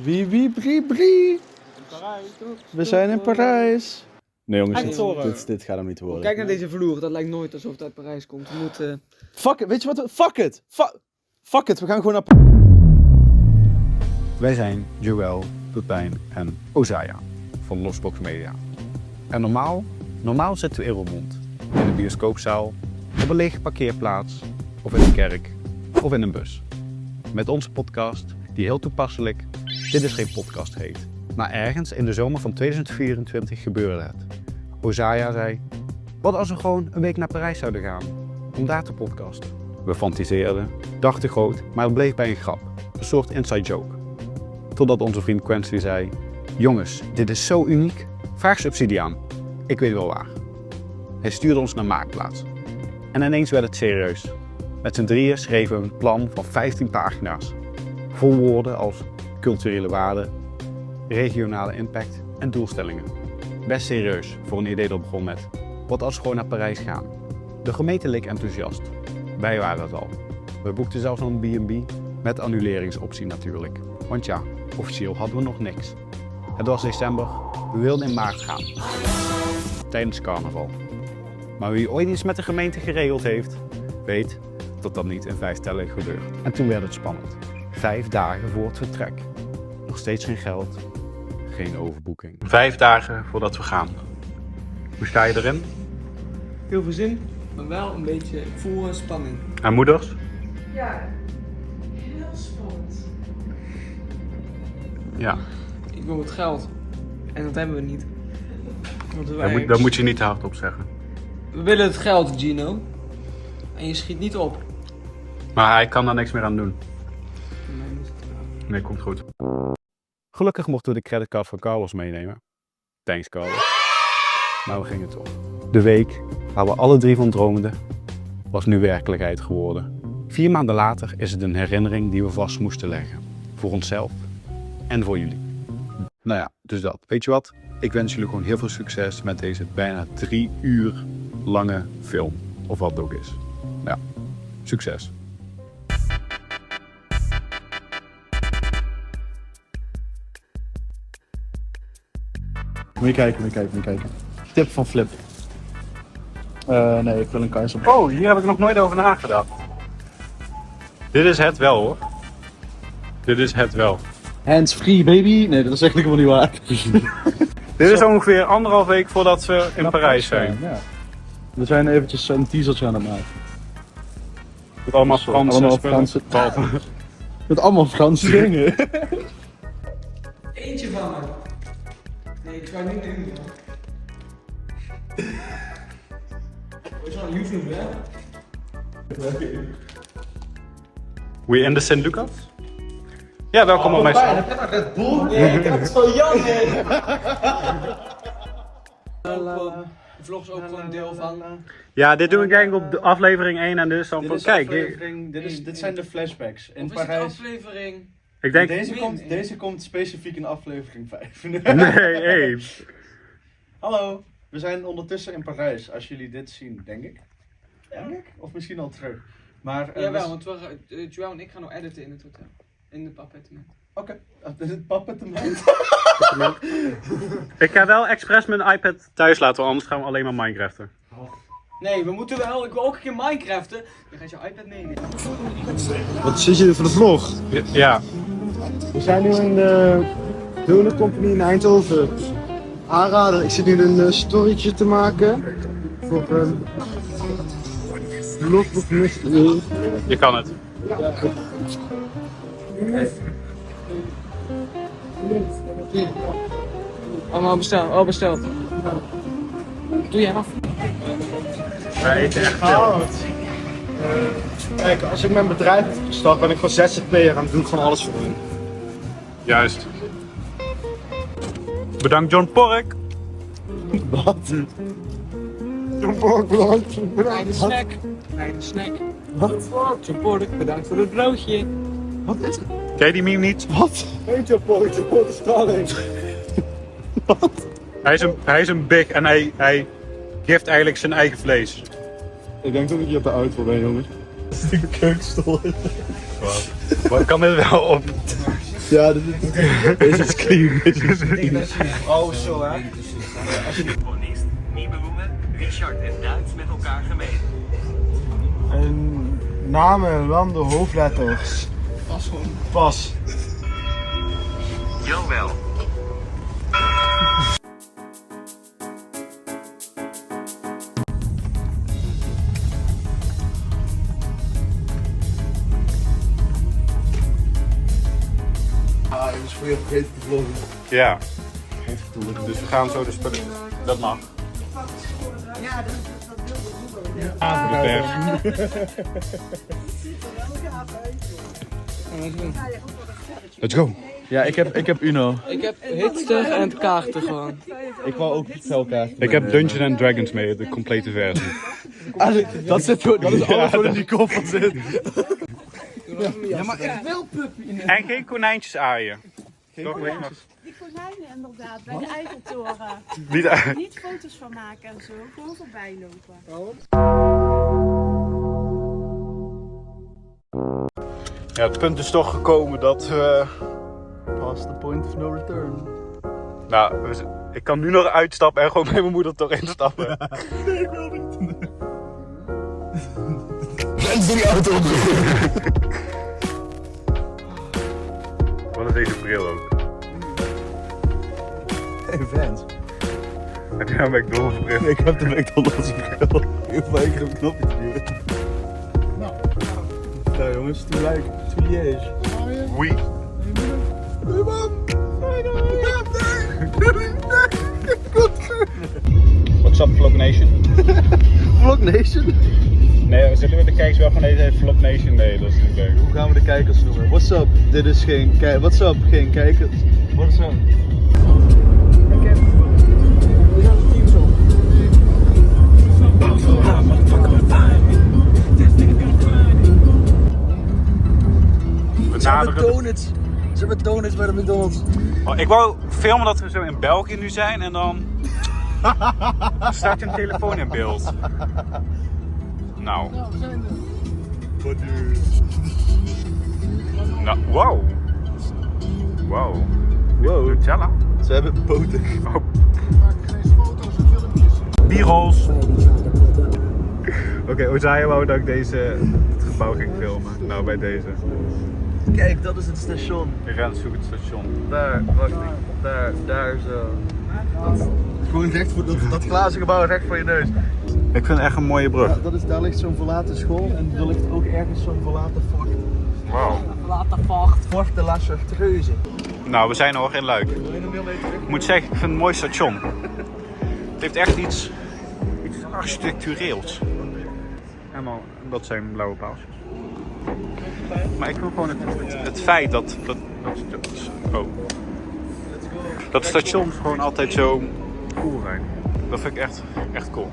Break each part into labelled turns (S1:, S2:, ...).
S1: Brie. We zijn in Parijs. Nee jongens, dit gaat hem niet worden.
S2: Kijk naar deze vloer, dat lijkt nooit alsof het uit Parijs komt. We moeten...
S1: Fuck it, weet je wat? Fuck it, we gaan gewoon naar...
S3: Wij zijn Joël, Pepijn en Ozaya van Losbox Media. En normaal zitten we in Roermond, in een bioscoopzaal, op een lege parkeerplaats, of in een kerk, of in een bus. Met onze podcast, die heel toepasselijk Dit is geen podcast heet. Maar ergens in de zomer van 2024 gebeurde het. Ozaya zei, wat als we gewoon een week naar Parijs zouden gaan, om daar te podcasten? We fantaseerden, dachten groot, maar het bleef bij een grap, een soort inside joke. Totdat onze vriend Quincy zei, jongens, dit is zo uniek, vraag subsidie aan. Ik weet wel waar. Hij stuurde ons naar Maakplaats. En ineens werd het serieus. Met z'n drieën schreven we een plan van 15 pagina's. Vol woorden als culturele waarde, regionale impact en doelstellingen. Best serieus voor een idee dat begon met, wat als we gewoon naar Parijs gaan? De gemeente leek enthousiast. Wij waren het al. We boekten zelfs nog een B&B, met annuleringsoptie natuurlijk. Want ja, officieel hadden we nog niks. Het was december, we wilden in maart gaan. Tijdens carnaval. Maar wie ooit iets met de gemeente geregeld heeft, weet dat dat niet in 5 tellen gebeurt. En toen werd het spannend. 5 dagen voor het vertrek. Nog steeds geen geld, geen overboeking. 5 dagen voordat we gaan. Hoe sta je erin?
S2: Heel veel zin, maar wel een beetje volle spanning.
S3: En moeders?
S4: Ja, heel spannend.
S3: Ja.
S2: Ik wil het geld. En dat hebben we niet. Want
S3: Daar moet je niet te hard op zeggen.
S2: We willen het geld, Gino. En je schiet niet op.
S3: Maar hij kan daar niks meer aan doen.
S2: Nee, is het...
S3: Nee, komt goed. Gelukkig mochten we de creditcard van Carlos meenemen. Thanks Carlos. Maar we gingen toch. De week waar we alle 3 van droomden, was nu werkelijkheid geworden. 4 maanden later is het een herinnering die we vast moesten leggen. Voor onszelf en voor jullie. Nou ja, dus dat. Weet je wat? Ik wens jullie gewoon heel veel succes met deze bijna 3 uur lange film. Of wat het ook is. Ja, succes.
S1: Moet je kijken. Tip van Flip. Nee, ik wil een keizer.
S3: Oh, hier heb ik nog nooit over nagedacht. Dit is het wel hoor. Dit is het wel.
S1: Hands free baby. Nee, dat is echt helemaal niet waar.
S3: Dit is ongeveer 1,5 week voordat we in Parijs zijn.
S1: Ja. We zijn eventjes een teasertje aan het maken.
S3: Met allemaal Franse
S1: allemaal
S3: spullen.
S1: Franse... Met allemaal Franse dingen.
S2: Eentje van me. Nee, ik zou niet doen. We zijn aan YouTube, hè?
S3: We in de Sint-Lucas? Ja, welkom op mijn school.
S2: Heb je nog Red Bull? Nee, ik heb het zo jammer. De vlog is ook gewoon een deel van.
S3: Ja, dit doe ik eigenlijk op de aflevering 1 en dus dan van kijk.
S1: Dit zijn de flashbacks. In
S2: Of is het
S1: Parijs.
S2: aflevering?
S3: Ik denk.
S1: Deze komt specifiek in aflevering 5.
S3: Nee, hey.
S1: Hallo, we zijn ondertussen in Parijs. Als jullie dit zien, denk ik. Of misschien al terug. Maar,
S2: Jawel, want Joël en ik gaan nog editen in het hotel. In het appartement.
S1: Oké, dit is het pappentement.
S3: Ik ga wel expres mijn iPad thuis laten, want anders gaan we alleen maar Minecraften.
S2: Nee, we moeten wel. Ik wil ook een keer Minecraften. Dan gaat je iPad meenemen.
S1: Wat zit je er voor de vlog?
S3: Ja.
S1: We zijn nu in de Donut Company in Eindhoven. Aanrader, ik zit nu een storytje te maken. Voor een Losbox Media.
S3: Je kan het.
S2: Allemaal besteld. Oh, besteld. Doe jij af.
S3: Wij eten echt veel.
S1: Kijk, als ik mijn bedrijf heb gestart, ben ik gewoon ZZP'er en doe ik gewoon alles voor hun.
S3: Juist. Bedankt John Pork.
S1: Wat? Bedankt.
S2: Kleine snack. Kleine snack.
S1: Wat?
S2: Support, bedankt voor het broodje.
S1: Wat is het?
S3: Ken je die meme niet?
S1: Wat? Weet je, Pork, support de straling. Wat?
S3: Hij is een big en hij geeft eigenlijk zijn eigen vlees.
S1: Ik denk dat ik hier te oud voor ben, jongens. Dat is een keukenstoel.
S3: Maar ik kan dit wel op.
S1: Ja, deze is clean.
S2: Oh, zo hè.
S5: Componist, Nibelungen, Richard en Duits met elkaar gemeen.
S1: En namen, landen, hoofdletters.
S2: Pas gewoon.
S1: Pas.
S5: Jawel.
S1: Ah, ik was voor je vergeten te vloggen.
S3: Ja. Dus we gaan zo de spullen. Dat mag.
S4: Ja, dat wilde ik.
S3: Ja. Let's go.
S1: Ja, ik heb Uno.
S2: Ik heb hitster en kaarten gewoon.
S1: Ik wou ook spelkaart.
S3: Ik heb Dungeons and Dragons mee, de complete versie.
S1: Dat is alles wat in die koffer zit.
S2: Ja, maar echt wel puppy in de...
S3: En geen konijntjes aaien. Toch,
S6: Die konijnen inderdaad, bij de Eiffeltoren.
S3: Niet
S6: Niet foto's van maken en zo, gewoon voorbij lopen.
S3: Ja, het punt is toch gekomen dat we...
S1: Past the point of no return.
S3: Nou, ik kan nu nog uitstappen en gewoon met mijn moeder toch instappen.
S1: Nee, ik wil niet. Mensen die auto
S3: Wat is deze bril ook?
S1: Hey Vans.
S3: Heb jij een McDonald's bril?
S1: Ik heb de McDonald's bril. Ik heb een knopje te duwen. Nou. Ja jongens, to like, to liège.
S3: Oui. What's up, Vlog Nation?
S1: Vlog Nation?
S3: Nee, zullen we de kijkers wel gewoon even Vlog Nation? Nee, dat is niet leuk.
S1: Hoe gaan we de kijkers noemen? What's up? Dit is geen kijkers. What's up? Geen kijkers. What's up? Ze hebben donuts. Ze hebben donuts bij de McDonald's.
S3: Oh, ik wou filmen dat we zo in België nu zijn en dan staat je een telefoon in beeld. Nou.
S1: Wat nu?
S3: Nou, wow. Wow.
S1: Wow.
S3: Nutella.
S1: Ze hebben boter.
S3: Oh. Bierhols. Oké, Ozaya wou dat ik het gebouw ging filmen. Nou, bij deze.
S1: Kijk, dat is het station.
S3: Renshoek het station.
S1: Daar, wacht, daar zo. Gewoon recht voor dat glazen gebouw recht voor je neus.
S3: Ik vind het echt een mooie brug.
S1: Ja, daar ligt zo'n verlaten school en er ligt ook ergens zo'n verlaten fort.
S3: Wauw.
S1: Fort de la Chartreuse.
S3: Nou, we zijn nog in Luik. Ik moet zeggen, ik vind het een mooi station. Het heeft echt iets architectureels. En dat zijn blauwe paaltjes. Maar ik wil gewoon het feit dat stations gewoon altijd zo cool zijn. Dat vind ik echt cool.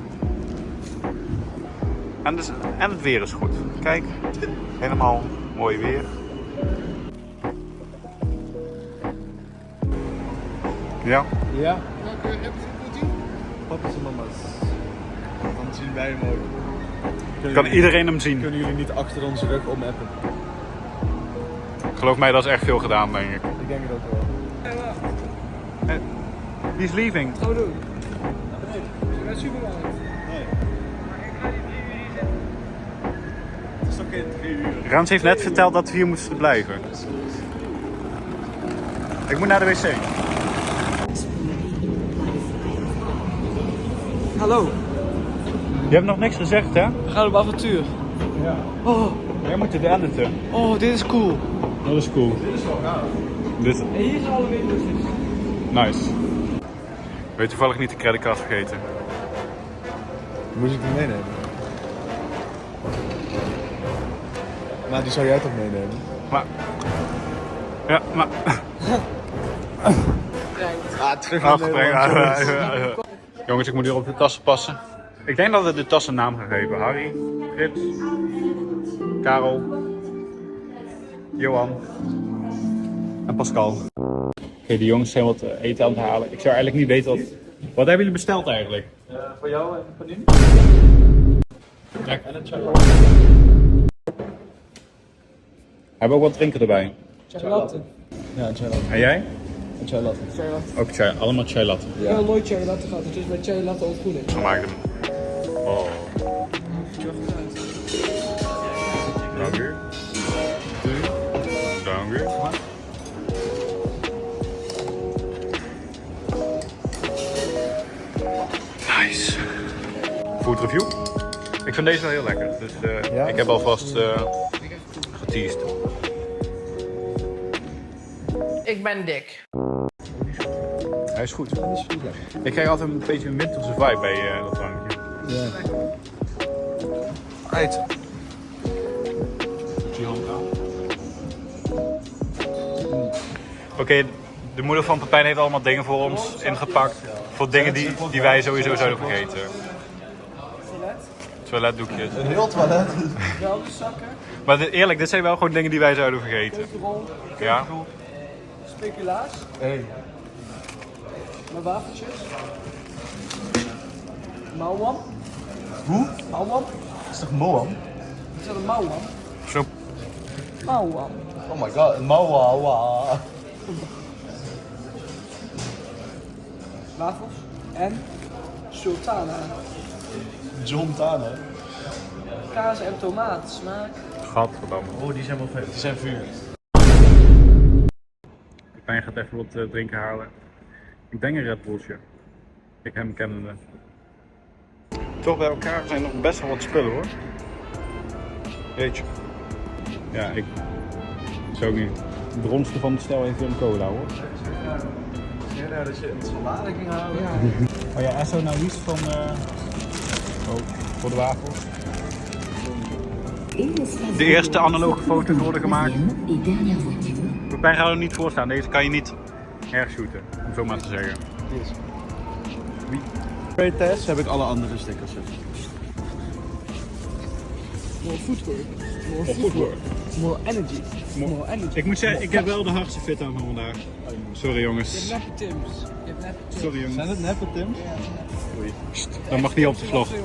S3: En het weer is goed. Kijk, helemaal mooi weer. Ja.
S1: Ja. Papa's en mama's. Dan zien wij hem ook.
S3: Kan iedereen hem zien?
S1: Kunnen jullie niet achter onze rug omappen?
S3: Geloof mij, dat is echt veel gedaan, denk ik.
S1: Ik denk het ook wel.
S3: He's leaving.
S2: Gaan we doen. Nee, naar de supermarkt.
S1: Nee. Het is toch geen 3 uur?
S3: Rans heeft net verteld dat we hier moesten blijven. Ik moet naar de wc.
S2: Hallo,
S3: Je hebt nog niks gezegd, hè?
S2: we gaan op avontuur.
S3: Ja.
S2: Oh,
S3: Jij moet het editen.
S2: oh, dit is cool.
S3: Dat is cool.
S1: Dit is wel gaaf.
S2: En hier gaan we weer rustig.
S3: Nice. Ik weet toevallig niet de creditcard vergeten.
S1: Moest ik die meenemen? Maar die zou jij toch meenemen?
S3: Maar... Ja, maar...
S1: Terug
S3: Afgebrengen. Jongens, ik moet hier op de tassen passen. Ik denk dat we de tassen naam gaan geven. Harry, Frits, Karel, Johan en Pascal. Oké, die jongens zijn wat eten aan het halen. Ik zou eigenlijk niet weten wat... Wat hebben jullie besteld eigenlijk?
S2: Voor jou en Panini?
S3: Ja. En een chai. Hebben we ook wat drinken erbij?
S2: Chocolade.
S1: Ja, chai latte.
S3: En jij?
S1: Chai latte.
S3: Ook chai, allemaal chai latte.
S4: Ik heb nog nooit chai latte gehad, het is met chai latte ontgoeding.
S3: Dan maak ik hem. Oh. Dank u. Dank u. Nice. Food review. Ik vind deze wel heel lekker. Dus
S1: Ja?
S3: ik heb alvast geteased.
S4: Ik ben dik.
S3: Hij is goed. Ik krijg altijd een beetje een winterse vibe bij dat drankje.
S1: Ja.
S3: Uit. Zie je hand aan? Oké, de moeder van Pepijn heeft allemaal dingen voor ons ingepakt. Voor dingen die wij sowieso zouden vergeten. Toiletdoekjes.
S1: Een heel toilet.
S4: Wel de zakken,
S3: Maar eerlijk, dit zijn wel gewoon dingen die wij zouden vergeten.
S4: keukenrol,
S3: Ja?
S4: speculaas,
S1: Hey.
S4: mijn wafeltjes. Mauwam.
S1: Hoe?
S4: Mauwam.
S1: Dat is toch Moam?
S4: Is dat een mauwam?
S3: Zo.
S4: Mauwam.
S1: Oh my god, een Moa.
S4: Wafels. En sultana.
S1: John Tana.
S4: Kaas en tomaat smaak.
S3: Gadverdamme.
S1: Oh, die zijn wel vet. Die zijn vuur.
S3: Pepijn gaat even wat drinken halen. Ik denk een Red Bulltje. Ik hem kennende. Toch bij elkaar zijn nog best wel wat spullen hoor. Jeetje. Ja, ik zou ook niet. De rondste van het stel heeft weer een cola hoor.
S1: Ja, dat je een salade ging halen.
S4: Ja.
S3: Oh ja, Esso nou iets van voor de wafels. De eerste analoge foto's worden gemaakt. Pepijn gaat er niet voor staan. Deze kan je niet hershooten, om zo maar te zeggen.
S1: Bij test heb ik alle andere stickers.
S4: More footwork. More
S3: Of footwork.
S4: More energy. More energy.
S3: Ik moet zeggen, ik heb wel de hardste fit aan van vandaag. Sorry
S4: Je
S3: jongens.
S4: hebt neppe Tims. Je hebt neppe Tims.
S3: Sorry jongens.
S1: Zijn het neppe Tim?
S3: Oei. Dat mag niet op de vlog.
S4: €200.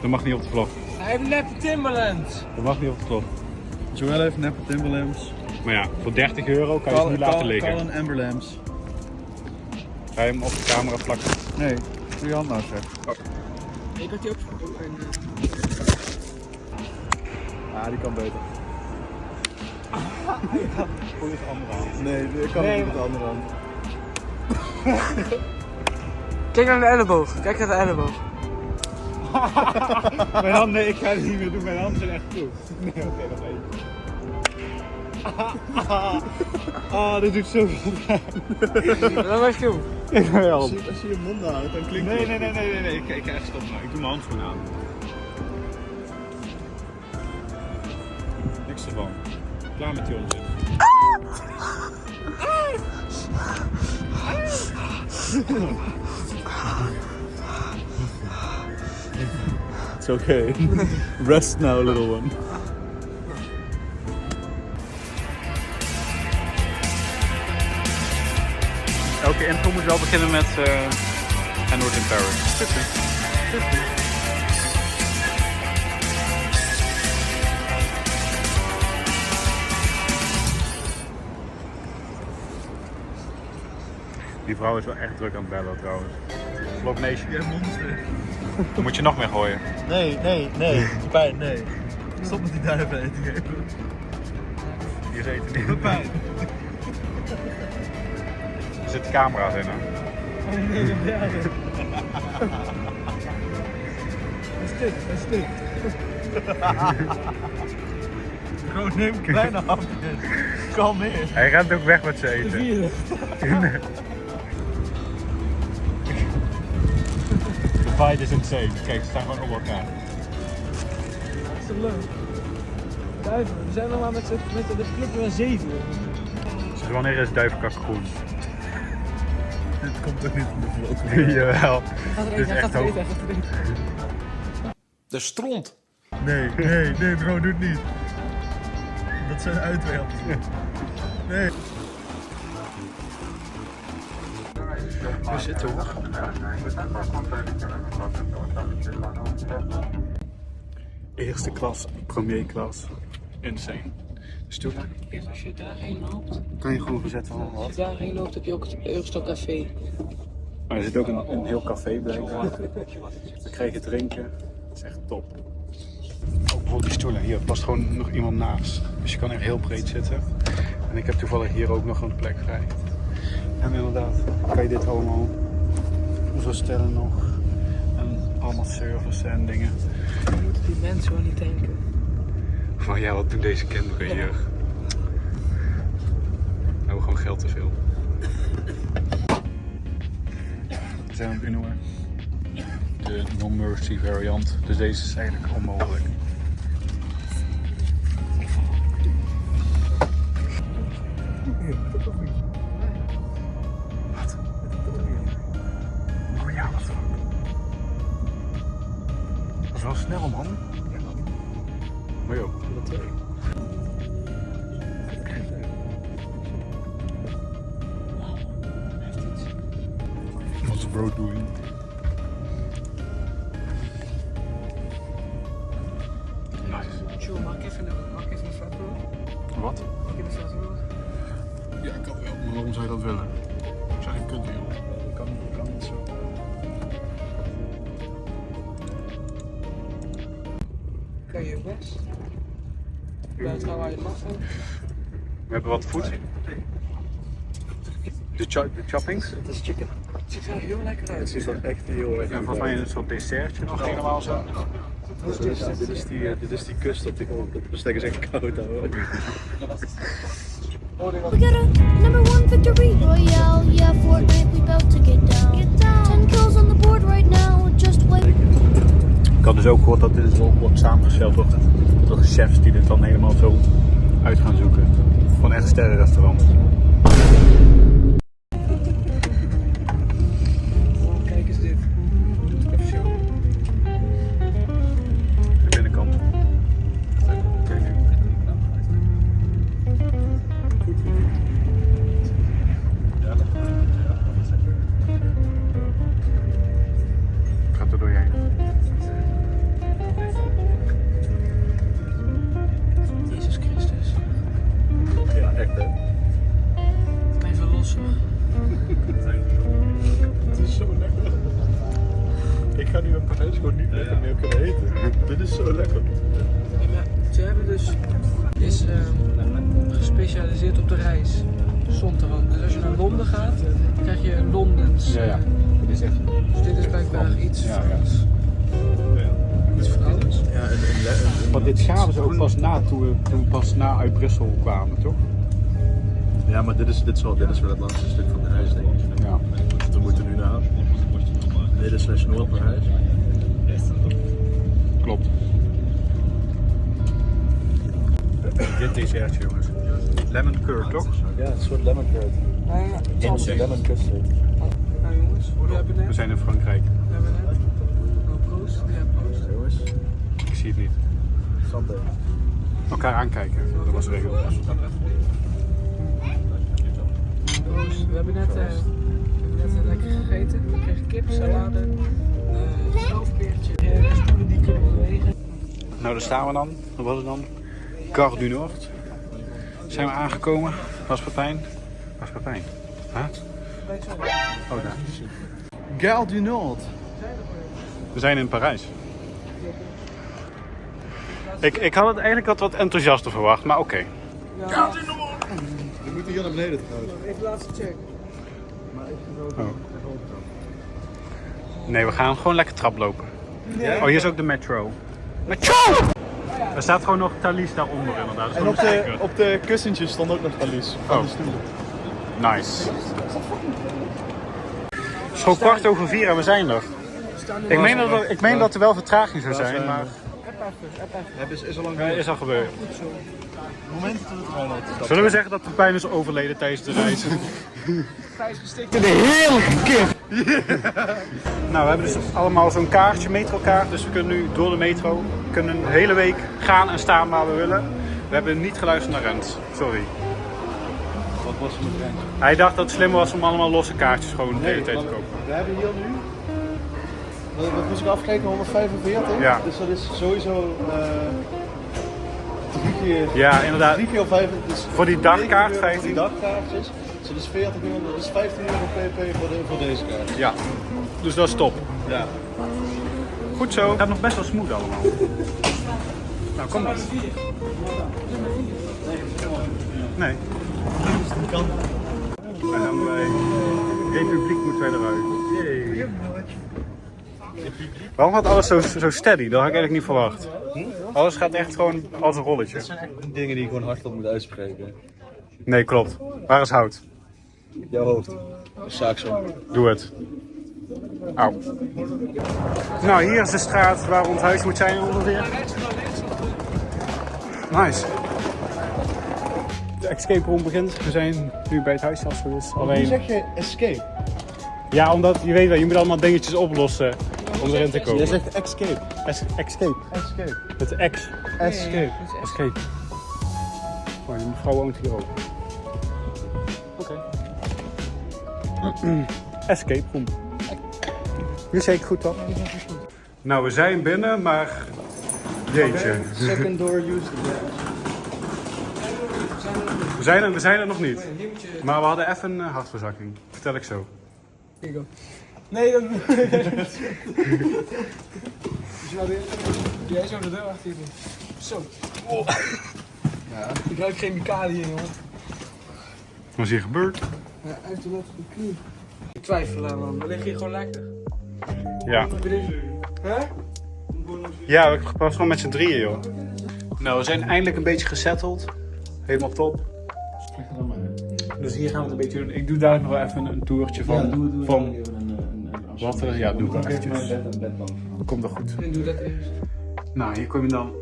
S3: Dat mag niet op de vlog.
S4: Hij heeft neppe Timberland.
S3: Dat mag niet op de vlog.
S1: Joel heeft neppe Timberlands.
S3: Maar ja, voor €30 kan je het niet laten liggen.
S1: Colin Amberlams.
S3: Ga je hem op de camera plakken?
S1: Nee, doe je hand nou zeg.
S4: Ik had die ook en,
S1: Ah, die kan beter.
S3: Gooi het andere aan.
S1: Nee, ik kan niet met de andere hand.
S4: Kijk naar de elleboog. Kijk naar de elleboog.
S3: Mijn handen, nee, ik ga het niet meer doen. Mijn handen zijn echt goed. Nee, oké, dat weet ik. Dit doet zoveel pijn.
S4: Dat was goed.
S3: Ik wil helpen.
S1: Als je je mond houdt, dan klinkt
S3: Nee. Ik ga echt stoppen. Ik doe mijn handschoenen aan. Niks ervan. Klaar met die onzin.
S1: It's okay. Rest now, little one.
S3: Elke intro moet wel beginnen met And We're in Paris. Die vrouw is wel echt druk aan het bellen trouwens. Vlog Nation.
S1: Jij monster.
S3: Dan moet je nog meer gooien.
S1: Nee. Pijn, nee. Stop met die duiven eten geven.
S3: Hier is eten niet.
S1: Pijn.
S3: Er zitten camera's in hè.
S1: Een stuk. Gewoon neem kleine hapjes. Kalmeer.
S3: Hij rent ook weg met zijn eten. De fight is insane. Kijk, ze staan gewoon op elkaar.
S4: Dat is toch leuk? Duiven. We zijn nog maar met de club met 7.
S3: Dus wanneer is duivenkak groen?
S1: Dit komt toch niet in de vlog?
S3: Jawel.
S4: Hij
S3: Dit is echt
S4: gaat
S3: hoog.
S4: eten, hij gaat eten.
S5: De stront.
S1: Nee, bro, doe het niet. Dat zijn uitwerpers. Nee.
S3: We zitten hoor. Eerste klas, premier klas. Insane. stoelen.
S4: Als je daarheen loopt,
S3: Kan je gewoon verzetten van wat.
S4: als je daarheen loopt, heb je ook het Eurostok Café.
S3: Maar er zit ook een heel café blijkbaar. Dan krijg je drinken. Dat is echt top. Ook bijvoorbeeld die stoelen. Hier past gewoon nog iemand naast. Dus je kan echt heel breed zitten. En ik heb toevallig hier ook nog een plek vrij. En inderdaad, kan je dit allemaal zo stellen nog. En allemaal service en dingen.
S4: Dan moeten die mensen wel niet denken.
S3: Van ja, wat doen deze kinderen hier? Nou, gewoon geld te veel. We zijn op Unoe. De No Mercy variant. Dus deze is eigenlijk onmogelijk. Wat? Oh ja, wat fuck. Dat is wel snel, man. Maar joh. What's the bro doing? Nice.
S4: Joe, mag ik even een flatbro?
S3: Wat?
S4: Mag ik een flatbro?
S3: Ja, kan wel. Maar waarom zou je dat willen? Zou je kunnen, joh. Kan niet zo.
S4: Kan je best. Buiten gaan waar je het mag zijn.
S3: We hebben wat voet. De choppings.
S4: Het is chicken. Het ziet er heel lekker uit.
S1: Het ziet er echt heel lekker uit.
S3: En volgens mij een soort dessertje nog helemaal zo.
S1: Dit is die kust op die grond. De stekken zijn koud daar hoor.
S7: We got a #1 victory royale. Yeah, Fortnite, we about to get down. 10 kills on the board right now. Just wait.
S3: Ik had dus ook gehoord dat dit dus ook wordt samengesteld door chefs die dit dan helemaal zo uit gaan zoeken. Gewoon echt een sterrenrestaurant.
S4: Oh, kijk eens dit. Doe het even show.
S3: De binnenkant. Kijk nu. Gaat er doorheen.
S4: Jezus Christus.
S1: Ja, echt hè.
S4: Mijn verlosser.
S1: Het is zo lekker. Ik ga nu in Parijs gewoon niet lekker meer kunnen eten. Dit is zo lekker.
S4: Ja, maar ze hebben dus is gespecialiseerd op de reis. Zonterhand. Dus als je naar Londen gaat, dan krijg je Londens.
S3: Ja. Dit is echt.
S4: Dus dit is blijkbaar iets
S3: Ja,
S4: Frans. Iets Frans.
S1: Ja, en
S3: Maar dit gaven ze ook pas na toen we pas na uit Brussel kwamen, toch?
S1: ja, maar dit is wel het laatste stuk van de reis denk ik.
S3: Ja.
S1: We moeten nu naar midden / Noord-Parijs.
S3: Klopt. Dit dessertje, jongens. Lemon curd, toch?
S1: Ja, een soort lemon curd.
S4: Nou ja,
S1: Lemon custard.
S4: nou jongens, we hebben
S3: We
S4: net.
S3: zijn in Frankrijk.
S4: We hebben net. Oh, proost. Ja, proost.
S1: Jongens,
S3: Ik zie het niet.
S1: santé.
S3: Elkaar aankijken, dat was de regel.
S4: Proost. We hebben net lekker gegeten. We kregen kip, salade, stoofpeertje, stoelen die kunnen bewegen.
S3: Nou, daar staan we dan. Wat was het dan? Gare du Nord. Zijn we aangekomen? Was Pepijn? Was Pepijn? Huh? Oh, daar.
S1: Gare du Nord.
S3: We zijn in Parijs. Ik had het eigenlijk wat enthousiaster verwacht, maar oké.
S4: Ja,
S1: We moeten hier naar beneden trouwens.
S4: even laatste check.
S3: Oh. Nee, we gaan gewoon lekker traplopen.
S1: Ja?
S3: Oh, hier is ook de metro. Metro! Er staat gewoon nog Thalys daaronder inderdaad. Dat is
S1: En
S3: gewoon een sticker.
S1: op de kussentjes stond ook nog Thalys van
S3: Oh.
S1: de stoelen.
S3: Nice. Het is gewoon 4:15 en we zijn er. Ik meen dat er wel vertraging zou zijn, maar
S1: Is al lang
S3: het is al gebeurd.
S1: moment dat het gewoon had.
S3: Zullen we zeggen dat Pepijn is overleden tijdens de reis?
S4: Gijs gestikt.
S3: De heerlijke kip! Nou, we hebben dus allemaal zo'n kaartje, metrokaart. Dus we kunnen nu door de metro. We kunnen een hele week gaan en staan waar we willen. We hebben niet geluisterd naar Rens. Sorry.
S1: Wat was er met Rens?
S3: Hij dacht dat het slimmer was om allemaal losse kaartjes gewoon de hele tijd te kopen.
S1: We hebben hier nu. Wat moest ik afkijken? 145?
S3: Ja.
S1: Dus dat is sowieso 3 keer...
S3: Ja, inderdaad.
S1: 3 keer 5. Dus
S3: Voor die dagkaart,
S1: €9 voor die
S3: 15.
S1: dagkaartjes. Dus dat is 40 euro, dat is 15 euro pp voor deze kaart.
S3: Ja, dus dat is top.
S1: Ja.
S3: Goed zo. Het gaat nog best wel smooth allemaal. Nou, kom maar. Nee.
S1: Kan.
S3: En dan bij Republiek moeten wij eruit. Yay. Waarom gaat alles zo steady? Dat had ik eigenlijk niet verwacht. Alles gaat echt gewoon als een rolletje.
S1: Dat zijn echt dingen die je gewoon hardop moet uitspreken.
S3: Nee, klopt. Waar is hout?
S1: Jouw hoofd. Saxon.
S3: Doe het. Auw. Nou, hier is de straat waar ons huis moet zijn ongeveer. Nice. De escape room begint. We zijn nu bij het huis als het is.
S1: Hoe
S3: Alleen...
S1: zeg je escape?
S3: Ja, omdat je weet wel, je moet allemaal dingetjes oplossen om erin te komen.
S1: Jij zegt escape.
S3: Escape.
S1: Escape.
S3: Het is ex.
S1: Escape.
S3: Escape. Oh, die mevrouw woont hier ook. Oké. Escape room. Nu zeg ik goed toch? Nou, we zijn binnen, maar... Jeetje.
S1: Second door used.
S3: We zijn er nog niet. Maar we hadden even een hartverzakking. Vertel ik zo.
S4: Nee, dan... Jij zou de deur achter je doen. Zo. Oh. Ja. Ik ruik chemicaliën in, jongen.
S3: Wat is hier gebeurd?
S4: Ja, hij heeft er wat op de knie. Ik twijfel aan, man. We liggen hier gewoon lekker.
S3: Ja.
S4: Hè?
S3: Ja, we was gewoon met z'n drieën, joh. Nou, we zijn eindelijk een beetje gesetteld. Helemaal top. Dus hier gaan we het een beetje doen. Ik doe daar nog wel even een toertje van.
S1: doe
S3: van
S1: een
S3: wat? Ja, doe ik wel eventjes. Komt wel goed.
S4: En doe dat eerst.
S3: Nou, hier kom je dan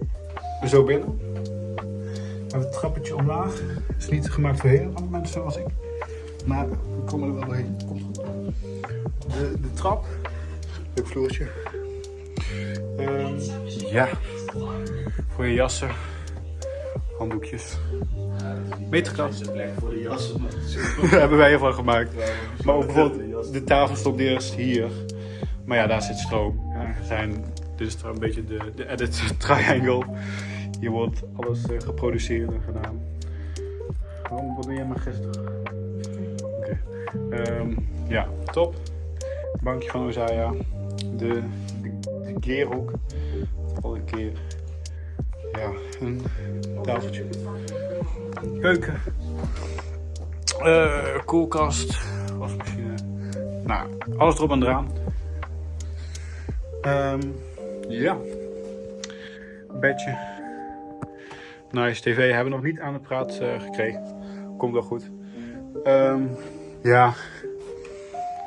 S3: zo binnen. We hebben het trappetje omlaag. Het is niet gemaakt voor hele andere mensen zoals ik. Maar we komen er wel doorheen. Komt goed. De trap. Leuk vloertje. Ja. Voor je jassen. Handdoekjes. Meterkast.
S1: Voor de jassen.
S3: Daar hebben wij ervan gemaakt. Maar ook bijvoorbeeld de tafel stond eerst hier. Maar ja, daar zit stroom. Ja, dit is een beetje de edit triangle. Hier wordt alles geproduceerd en gedaan. Wat doe jij maar gisteren? Oké. Ja, top. Bankje van Ozaya. De keerhoek. Al een keer. Ja, een tafeltje. Keuken. Koelkast. Wasmachine. Nou, alles erop en eraan. Ja. Bedje. Nice. TV hebben we nog niet aan de praat gekregen. Komt wel goed. Ja.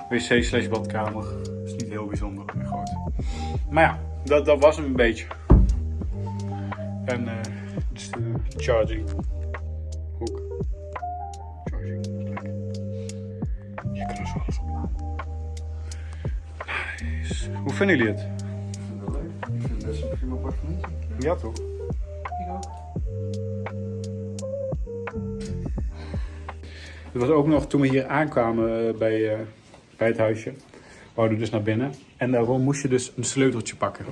S3: wc/badkamer. Is niet heel bijzonder en groot. Maar ja, dat was hem een beetje. En dus de charging hoek. Charging, lekker. Je kan er zo alles opladen. Nice. Hoe vinden jullie het?
S1: Ik vind het leuk. Ik vind het best een prima appartementje.
S3: Ja toch?
S4: Ik ook.
S3: Het was ook nog toen we hier aankwamen bij het huisje. We wouden dus naar binnen. En daarom moest je dus een sleuteltje pakken.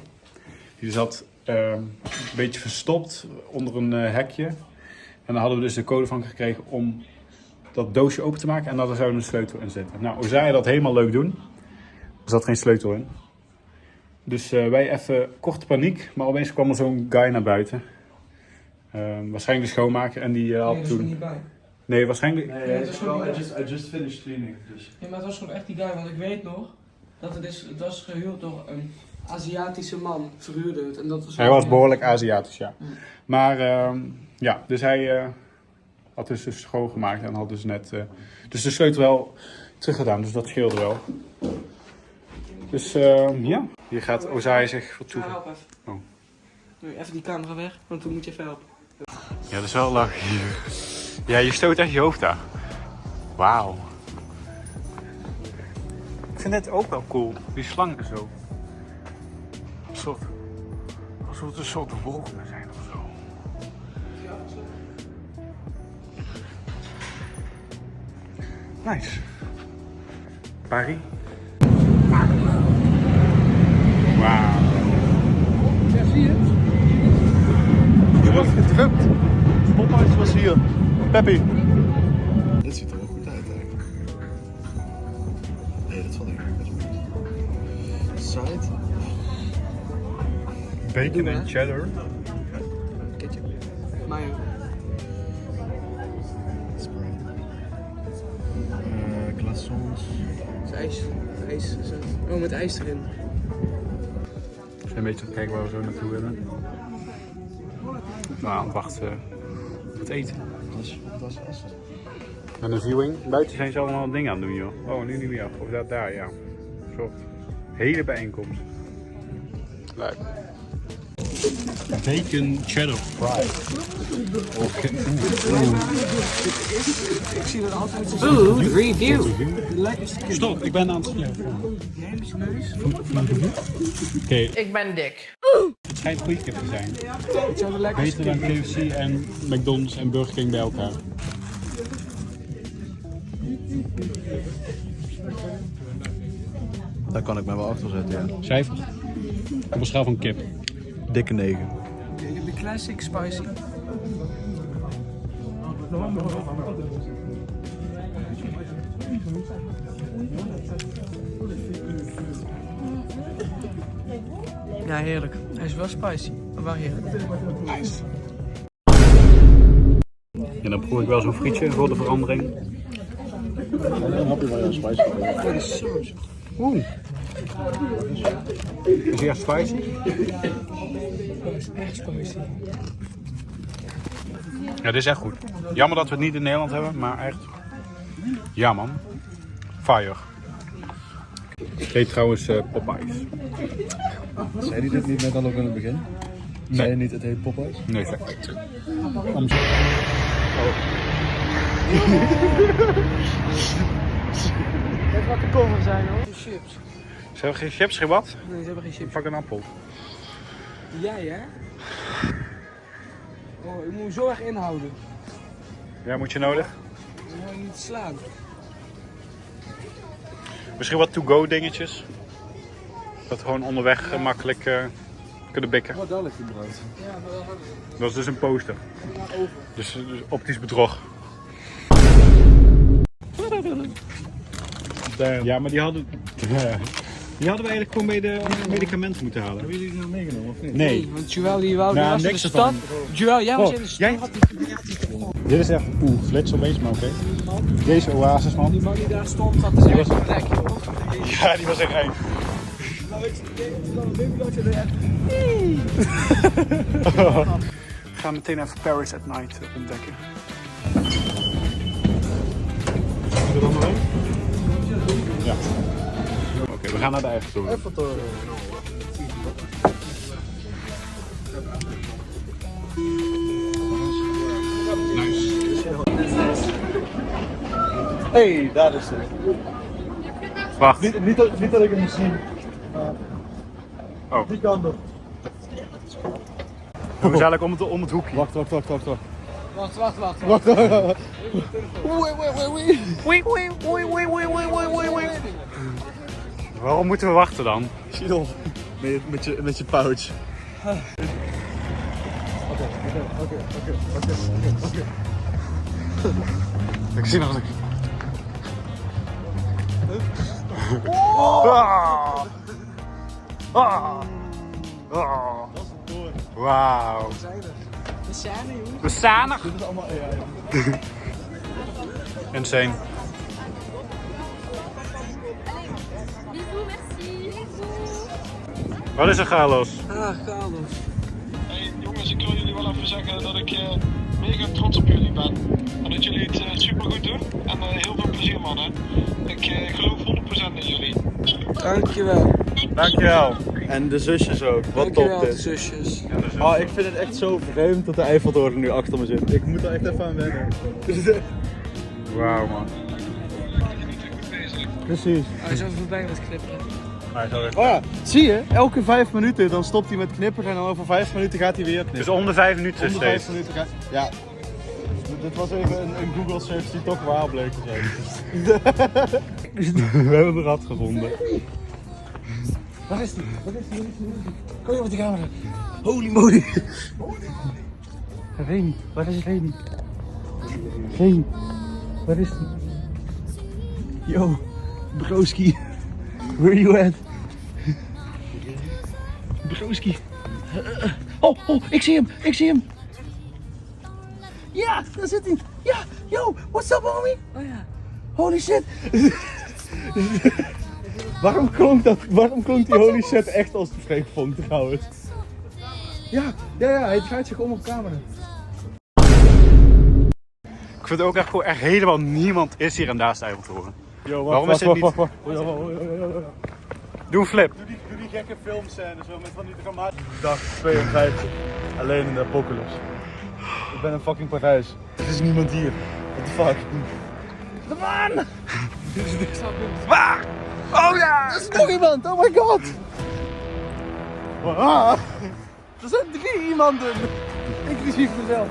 S3: Die zat een beetje verstopt onder een hekje. En daar hadden we dus de code van gekregen om dat doosje open te maken. En daar zou een sleutel in zitten. Nou, hoe zou je dat helemaal leuk doen? Er zat geen sleutel in. Dus wij even korte paniek. Maar opeens kwam er zo'n guy naar buiten. Waarschijnlijk de schoonmaker. En die had
S4: Nee, dat is er
S3: toen...
S4: niet bij.
S3: Nee, waarschijnlijk...
S1: Nee, het is wel, I just finished cleaning. Dus.
S4: Ja, maar het was gewoon echt die guy, want ik weet nog dat het was gehuurd door een Aziatische man, verhuurde het. En dat was
S3: Hij was behoorlijk Aziatisch, ja.
S4: Mm.
S3: Maar ja, dus hij had dus schoongemaakt en had dus net dus de sleutel wel teruggedaan. Dus dat scheelde wel. Dus ja, hier gaat Ozaya zich
S4: Ja,
S3: vertoeven.
S4: help even.
S3: Oh.
S4: Nu even die camera weg, want toen moet je even helpen.
S3: Ja, dat is wel lach hier. Ja, je stoot echt je hoofd daar. Wauw. Ik vind dit ook wel cool. Die slangen zo. Alsof het een soort wolken zijn of zo. Nice. Paris. Wauw.
S4: Ja, zie je?
S3: wordt gedrukt. Popeyes was hier. Peppy.
S1: Dit ziet er wel goed uit eigenlijk. Nee, dat valt eigenlijk best wel goed. Side.
S3: Bacon en cheddar.
S4: Ketchup. Mayo.
S1: Sprite. Glaçons.
S4: Het is ijs. Oh, met ijs erin.
S3: We zijn een beetje aan het kijken waar we zo naartoe willen. Nou, aan het wachten op het eten.
S1: Dat is awesome.
S3: En een viewing. Buiten zijn ze allemaal dingen aan het doen, joh. Oh, nu niet meer. Of dat daar, ja. Een soort hele bijeenkomst. Leuk. Bacon cheddar fry.
S4: Ik zie dat altijd zo. Food review.
S3: Stop, ik ben aan het schrijven. Oké,
S8: Ik ben dik.
S3: het schijnt goede kip te zijn.
S4: Het zou de lekkerste
S3: Beter dan KFC en McDonald's en Burger King bij elkaar.
S1: Daar kan ik me wel achter zetten, ja.
S3: Cijfer? Op een schaal van kip.
S1: Dikke 9.
S4: Ik heb de classic spicy. Ja, heerlijk. Hij is wel spicy, maar wel heerlijk.
S3: En dan proef ik wel zo'n frietje voor de verandering.
S1: Dan heb je wel een spicy.
S3: Oeh. Is hij echt spicy?
S4: Echt spicy.
S3: Ja, dit is echt goed. Jammer dat we het niet in Nederland hebben, maar echt. Ja man. Fire. Ik heet trouwens Popeyes.
S1: Zei hij dit niet net al ook in het begin? Zei je niet het heet Popeyes?
S3: Nee, zeg. Om...
S4: Weet wat de cover zijn hoor? De chips.
S3: Ze hebben geen chips, geen wat?
S4: Nee, ze hebben geen chips.
S3: Pak een appel.
S4: Jij hè? Oh, ik moet hem zo erg inhouden.
S3: Ja, moet je nodig?
S4: Dan moet je niet slaan.
S3: Misschien wat to-go dingetjes. Dat we gewoon onderweg makkelijk kunnen bikken.
S1: Wat dadelijk gebruikt.
S4: Ja, maar wel harder.
S3: Dat is dus een poster. Dus optisch bedrog. Ja, maar die hadden we eigenlijk gewoon bij de medicamenten moeten halen.
S1: Hebben jullie die nog meegenomen of niet?
S3: Nee.
S4: Want Joël die wou
S3: Nou,
S4: was in de
S3: niks
S4: stad.
S3: ervan.
S4: Joël, jij was
S3: Oh,
S4: in de stad.
S3: jij- Dit is echt flits opeens, maar oké. Deze oasis, man.
S4: Die man die daar stond, had dus echt een plekje hoor.
S3: Ja, die was echt eng. We gaan meteen even Paris at Night ontdekken. Moet er dan nog heen? Ja. Oké, we gaan naar de Eiffeltoren.
S1: Eiffeltoren.
S3: Nice.
S1: Hey, daar is het.
S3: Wacht.
S1: Niet dat ik hem niet zie.
S3: Oh.
S1: Die kant op.
S3: We zijn eigenlijk om het hoekje.
S1: Wacht.
S4: Wacht.
S3: Waarom moeten we wachten dan?
S1: Sidel, met je pouch.
S3: Ik zie nog een. Ah. Ah. Ah. Wauw.
S4: We zijn er jongens.
S3: We staan er.
S1: Dit is allemaal AI.
S3: Insane. Wat is er, Carlos?
S4: Ah, Carlos.
S9: Hey jongens, ik wil jullie wel even zeggen dat ik mega trots op jullie ben. En dat jullie het super goed doen. En heel veel plezier mannen. Ik geloof 100% in jullie.
S4: Dankjewel.
S3: Dankjewel.
S1: En de zusjes ook. Wat
S4: Dankjewel,
S1: top
S4: de
S1: dit.
S4: zusjes.
S1: Oh, ik vind het echt zo vreemd dat de Eiffeltoren nu achter me zit. Ik moet er echt even aan wennen.
S3: Wauw, man.
S1: Precies.
S4: Hij is even voorbij met knippen.
S1: Oh ja, zie je? Elke 5 minuten dan stopt hij met knipperen en dan over 5 minuten gaat hij weer knippen.
S3: Dus om de 5 minuten
S1: Om de
S3: steeds.
S1: 5 minuten gaat... Ja. Dit was even een Google search die toch waar bleek te zijn.
S3: We hebben een rat gevonden.
S1: Waar is die? Kom je met die camera. Holy moly.
S3: Remy, waar is Remy? Remy, waar is die? Yo, broski, where you at? Broski. Oh, ik zie hem. Ja, daar zit hij. Ja, yo, what's up homie?
S4: Oh ja.
S3: Holy shit. Waarom klonk die holy shit echt als de vreemdvond trouwens? Ja, hij draait zich om op camera. Ik vind ook echt gewoon echt helemaal niemand is hier en daar stijl te horen.
S1: Yo,
S3: Waarom is dit niet?
S1: Doe
S3: Doe een flip.
S1: die gekke filmscènes zo met van die dramatische. Dag 52. Alleen in de apocalypse. Ik ben in fucking Parijs. Er is niemand hier. What the fuck?
S3: De man! Waar? Oh ja! Er is nog iemand! Oh my god! Er zijn 3 iemanden! Inclusief mezelf.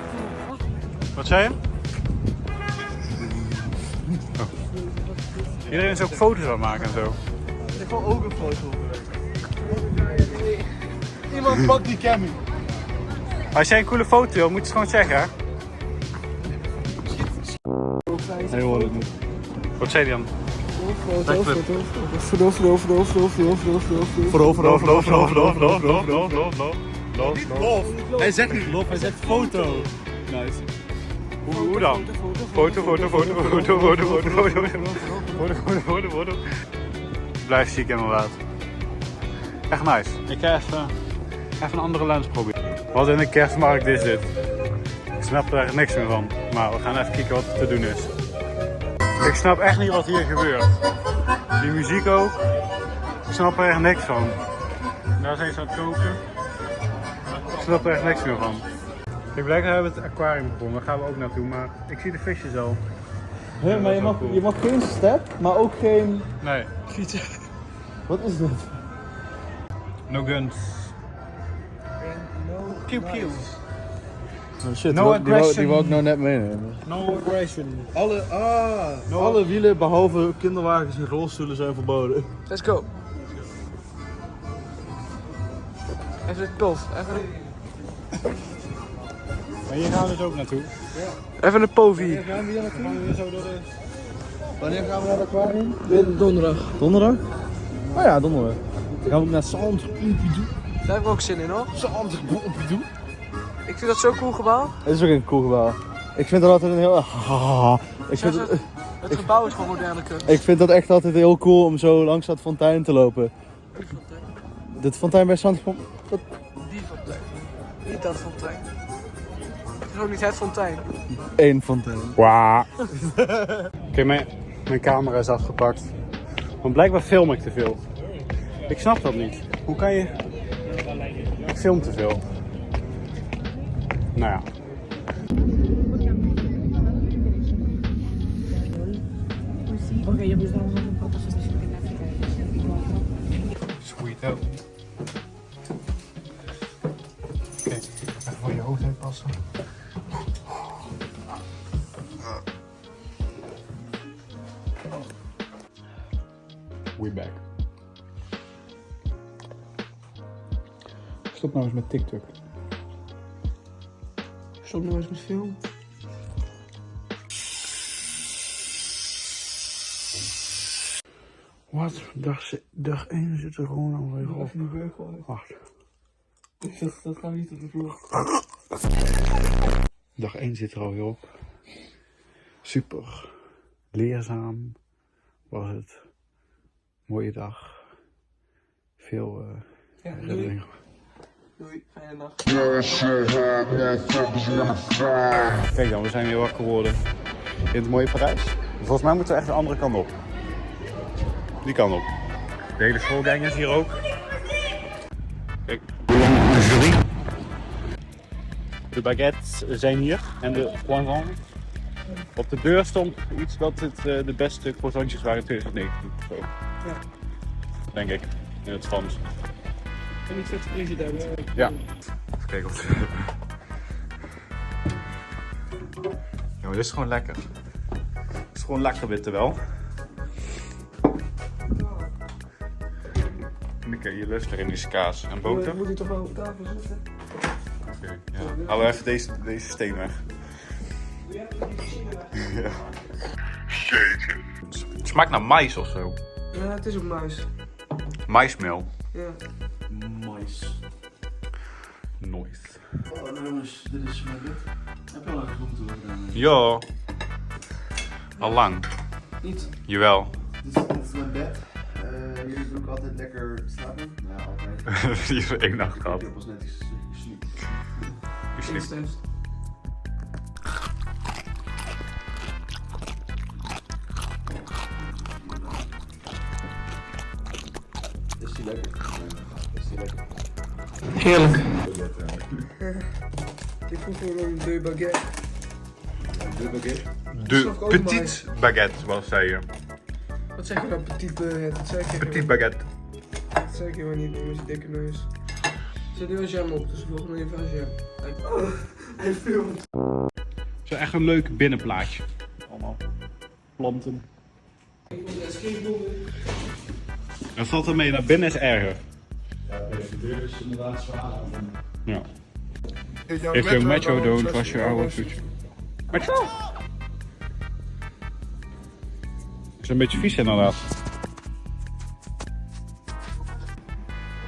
S3: Wat zei je? Oh. Iedereen is ook foto's aan het maken en zo.
S1: Ik wil ook een foto. Iemand pakt die Cammy.
S3: Als jij een coole foto wil, moet je het gewoon zeggen. Hè?
S1: Nee hoor het niet.
S3: Wat zei hij dan?
S1: Hij zegt niet lof, hij zegt foto. Nice.
S3: Hoe dan? Foto. Blijf ziek inderdaad. Echt nice. Ik ga even een andere lens proberen. Wat in de kerstmarkt is dit? Ik snap er echt niks meer van. Maar we gaan even kijken wat er te doen is. Ik snap echt niet wat hier gebeurt. Die muziek ook. Ik snap er echt niks van. Daar zijn ze aan het koken. Ik snap er echt niks meer van. Kijk, blijkbaar hebben we het aquarium begonnen. Daar gaan we ook naartoe. Maar ik zie de visjes al.
S1: Maar je mag geen step, maar ook geen...
S3: Nee.
S1: Wat is dit?
S3: No guns. Pew pew.
S1: Oh shit,
S3: No aggression.
S1: die wou ik nou net meenemen.
S3: No aggression.
S1: Alle wielen behalve kinderwagens en rolstoelen zijn verboden.
S4: Let's go. Even het tof.
S3: Maar hier gaan we dus ook naartoe.
S4: Even een povie.
S1: Gaan we hier naartoe? Gaan we weer zo door de... Wanneer gaan we naar het aquarium?
S4: Donderdag.
S1: Donderdag? Oh ja, donderdag. Dan gaan we naar Centre Pompidou.
S4: Daar heb ik ook zin in hoor.
S1: Centre Pompidou?
S4: Ik vind dat zo'n cool gebouw.
S1: Het is ook een cool gebouw. Ik vind dat altijd een heel...
S4: Het gebouw is gewoon moderne kunst.
S1: Ik vind dat echt altijd heel cool om zo langs dat fontein te lopen. Dit fontein bij Centre Pompidou?
S4: Die fontein. Niet dat fontein. Het is ook niet het fontein.
S1: Eén fontein.
S3: Wauw. Oké, mijn camera is afgepakt. Want blijkbaar film ik te veel. Ik snap dat niet. Hoe kan je... Ik film te veel. Nou ja. Sweet out. Oké, even voor je hoofd heen passen. We back. Stop nou eens met TikTok.
S4: Stop nou eens met film.
S3: Wat? Dag 1 zit er gewoon alweer op. Wacht.
S4: Dat gaat niet op de vloer.
S3: Dag 1 zit er alweer op. Super. Leerzaam was het. Mooie dag. Veel herinneringen.
S4: Doei, fijne dag.
S3: Kijk dan, we zijn weer wakker geworden in het mooie Parijs. Volgens mij moeten we echt de andere kant op. Die kant op. De hele schoolgang is hier ook. Kijk, de jury. De baguettes zijn hier en de croissant. Op de deur stond iets dat het de beste croissantjes waren in 2019. Zo.
S4: Ja.
S3: Denk ik, in het Frans.
S4: En niet vet president.
S3: Ja. Even kijken of het... Ja, maar dit is gewoon lekker. Het is gewoon lekker witte wel. En dan kun je lust erin is kaas en boter.
S4: Moet hij toch wel op tafel zitten?
S3: Oké, ja. Halen we even deze steen weg. Ja. Het smaakt naar mais of zo.
S4: Ja, het is ook mais.
S3: Maismeel.
S4: Ja.
S1: Mais.
S3: Nooit.
S1: Oh, jongens, dit is mijn bed. Heb je al een groente gedaan?
S3: Ja. Al lang.
S4: Niet.
S3: Jawel.
S1: Dit is mijn bed. Hier doe ik altijd lekker slapen. Ja, altijd.
S3: Je hebt 1 nacht gehad.
S1: Ik heb pas net gesleept.
S3: Je sliept.
S4: Instant.
S1: Is die lekker? Is die lekker?
S4: Heerlijk. Ik voel gewoon een deux baguette.
S1: De baguette?
S3: De petite baguette, wat zei je?
S4: Wat zeg je dan, petit baguette? Dat zeg ik
S3: Petite baguette.
S4: Dat zeg ik helemaal niet, met je dikke neus. Er zit heel jam op, dus we volgen even aan jam. Hij filmt.
S3: Zo echt een leuk binnenplaatje.
S1: Allemaal planten.
S3: En valt er mee, naar binnen is erger.
S1: Ja, de deur is inderdaad zwaar.
S3: Ja. If your metro don't wash your hour future. Metro! Is een beetje vies inderdaad.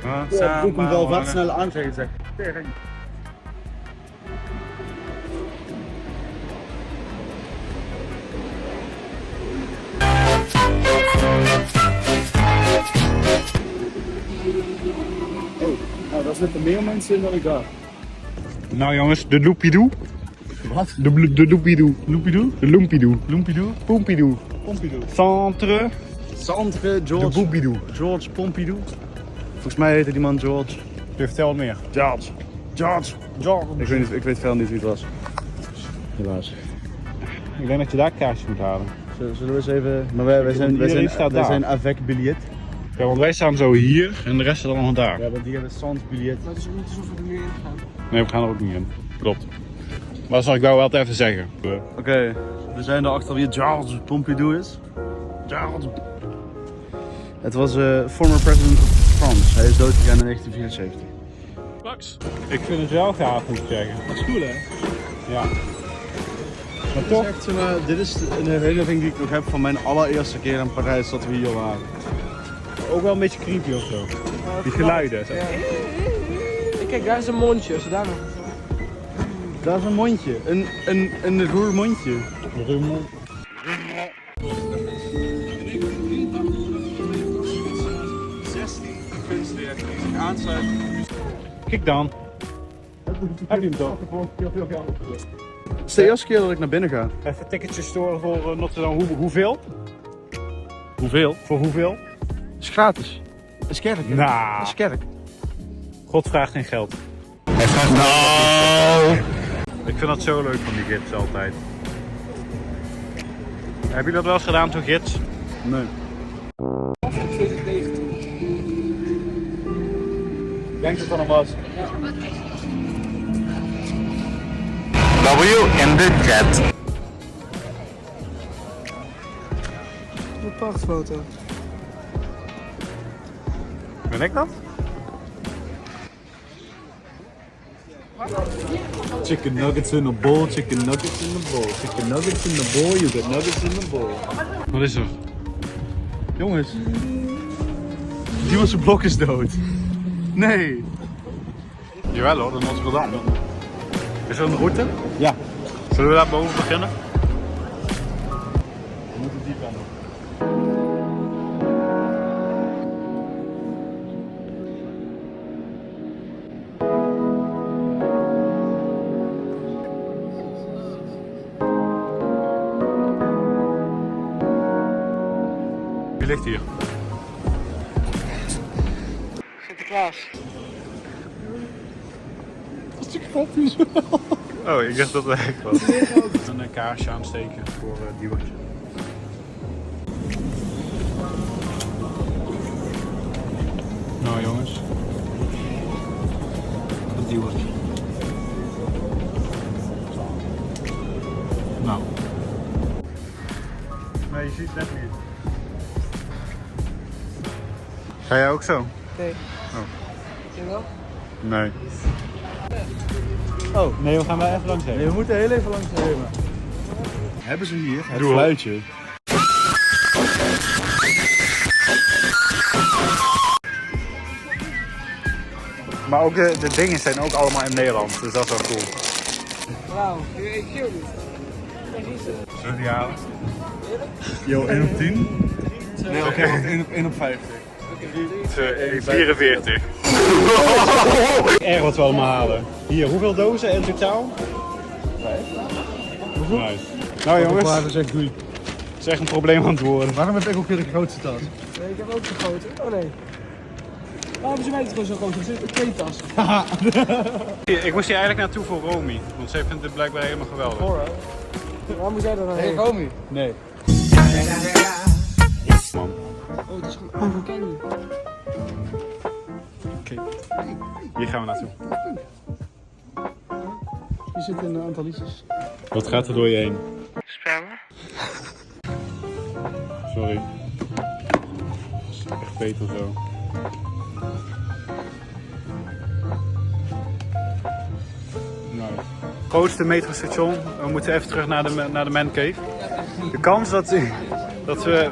S1: Ja, ik moet hem wel wat sneller aangeven, zeg. Nou, daar zitten meer mensen in dan ik dacht.
S3: Nou jongens, de loopidoo.
S1: Wat?
S3: De loopidoo.
S1: Loopidoo?
S3: De loopidoo.
S1: Loopidoo?
S3: Pompidou.
S1: Pompidou.
S3: Centre
S1: Centre
S3: de
S1: George.
S3: Boepidou.
S1: George Pompidou. Volgens mij heette die man George.
S3: Vertel meer.
S1: George. George. Ik weet verder niet wie het was. Helaas.
S3: Ik denk dat je daar kaartjes moet halen.
S1: Zullen we eens even... Maar wij
S3: Iedereen staat daar.
S1: zijn avec billet.
S3: Ja, want wij staan zo hier en de rest staat allemaal daar.
S1: Ja, want die hebben sans billet.
S4: Maar het is ook niet alsof we er nu in gaan.
S3: Nee, we gaan er ook niet in. Klopt. Maar dat zal ik wel altijd even zeggen.
S1: Oké, we zijn erachter wie George Pompidou is. George. Het was former president of France. Hij is doodgegaan in 1974.
S3: Max. Ik vind het wel gaaf, moet ik zeggen.
S1: Dat is cool, hè?
S3: Ja. Maar
S1: Dit
S3: toch,
S1: is echt dit is een herinnering die ik nog heb van mijn allereerste keer in Parijs dat we hier waren.
S3: ook wel een beetje creepy of zo. Die geluiden. Zo.
S4: Ja. Kijk, daar is een mondje. Als we daar nog...
S1: Daar is een mondje. Een roermondje.
S3: Rummel. Kijk dan. Heb je hem toch?
S1: Het is de eerste keer dat ik naar binnen ga.
S3: Even ticketjes storen voor Notre Dame. Hoeveel?
S1: Hoeveel?
S3: Voor hoeveel?
S1: Het is gratis. Het is kerk. hè?
S3: Nou.
S1: Het is kerk.
S3: God vraagt geen geld. Hij vraagt nou. Ik vind dat zo leuk van die gids altijd. Heb je dat wel eens gedaan toen gids?
S1: Nee.
S4: 2019.
S1: Ik denk dat het van hem was.
S3: W in de chat.
S4: Een prachtfoto.
S3: Ben ik dat?
S1: Chicken nuggets in a bowl, chicken nuggets in a bowl. Chicken nuggets in a bowl, you got nuggets in a bowl.
S3: Wat is er?
S1: Jongens. Die was zijn blok is dood. Nee.
S3: Jawel hoor, de Notre Dame. Is er een route?
S1: Ja.
S3: Zullen we daar boven beginnen?
S1: We moeten diep aan.
S3: Wie ligt hier?
S4: Sinterklaas.
S3: Oh, ik dacht dat het echt was. Een kaarsje aansteken voor Diewertje. Nou jongens. Dat Diewertje. Nou. Nee, je ziet het net niet. Ga jij ook zo?
S4: Nee.
S3: Oh.
S4: Jij wel?
S3: Nee.
S1: Oh,
S3: Nee, we gaan wel even langs heen.
S1: nee, we moeten heel even langs nemen. Hebben ze hier het fluitje?
S3: Maar ook de dingen zijn ook allemaal in Nederland, dus dat is wel cool.
S4: Wauw, ik geel niet.
S3: Zullen we die halen?
S1: Yo, 1 op 10? Nee, oké, wacht, 1 op 50.
S3: 44. Erg wat we allemaal halen. Hier, hoeveel dozen in totaal? 5. Nice. Nou jongens,
S1: Dat is echt goed.
S3: het is echt een probleem aan het worden.
S1: Waarom heb ik ook weer de grootste tas?
S4: Nee, ik heb ook zo'n grote. Oh nee. Waarom is mij het gewoon zo groot? Er zitten 2 tassen.
S3: Ik moest hier eigenlijk naartoe voor Romy, want zij vindt dit blijkbaar helemaal geweldig.
S4: Waar moet jij dan naar heen?
S1: Romy. Nee.
S3: Man.
S4: Oh, het is gewoon onbekend.
S3: Oké. Hier gaan we naartoe.
S4: Je zit in een aantal liedjes.
S3: Wat gaat er door je heen?
S6: Spellen.
S3: Sorry. Dat is echt beter zo. Nice. Grootste metrostation. We moeten even terug naar de Man Cave. De kans dat we...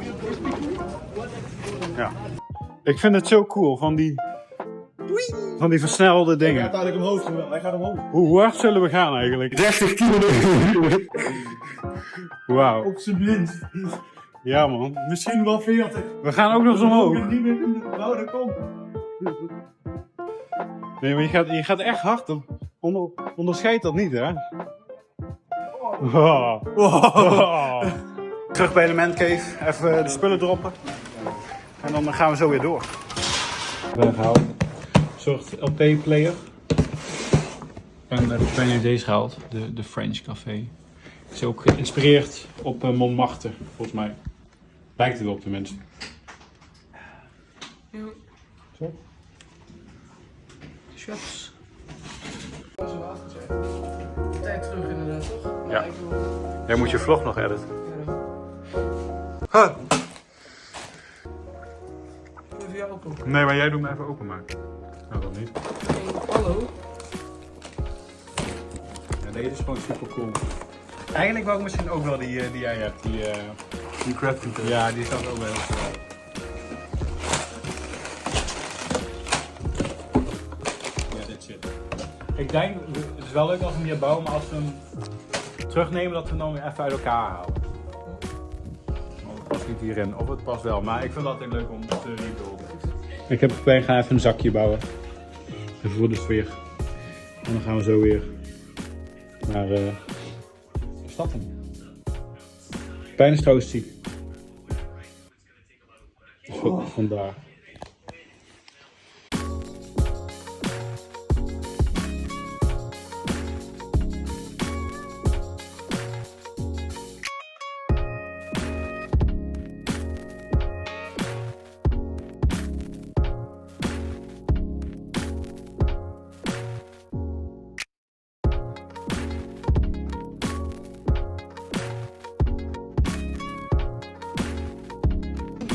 S3: Ja. Ik vind het zo cool van die versnelde dingen.
S1: Uiteindelijk omhoog, hij gaat omhoog.
S3: Hoe hard zullen we gaan eigenlijk? 30 kilometer. Wauw.
S1: Op zijn minst.
S3: Ja man.
S1: Misschien wel 40.
S3: We gaan ook nog eens omhoog.
S1: Niet meer doen. Nou, dat komt.
S3: Nee, maar je gaat echt hard. Onderscheid dat niet, hè? Oh. Terug bij de Man Cave. Even de spullen droppen. En dan gaan we zo weer door. Weggehaald. Een soort LP-player. En ik ben in deze gehaald. De French Café. Is ook geïnspireerd op Montmartre, volgens mij. Lijkt het op tenminste. Zo.
S4: Shops. Tijd terug inderdaad, toch?
S3: Ja.
S4: Ik wil...
S3: Jij moet je vlog nog editen.
S4: Even jou open.
S3: Nee, maar jij doet me even openmaken. Nou, dat niet.
S4: Hallo?
S3: Ja, deze is gewoon super cool. Eigenlijk wou ik misschien ook wel die jij hebt.
S1: Die crafting table.
S3: Ja, die staat ook wel heel cool. Ja, dit shit. Ik denk, het is wel leuk als we hem hier bouwen, maar als we hem terugnemen, dat we hem dan weer even uit elkaar halen. Want het past niet hierin, of het past wel, maar ik vind het altijd leuk om te rebuilden. Wij gaan even een zakje bouwen. Even voor de sfeer. En dan gaan we zo weer naar de stad in. Pijn is trouwens ziek. Dus vandaar.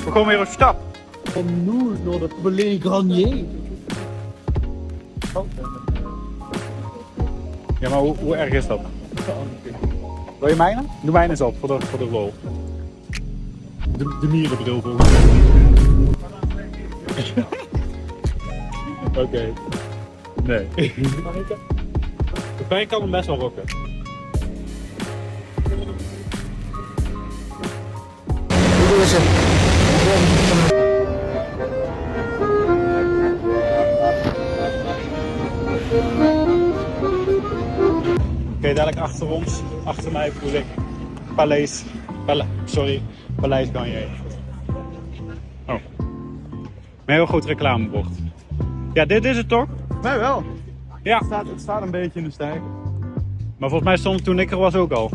S3: We komen weer op stap.
S1: Van Noord naar de Palais Garnier.
S3: Ja, maar hoe erg is dat? Wil je mijne? Doe mijne eens op voor de lol. De mierenbril volgens mij. Oké. Nee. De pijn kan hem best wel rocken.
S4: Hoe is het?
S3: Oké, dadelijk achter ons, achter mij bedoel ik, Paleis Garnier. Oh. Een heel goed reclamebord. Ja, dit is het toch?
S1: Nee, wel.
S3: Ja.
S1: Het staat een beetje in de stijger.
S3: Maar volgens mij stond het toen ik er was ook al.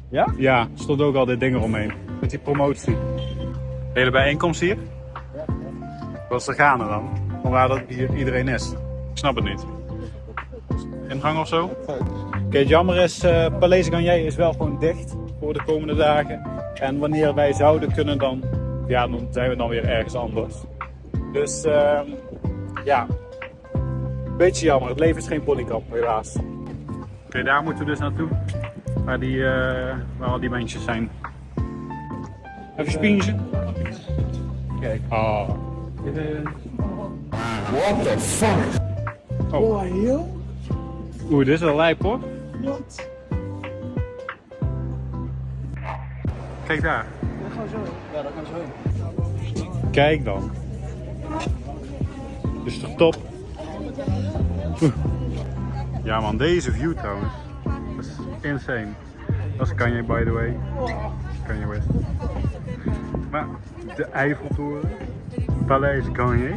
S1: Ja?
S3: Ja, stond ook al dit ding eromheen. Met die promotie. Hele bijeenkomst hier?
S1: Ja.
S3: Wat is er gaande dan? Vanwaar dat hier iedereen is. Ik snap het niet. Ingang of zo? Oké, het jammer is, Palais Garnier is wel gewoon dicht voor de komende dagen. En wanneer wij zouden kunnen dan zijn we dan weer ergens anders. Dus ja, ik Beetje jammer, het leven is geen ponykamp, helaas. Oké, daar moeten we dus naartoe. Waar al die mensjes zijn. Even spientje. Kijk. Oh. What the fuck? Oh. Oeh, dit is wel lijp hoor.
S4: Wat?
S3: Kijk daar.
S4: Daar gaan we zo heen. Ja, daar gaan we zo heen.
S3: Kijk dan. Dit is toch top? Ja man, deze view trouwens. Dat is insane. Dat is Kanye by the way. Kanye West. Maar de Eiffeltoren. Paleis Kanye.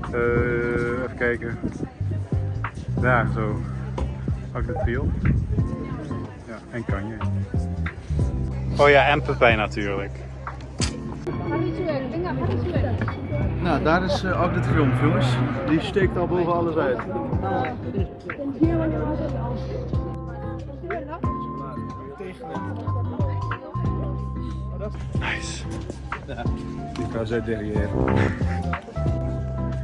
S3: Even kijken. Daar zo. Arc de Triomphe. Ja, en Kanye. Oh ja, en Pepijn natuurlijk.
S1: Nou, daar is Arc de Triomphe, jongens. Die steekt al boven alles uit.
S3: Nice.
S1: Ja, die kan zo derrière.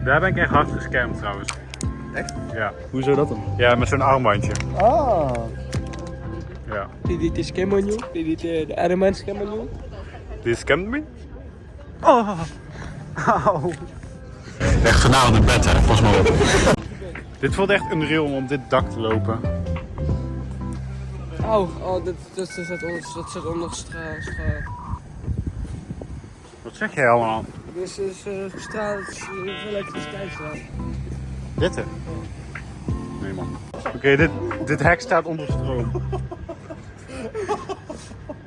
S3: Daar ben ik echt hard gescamd trouwens.
S1: Echt?
S3: Ja.
S1: Hoezo dat dan?
S3: Ja, met zo'n armbandje.
S1: Ah.
S3: Ja.
S4: Dit is Kemonjo. Dit is de Armans Kemonjo.
S3: Die scamt me? Oh. Auw. Echt vanavond in bed, hè? Pas maar op. Dit voelt echt unreal om op dit dak te lopen.
S4: Oh, dat zit onder
S3: Wat zeg jij allemaal?
S4: Dus gestraald elektriciteitsstraat.
S3: Dit hè? Nee man. Oké, dit hek staat onder stroom.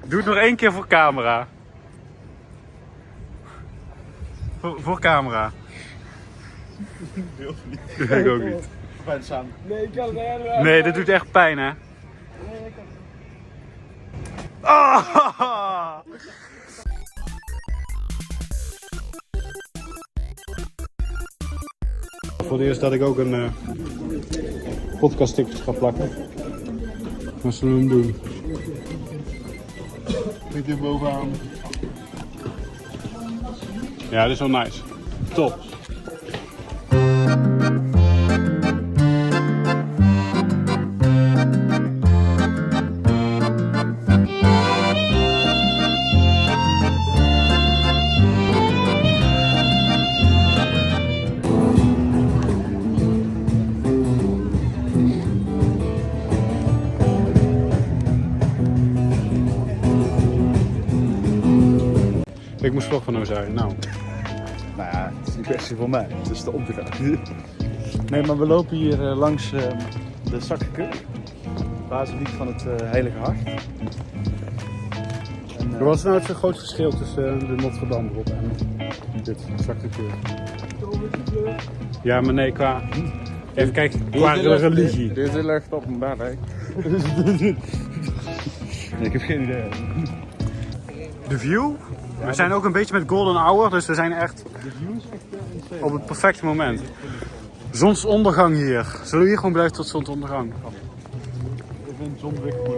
S3: Doe het nog 1 keer voor camera. Voor camera. Ik ook niet.
S1: Fijn samen.
S4: Nee, ik kan het helemaal.
S3: Nee, dit doet echt pijn hè? Ah! Voor het eerst dat ik ook een podcaststicker ga plakken. Wat zullen we hem doen?
S1: Zit hier bovenaan.
S3: Ja, dit is wel nice. Top. Ik moest vlog van Ozai. Nou,
S1: Nou ja, het is niet per se voor mij. Het is de opdracht. Nee, maar we lopen hier langs de Sacré-Cœur. Basiliek van het Heilige Hart. En,
S3: wat is nou het groot verschil tussen de Notre Dame erop en dit Sacré-Cœur? Ja, maar nee, qua... Even kijken, qua religie.
S1: Dit is echt openbaar, hè? Nee, ik heb geen idee.
S3: De view? We zijn ook een beetje met golden hour, dus we zijn echt op het perfecte moment. Zonsondergang hier. Zullen we hier gewoon blijven tot zonsondergang?
S1: Ik vind John Wick goed.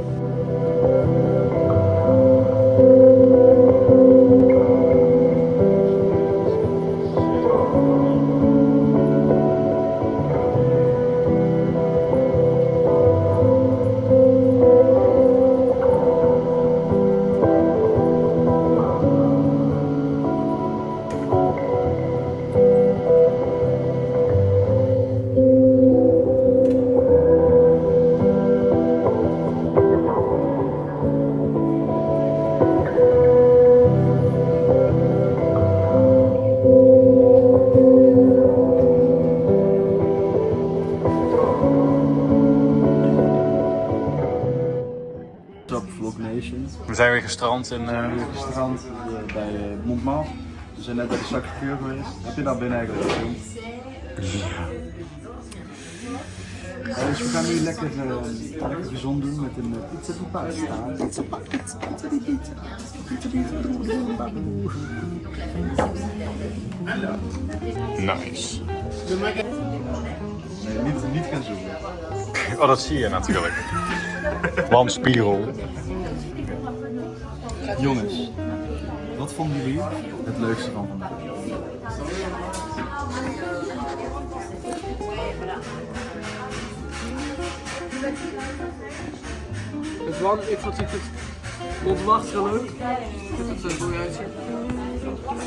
S3: We zijn weer gestrand in...
S1: Strand bij Montmartre. We zijn net bij de Sacré-Cœur geweest. Heb je daar binnen eigenlijk gefilmd? Dus we gaan nu lekker gezond doen met een pizza di pasta.
S3: Nice.
S1: Nee, niet gaan zoomen.
S3: Oh, dat zie je natuurlijk. Landspiegel.
S1: Jongens, Wat vonden jullie het leukste van vandaag?
S4: Ik vond het onverwacht leuk. Ik vind het er mooi uitzien.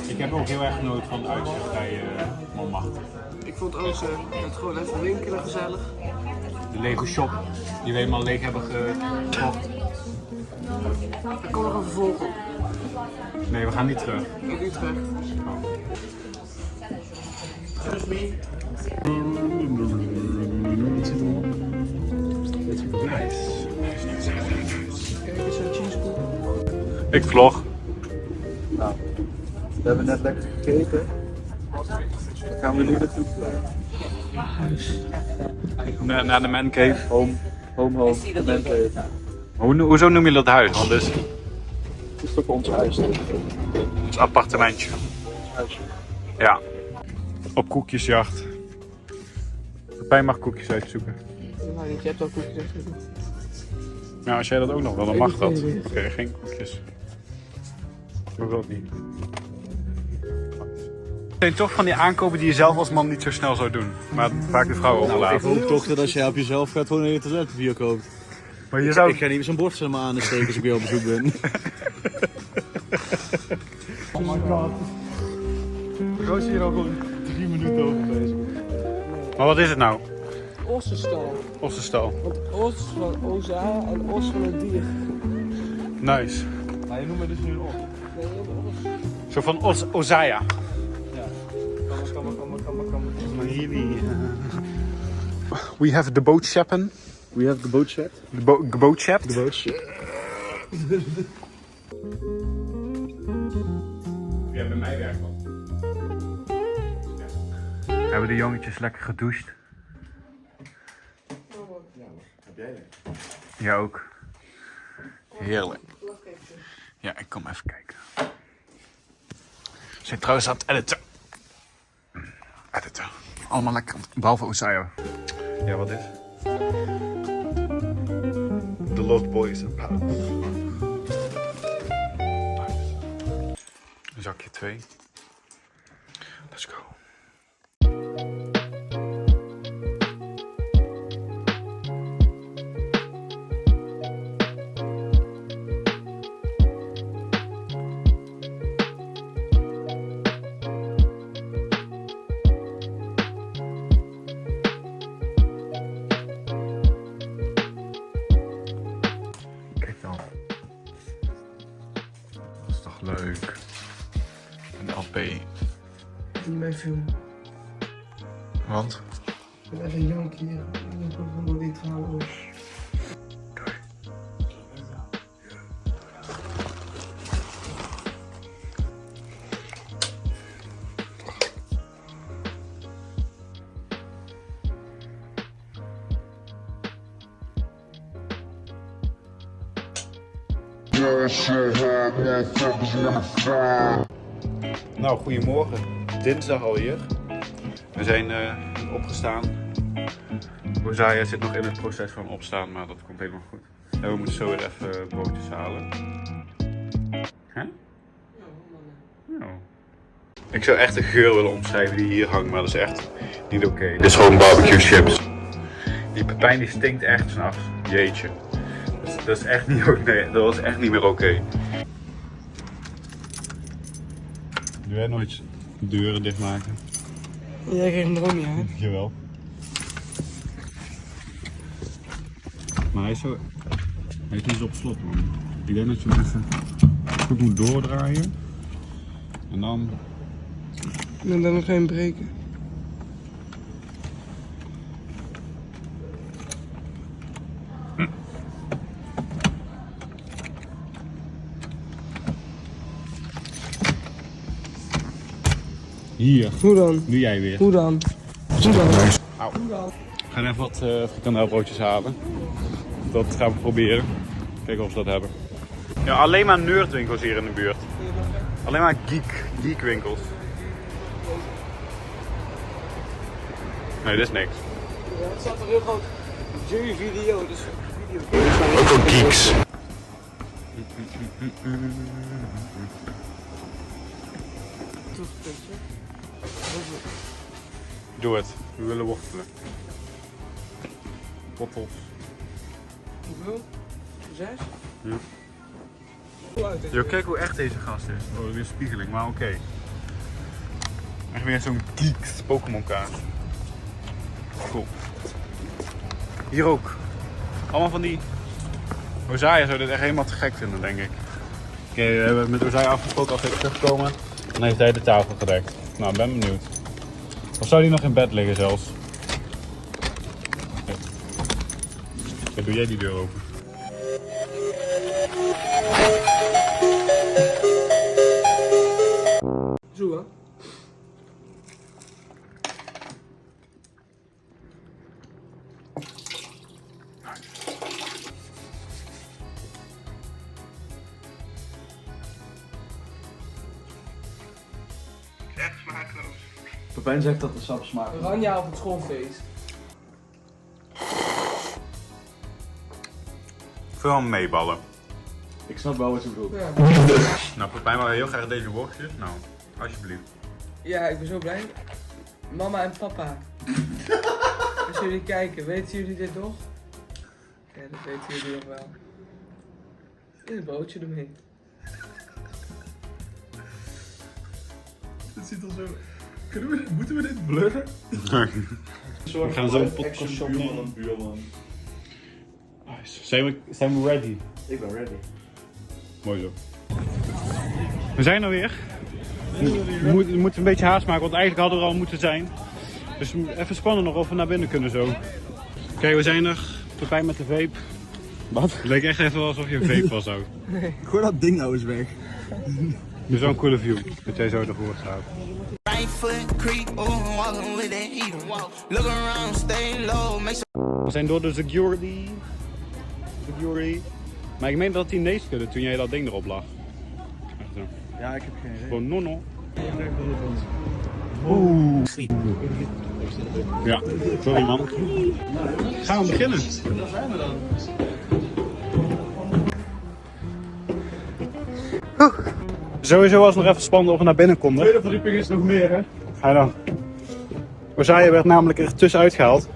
S3: Ik heb ook heel erg genoten van het uitzicht bij Montmartre.
S4: Ik vond ook het gewoon even winkelen gezellig.
S3: De Lego shop die we helemaal leeg hebben gekocht.
S4: Ik kom nog een vervolg op.
S3: Nee, we gaan niet terug.
S4: In Utrecht. Kijk eens zo'n cheesecake.
S3: Ik vlog.
S1: Nou, we hebben net lekker gegeten. Dan gaan we nu naartoe.
S3: Naar de man cave.
S1: Home, de man cave.
S3: Hoezo noem je dat huis? Want het
S1: is toch ons huis?
S3: is een appartementje. Ja. Op koekjesjacht. Pijn mag koekjes uitzoeken.
S4: Nou, je hebt al koekjes uitgezocht.
S3: Nou, als jij dat ook nog wil, dan mag dat. Oké, geen koekjes. Ik wil het niet. Het zijn toch van die aankopen die je zelf als man niet zo snel zou doen. Maar vaak de vrouwen overlaten.
S1: Ik hoop toch dat als jij op jezelf gaat gewoon een toiletpapier koopt.
S3: Maar je zou...
S1: Ik ga niet meer zo'n bordstel aan steken als ik bij jou op bezoek ben. Oh my god. We gaan hier al gewoon 3 minuten over bezig.
S3: Maar wat is het nou?
S4: Ossenstal.
S3: Ossenstal.
S4: Want os van Oza en os van een dier.
S3: Nice.
S1: Maar je noemt me dus nu een os.
S4: Nee, een os.
S3: Zo van Ozaja.
S1: Ja. Kom.
S3: Maar hier niet. We have the boat chappen.
S1: We have the boat set.
S3: The boat chap.
S1: The boat set.
S3: Ja, bij mij werkt dat. Hebben de jongetjes lekker gedoucht?
S1: Heb jij lekker?
S3: Ja, ook. Heerlijk. Ja, ik kom even kijken. We zijn trouwens aan het editen. Allemaal lekker. Behalve Osayo. Ja, wat is? The Lost Boys and Pals. Nice. Zakje 2. Let's go. Dat is toch leuk. Een LP.
S4: Niet mijn film.
S3: Want?
S4: Ik ben even jank hier. Ik wil gewoon dit gaan hoor.
S3: Nou, goedemorgen. Dinsdag alweer. We zijn opgestaan. Osaja zit nog in het proces van opstaan, maar dat komt helemaal goed. En we moeten zo weer even broodjes halen. Hè? Ja. Ik zou echt de geur willen omschrijven die hier hangt, maar dat is echt niet oké. Dit is gewoon barbecue chips. Die pepijn die stinkt echt s'nachts. Jeetje. Dat is echt niet, nee, dat was echt niet meer oké. Doe jij nooit deuren dichtmaken?
S4: Jij geeft hem er ook niet uit.
S3: Jawel. Maar hij is zo... Hij is niet zo op slot, man. Ik denk dat je hem even goed moet doordraaien. En dan...
S4: En dan nog geen breken.
S3: Hier.
S4: Hoe dan?
S3: Nu jij weer.
S4: Hoe dan? Hoe dan?
S3: Au. We gaan even wat frikandelbroodjes halen. Dat gaan we proberen. Kijken of ze dat hebben. Ja, alleen maar nerdwinkels hier in de buurt. Alleen maar geekwinkels. Nee, dit is niks.
S4: Ja, het staat er heel groot. J-video, dus video.
S3: Ook voor geeks.
S4: hoeveel punten?
S3: Doe het. We willen wortelen. Wortels.
S4: Hoeveel? 6?
S3: Ja.
S4: Hoe uit is
S3: Yo, kijk hoe echt deze gast is. Oh, weer een spiegeling, maar oké. Echt weer zo'n geeks Pokémon kaart. Cool. Hier ook. Allemaal van die... Ozaya zou dit echt helemaal te gek vinden, denk ik. Oké, we hebben met Ozaya afgesproken als hij terugkomen. Dan heeft hij de tafel gedekt. Nou, ben benieuwd. Of zou hij nog in bed liggen zelfs? Oké, doe jij die deur open.
S4: Zo, hè?
S9: Echt smaakloos.
S1: Pepijn zegt dat de sap smaakt.
S4: Oranje op het schoolfeest.
S3: Veel meeballen.
S1: Ik snap wel wat je bedoelt.
S4: Ja.
S3: Nou, Pepijn wil heel graag deze worstjes. Nou, alsjeblieft.
S4: Ja, ik ben zo blij. Mama en papa. Als jullie kijken, weten jullie dit nog? Ja, dat weten jullie nog wel. In een broodje ermee.
S1: Het ziet er zo... Moeten we dit blurren?
S3: We gaan zo een podcast
S1: buurman en buurman.
S3: Zijn we ready?
S1: Ik ben ready.
S3: Mooi zo. We zijn er weer. We moeten een beetje haast maken, want eigenlijk hadden we er al moeten zijn. Dus even spannen nog of we naar binnen kunnen zo. Oké, we zijn er. Pepijn met de vape. Wat? Het leek echt even alsof je een vape vasthoudt.
S1: Gooi dat ding nou eens weg.
S3: Dit is wel een coole view, dat jij zo ervoor staat. We zijn door de security. Maar ik meen dat hij nee schudde toen jij dat ding erop lag. Echt zo.
S1: Ja, ik heb geen idee.
S3: Gewoon nonno. Oeh. Ja, sorry man. Gaan we beginnen? Sowieso was het nog even spannend of we naar binnen konden.
S1: Tweede verdieping is nog meer, hè?
S3: Ga dan. Ozaya werd namelijk er tussenuit gehaald.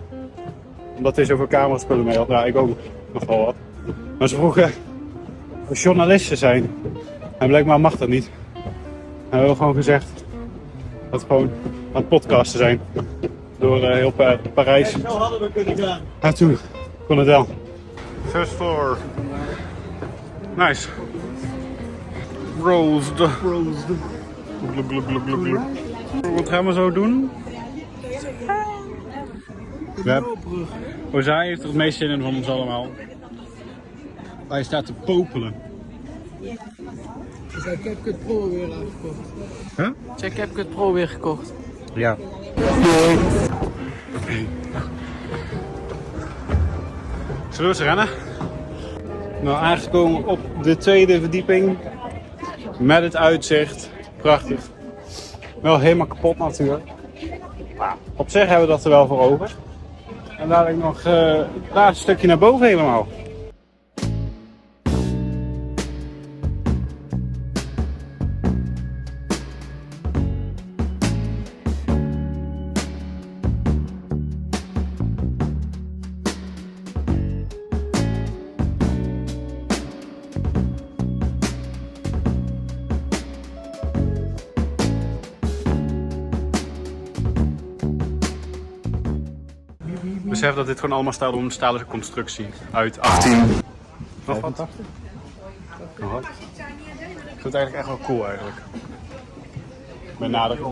S3: Omdat hij zoveel cameraspullen mee had. Ja, ik ook nog wel wat. Maar ze vroegen of journalisten zijn. En blijkbaar mag dat niet. En we hebben gewoon gezegd dat we gewoon aan het podcasten zijn. Door heel Parijs.
S1: Zo hadden we kunnen gaan.
S3: En toen kon het wel. First floor. Nice. Roast. Gluk, gluk, gluk, gluk, gluk. Wat gaan we zo doen? Ozaya heeft er het meest zin in van ons allemaal. Hij staat te popelen.
S4: Dus ik heb het Pro weer aangekocht.
S3: Huh?
S4: Dus ik heb het Pro weer gekocht.
S3: Ja. Zullen we eens rennen? Nou, aangekomen op de tweede verdieping. Met het uitzicht. Prachtig. Wel helemaal kapot natuurlijk. Maar op zich hebben we dat er wel voor over. En dadelijk nog het laatste stukje naar boven helemaal. Besef dat dit gewoon allemaal staat om een stalen constructie uit 18. Nog wat? Nog wat? Ik vind het eigenlijk echt wel cool eigenlijk.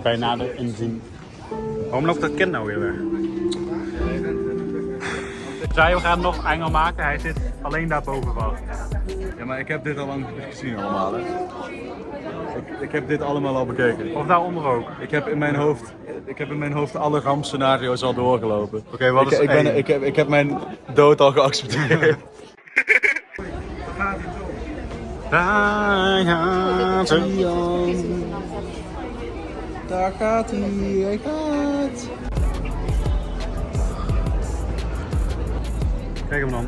S3: Bij nader inzien. Waarom loopt dat kind nou weer weg? Zij gaan nog engel maken, hij zit alleen daarboven vast.
S1: Ja, maar ik heb dit al lang gezien allemaal, hè. Ik heb dit allemaal al bekeken.
S3: Of daaronder ook.
S1: Ik heb in mijn hoofd alle rampscenario's al doorgelopen.
S3: Oké, wat is één?
S1: Ik heb mijn dood al geaccepteerd.
S3: Daar gaat ze.
S4: Daar gaat hij gaat.
S3: Kijk hem dan.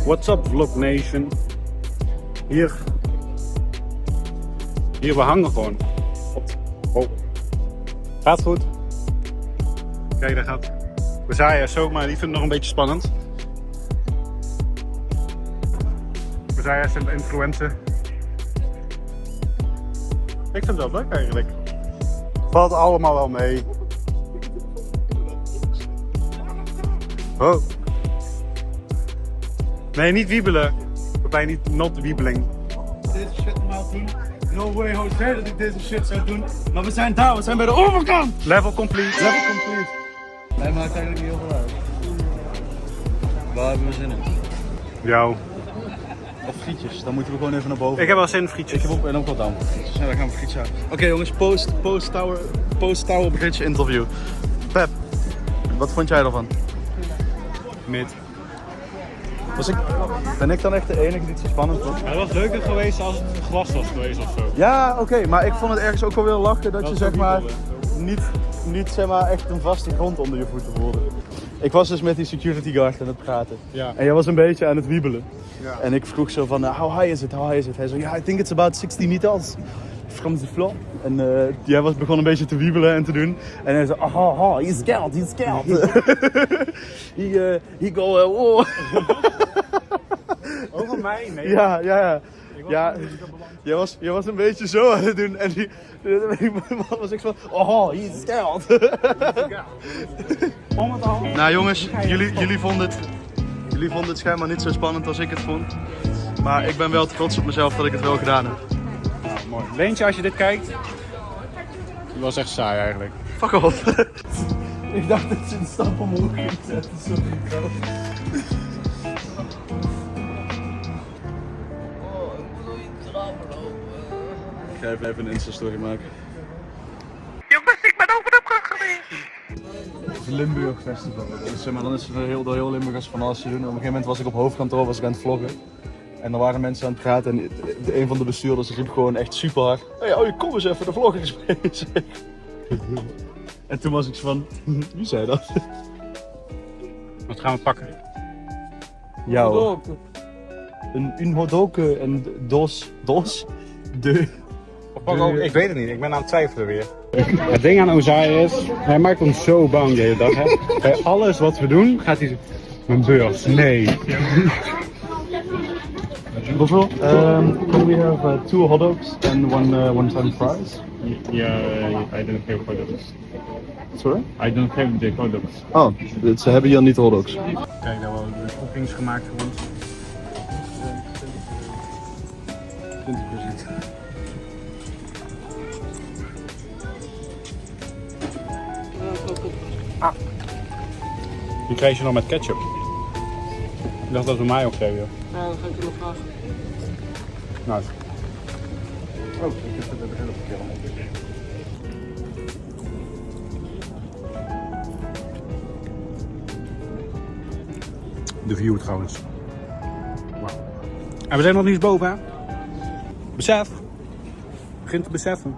S3: What's up Vlog Nation? Hier, we hangen gewoon. Oh. Gaat goed. Kijk, daar gaat. We zaaien zo, maar die vinden het nog een beetje spannend. We zaaien is een influencer. Ik vind het wel leuk eigenlijk. Valt allemaal wel mee. Oh. Nee, niet wiebelen. Waarbij niet not wiebeling.
S1: Deze shit normaal doen. No way, Jose, dat ik deze shit zou doen. Maar we zijn daar, we zijn bij de overkant.
S3: Level complete.
S1: Level complete. Mij maakt eigenlijk niet heel veel uit. Waar hebben we zin in?
S3: Jou.
S1: Of frietjes, dan moeten we gewoon even naar boven.
S3: Ik heb wel zin in frietjes.
S1: Ik heb ook en ook wel down voor frietjes. Ja, dan gaan we frietjes halen. Oké jongens, post Tower Bridge interview. Pep, wat vond jij ervan?
S3: Mid.
S1: Ben ik dan echt de enige die het zo spannend vond?
S3: Ja, het was leuker geweest als het glas was geweest of zo.
S1: Ja, oké, maar ik vond het ergens ook wel weer lachen dat je
S3: is
S1: zeg
S3: ook
S1: maar
S3: wiebelen.
S1: niet zeg maar echt een vaste grond onder je voeten voelde. Ik was dus met die security guard aan het praten.
S3: Ja.
S1: En jij was een beetje aan het wiebelen.
S3: Ja.
S1: En ik vroeg zo van, how high is it, how high is it? Hij zei, ja, I think it's about 60 meters from the floor. En jij begon een beetje te wiebelen en te doen. En hij zei, he's scared, he's scared. he go, oh.
S3: Over mij? Nee.
S1: Ja. Jij was een beetje zo aan het doen en die man was echt van, he's scared. Nou jongens, jullie vonden het schijnbaar niet zo spannend als ik het vond. Maar ik ben wel trots op mezelf dat ik het wel gedaan heb.
S3: Nou, mooi. Leentje, als je dit kijkt. Het was echt saai eigenlijk.
S1: Fuck off. Ik dacht dat je een stap omhoog ging zetten, sorry. Ik ga even een Insta-story maken. Jongens, ik ben over de brug geweest! Het Limburg Festival. Dus, maar dan is er door heel Limburg als van alles te doen. Op een gegeven moment was ik op hoofdkantoor was ik aan het vloggen. En er waren mensen aan het praten en een van de bestuurders riep gewoon echt super hard. Hey, kom eens even de vlog eens bezig. En toen was ik zo van, wie zei dat?
S3: Wat gaan we pakken?
S1: Jou. Een hodoke en dos.
S3: Ik weet het niet, ik ben aan het twijfelen weer. Het ding aan Ozai is, hij maakt ons zo bang de hele dag. Hè? Bij alles wat we doen gaat hij mijn beurs, nee.
S1: Hoeveel? Can we have 2 hot dogs and one-time fries?
S8: Yeah, I don't have hot dogs.
S1: Sorry?
S8: I don't have the hot dogs.
S1: Oh, ze hebben hier niet hot dogs.
S3: Kijk, daar worden de toppings gemaakt voor ons.
S1: 20%.
S3: Die krijg je nog met ketchup. Ik dacht dat we mij opgeven.
S4: Ja, dan ga ik je nog vragen.
S3: Nou,
S1: Oh, ik heb het hele verkeerde hand.
S3: de view trouwens. Wow. En we zijn nog niet eens boven, hè? Besef. Begint te beseffen.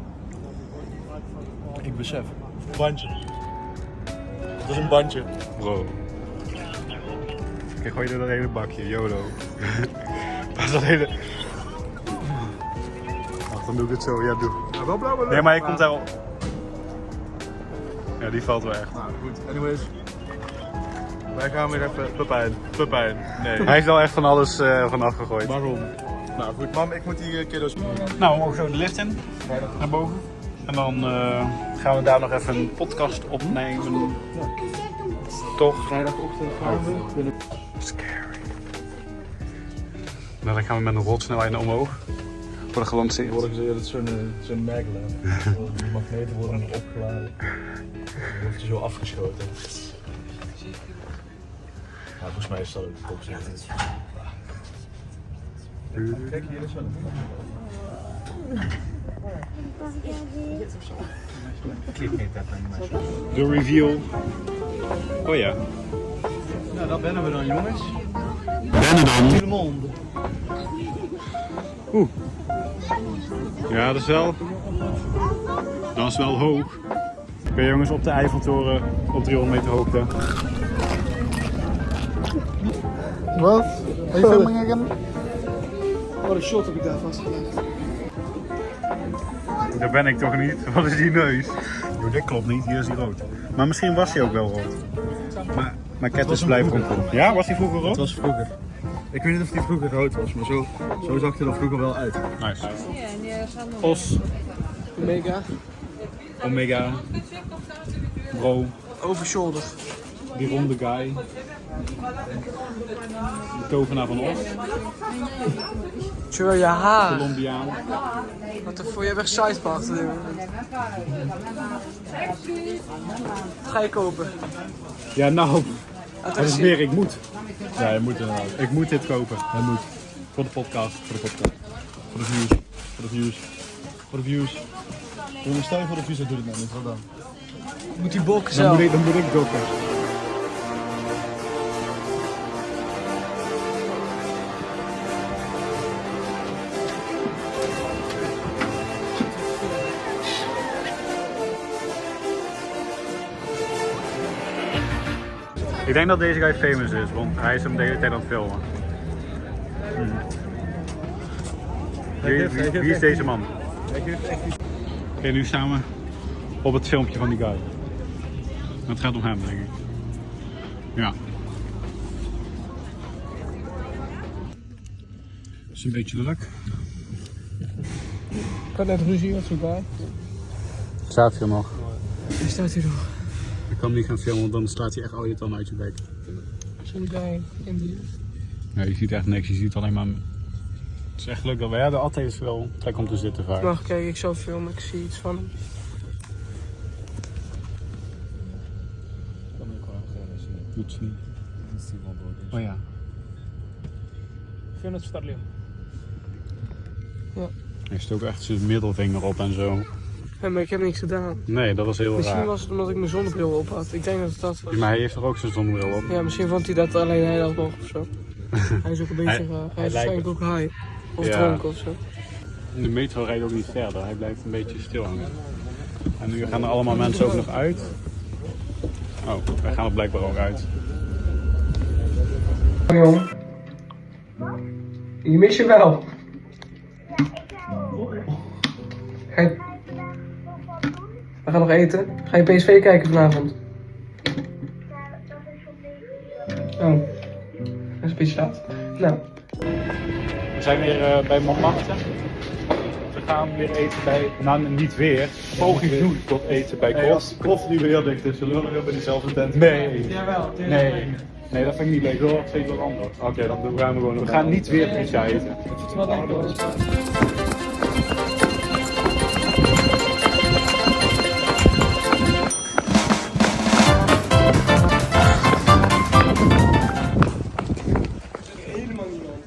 S1: Ik besef. Bandje. Dat is een bandje.
S3: Bro. Ik gooi er dat hele bakje, YOLO. Pas dat hele... Wacht, dan doe ik het zo. Ja, doe. Nee, maar je komt daarop. Ja, die valt wel echt.
S1: Nou goed, anyways. Wij gaan weer even Pepijn. Nee.
S3: Hij heeft wel echt van alles vanaf gegooid.
S1: Waarom? Nou goed, mam, ik moet die kiddo's...
S3: Nou, we mogen zo de lift in. Naar boven. En dan gaan we daar nog even een podcast opnemen. Toch?
S1: Vrijdagochtend gaan we.
S3: Scary. Nou, dan gaan we met een rotsnelheid omhoog. Worden gelanceerd.
S1: Worden gezegd dat zo'n maglev. De magneten worden opgeladen. Dan wordt je zo afgeschoten. Ja, volgens mij is dat ook de opzicht. Kijk, hier is wel
S3: De reveal. Oh ja.
S1: Nou, dat bennen we dan, jongens.
S3: Bennen dan.
S1: Tout le monde.
S3: Oeh. Ja, dat is wel... Dat is wel hoog. Oké jongens, op de Eiffeltoren op 300 meter hoogte.
S1: Wat?
S3: Wil je filmen gaan?
S4: Wat een shot heb ik daar vastgelegd.
S3: Daar ben ik toch niet? Wat is die neus? Jo, dit klopt niet, hier is hij rood. Maar misschien was hij ook wel rood. Maar Ketters blijft gewoon rood. Ja, was hij vroeger rood?
S1: Het was vroeger. Ik weet niet of die vroeger rood was, maar zo zag hij er vroeger wel uit.
S3: Nice.
S2: Os.
S4: Omega.
S3: Omega. Bro.
S4: Over shoulder.
S3: Die ronde guy. De tovenaar van Os.
S4: Terwijl je haar.
S3: Colombiaan.
S4: Wat de voor je hebt echt sidepath te doen. Wat ga je kopen?
S3: Ja, nou. Dat is meer, ik moet.
S1: Ja, je moet inderdaad.
S3: Ik moet dit kopen.
S1: Hij moet.
S3: Voor de podcast.
S1: Voor de podcast. Voor de views. Voor de views. Voor de views. Stel je voor de views, dat doe ik nou niet. Wat dan?
S4: Moet die bokken
S3: Dan
S4: zelf.
S3: moet ik dokken. Ik denk dat deze guy famous is, want hij is hem de hele tijd aan het filmen. Wie is deze man? Oké, nu staan we op het filmpje van die guy. Het gaat om hem, denk ik. Ja. Het is een beetje druk.
S4: Ik had net ruzie met zo'n guy.
S3: Staat hier nog.
S4: Hij staat hier nog.
S3: Ik kan hem niet gaan filmen, want dan slaat hij echt al je tanden uit je bek.
S4: Zo'n guy in die.
S3: Nee, je ziet echt niks, je ziet alleen maar... Het is echt leuk dat we hebben altijd wel trek om te zitten vaak.
S4: Wacht, kijk, ik zal filmen, ik zie iets van hem.
S3: Doet ze niet. Oh ja.
S4: Ik vind het Starling. Ja.
S3: Hij stoot echt zijn middelvinger op en zo.
S4: Ja, maar ik heb niks gedaan.
S3: Nee, dat was heel
S4: Misschien
S3: raar.
S4: was het omdat ik mijn zonnebril op had. Ik denk dat het dat was.
S3: Maar hij heeft er ook zijn zonnebril op.
S4: Ja, misschien vond hij dat alleen hij dat mocht of zo. Hij is ook een beetje hij is
S3: lijkt
S4: waarschijnlijk ook high. Of
S3: Ja.
S4: dronken of zo.
S3: De metro rijdt ook niet verder, hij blijft een beetje stil hangen. En nu gaan er allemaal mensen ook nog uit. Oh, wij gaan er blijkbaar ook uit.
S4: Jong. Je mis je wel. Ga je... We gaan nog eten. Ga je PSV kijken vanavond? Oh. Dat is een beetje laat. Nou.
S3: We zijn weer bij Montmartre. We gaan weer eten bij, nou niet weer, poging doen tot eten bij Krof.
S1: Klopt nu weer dicht is, zullen we weer bij diezelfde tent?
S3: Nee,
S4: Jawel.
S3: nee, dat vind ik niet leuk. Dat is zeker wat anders.
S1: Oké, dan gaan we gewoon.
S3: We gaan niet weer pizza eten.
S4: Wat lekker is. Helemaal niemand.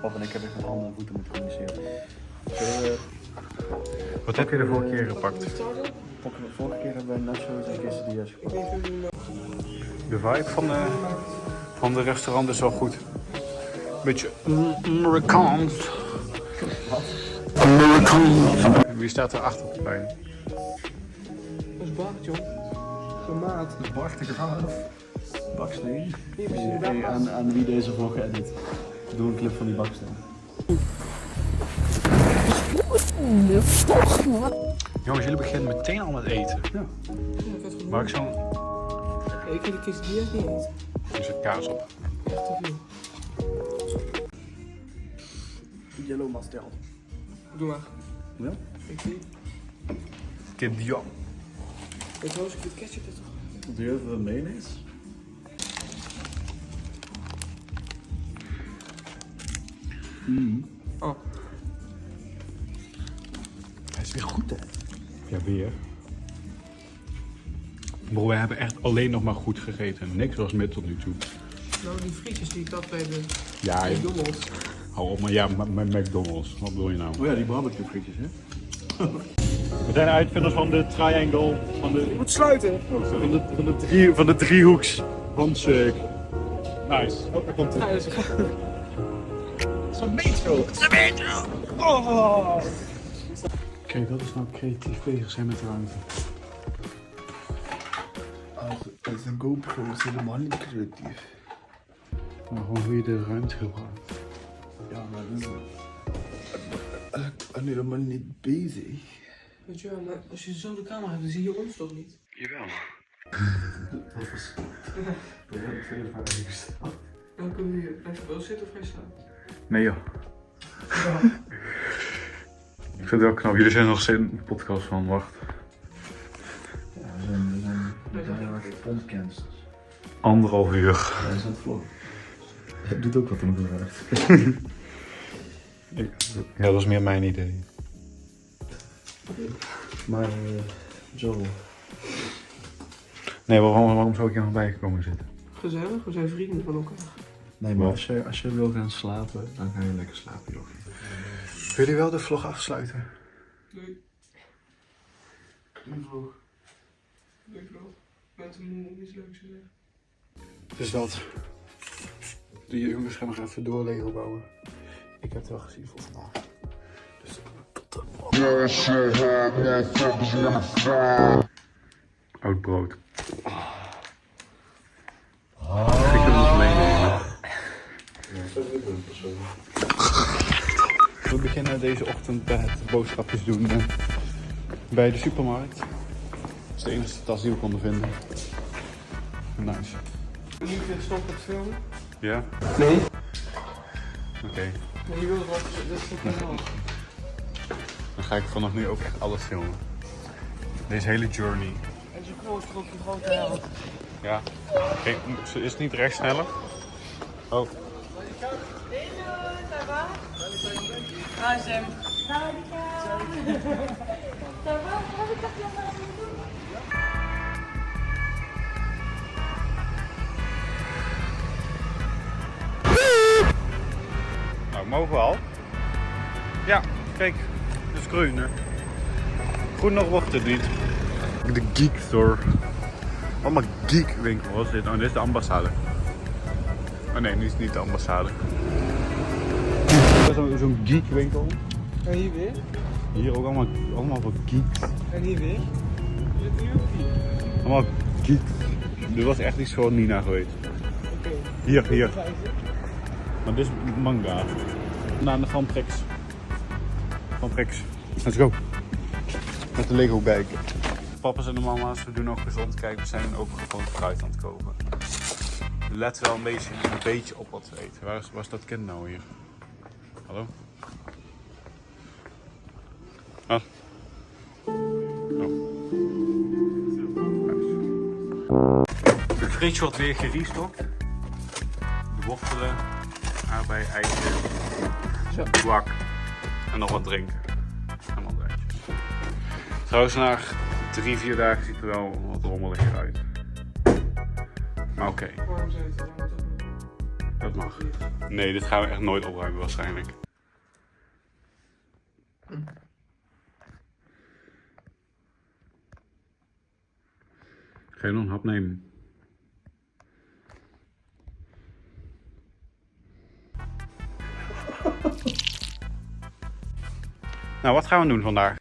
S1: Pap en ik hebben met handen en voeten moeten communiceren.
S3: Wat heb je de vorige keer gepakt?
S1: De vorige keer hebben wij nachos en quesadillas gepakt.
S3: De vibe van de restaurant is wel goed. Beetje Amerikaans. Wie staat er achter op de lijn?
S4: Dat is Bart, joh. Mijn maat.
S1: Bart de Graaf. Baksteen.
S4: Hier is hij.
S1: Hey, aan wie deze vlog edit. Doe een clip van die baksteen.
S3: Jongens, jullie beginnen meteen al met eten.
S1: Ja.
S3: Waar ik zo'n...
S4: Ik vind de quesadillas niet eten.
S3: Er zit kaas op.
S4: Echt te veel.
S1: Yellow Mastel.
S4: Doe maar.
S1: Ja?
S4: Ik zie.
S3: Kid Dion.
S4: Ik hoop dat ik dit ketchup er toch.
S1: Doe je even wat mayonaise?
S4: Oh.
S1: Hij is weer goed, hè?
S3: Ja, weer. Bro, we hebben echt alleen nog maar goed gegeten. Niks was met tot nu toe.
S4: Nou, die frietjes die ik had bij de
S3: Ja,
S4: McDonald's.
S3: hou op, maar ja, met McDonald's. Wat bedoel je nou?
S1: Oh ja, die barbecue frietjes, hè?
S3: We zijn de uitvinders van de triangle, van de...
S4: Je moet sluiten.
S3: Van de driehoeks handshake. Nice.
S1: Oh, daar komt het.
S4: Ja, dat is
S1: Zo'n metro!
S3: Kijk, dat is nou creatief bezig zijn met ruimte.
S1: Als een GoPro is helemaal niet creatief.
S3: Maar gewoon hoe je de ruimte gebruikt.
S1: Ja, maar dat is helemaal niet bezig.
S4: Weet je wel, maar als je zo de camera hebt, dan zie je ons toch niet?
S3: Jawel.
S1: Dat was... Dat heb ik veel vaker gesteld.
S4: Dan kun je blijf wel zitten of ga je staan?
S3: Nee joh. Ik vind het wel knap. Jullie zijn nog steeds een podcast van, wacht.
S1: Ja, we zijn heel erg pompcancers.
S3: 1,5 uur.
S1: Ja, dat is aan het vlog. Het doet ook wat om te werkt.
S3: Ja, dat is meer mijn idee.
S1: Maar, Joel.
S3: Nee, waarom zou ik hier nog bij komen zitten?
S4: Gezellig, we zijn vrienden van elkaar.
S1: Nee, maar als je wil gaan slapen, dan ga je lekker slapen, joh.
S3: Wil jullie wel de vlog afsluiten?
S4: Nee. Een vlog. Nee, vlog. Met hem iets leuks te zeggen.
S3: Dus dat. De jongens gaan nog even door Lego bouwen. Ik heb het wel gezien voor vandaag. Dus tot de volgende. Oud brood. Ik wil nog meenemen. We beginnen deze ochtend bij het boodschapjes doen bij de supermarkt. Dat is de enige tas die we konden vinden. Nice.
S4: En nu weer stop met filmen?
S3: Ja?
S4: Nee.
S3: Oké.
S4: Maar je wilt wat, dat is toch niet wel.
S3: Dan ga ik vanaf nu ook echt alles filmen. Deze hele journey.
S4: En zo groot, grote held.
S3: Ja. Kijk, is het niet recht sneller? Oh.
S6: Hi Sam.
S3: Nou, mogen we al? Ja, kijk. Het is groen, hè. Groener wordt het niet. De Geek Store. Allemaal geek winkel was dit. Oh, dit is de ambassade. Oh nee, nu is het niet de ambassade. Zo'n geek winkel.
S4: En hier weer?
S3: Hier ook allemaal wat geeks.
S4: En hier weer? Je zit nu ook hier.
S3: Allemaal geeks. Dit was echt iets voor Nina geweest.
S4: Oké.
S3: Hier. Maar dit is manga. Naar de Van Prix. Van Prix. Let's go. Met de Lego bag. Papa's en de mama's, we doen ook gezond. Kijk, we zijn ook gewoon fruit aan het kopen. Let wel een beetje op wat we eten. Waar is dat kind nou hier? Hallo? Ah. Oh. Het fridge wordt weer gerestockt. De wortelen, aardbei, eitje, guac en nog wat drinken. En mandarijntjes. Trouwens, na 3-4 dagen ziet er wel wat rommeliger uit. Maar oké.
S4: Waarom zijn het dan?
S3: Dat mag. Nee, dit gaan we echt nooit opruimen waarschijnlijk. Ga je nog een hap nemen? Nou, wat gaan we doen vandaag?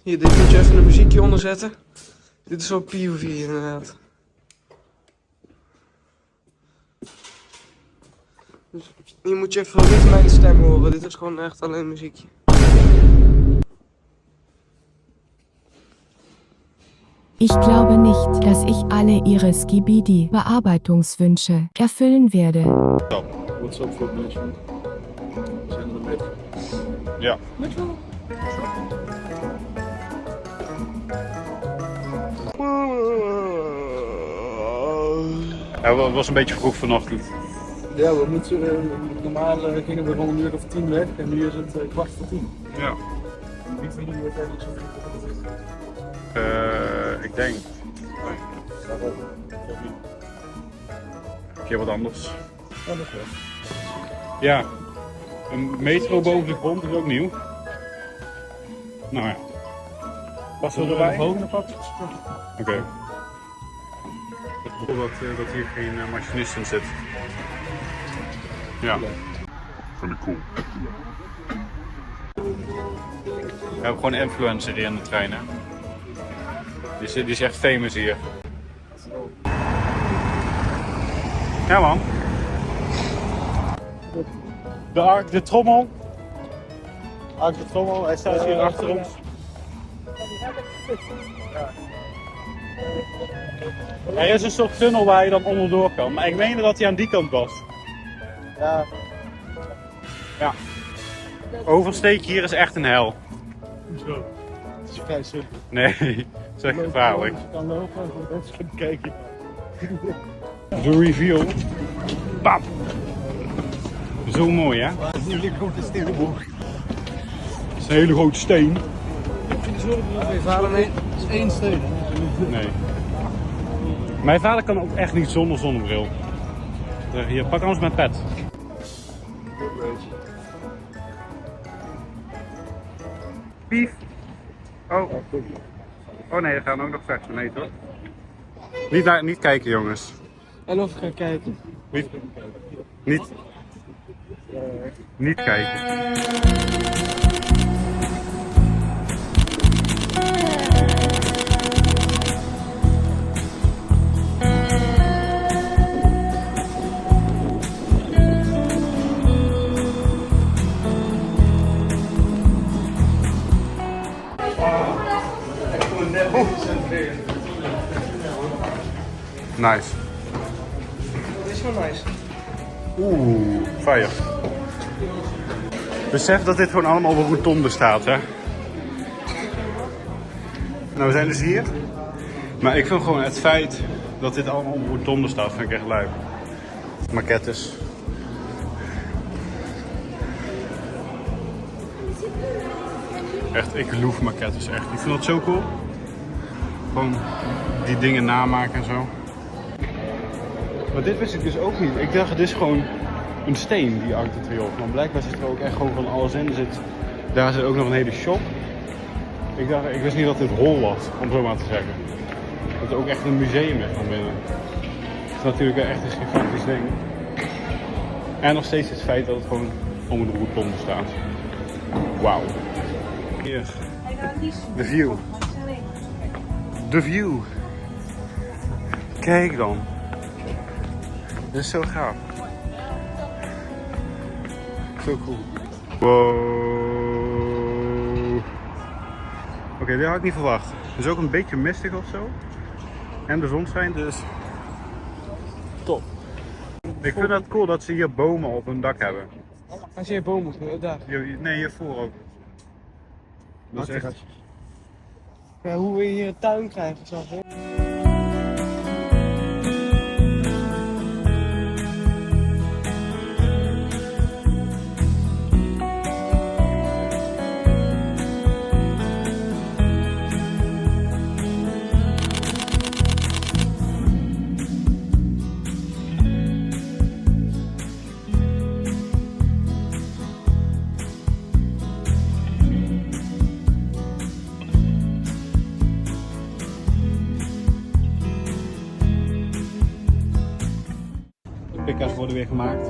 S4: Hier, dit moet je even een muziekje onder zetten. Dit is zo POV inderdaad. Dus hier moet je even niet mijn stem horen, dit is gewoon echt alleen muziekje.
S10: Ich glaube nicht, dass ich alle Ihre Skibidi-Bearbeitungswünsche erfüllen werde.
S3: Zo.
S1: What's up for management? Zijn we met?
S3: Ja. Ja, het was een beetje vroeg vanochtend.
S1: Ja, we moeten, normaal gingen we gewoon 9:00 weg en nu is het 9:15.
S3: Ja.
S1: Wie van jullie heeft eigenlijk zo
S3: Ik denk. Een keer wat anders.
S1: Ja, dat wel.
S3: Ja. Een metro boven de grond is ook nieuw. Nou ja. Past er erbij?
S1: Volgende pad.
S3: Oké. Dat hier geen machinist in zit. Ja. Vind ik cool. We hebben gewoon een influencer hier in de trein, hè. Die is echt famous hier. Ja man. De trommel. Ark de trommel, hij staat hier achter ons. Er is een soort tunnel waar je dan onderdoor kan, maar ik meende dat hij aan die kant was. Ja. Ja. Oversteken hier is echt een hel.
S1: Zo. Het is vrij simpel.
S3: Nee, het is echt gevaarlijk.
S1: Je kan lopen en voor de mensen kunnen kijken.
S3: De reveal. Bam! Zo mooi, hè?
S1: Het is een hele grote steenboog.
S3: Het is een hele grote steen.
S4: Mijn vader mee.
S1: Het is één steen.
S3: Nee. Mijn vader kan ook echt niet zonder zonnebril. Hier, pak anders mijn pet. Pief. Oh. Oh nee, er gaan ook nog vechten. Nee toch? Niet kijken jongens.
S4: En of ik ga kijken.
S3: Niet kijken. Nice.
S4: Dat is wel nice.
S3: Oeh, fire. Besef dat dit gewoon allemaal op een rotonde staat, hè. Nou, we zijn dus hier. Maar ik vind gewoon het feit dat dit allemaal op een rotonde staat, vind ik echt leuk. Maquettes. Echt, ik loef maquettes, echt. Ik vind dat zo cool. Gewoon die dingen namaken en zo. Maar dit wist ik dus ook niet. Ik dacht, dit is gewoon een steen, die Arc de Triomphe. Maar blijkbaar zit er ook echt gewoon van alles in. Daar zit ook nog een hele shop. Ik wist niet dat dit hol was, om zo maar te zeggen. Dat er ook echt een museum is van binnen. Het is natuurlijk echt een gigantisch ding. En nog steeds het feit dat het gewoon om de rotonde staat. Wauw. Hier. De view. De view. Kijk dan. Dit is zo gaaf. Zo cool. Wow. Oké, dit had ik niet verwacht. Het is ook een beetje mistig of zo. En de zon schijnt, dus top. Ik vind het cool dat ze hier bomen op hun dak hebben.
S4: Als je bomen daar.
S3: Nee, hiervoor ook. Dat is echt...
S4: Ja, hoe we hier een tuin krijgen, snap je?
S3: De pikka's worden weer gemaakt.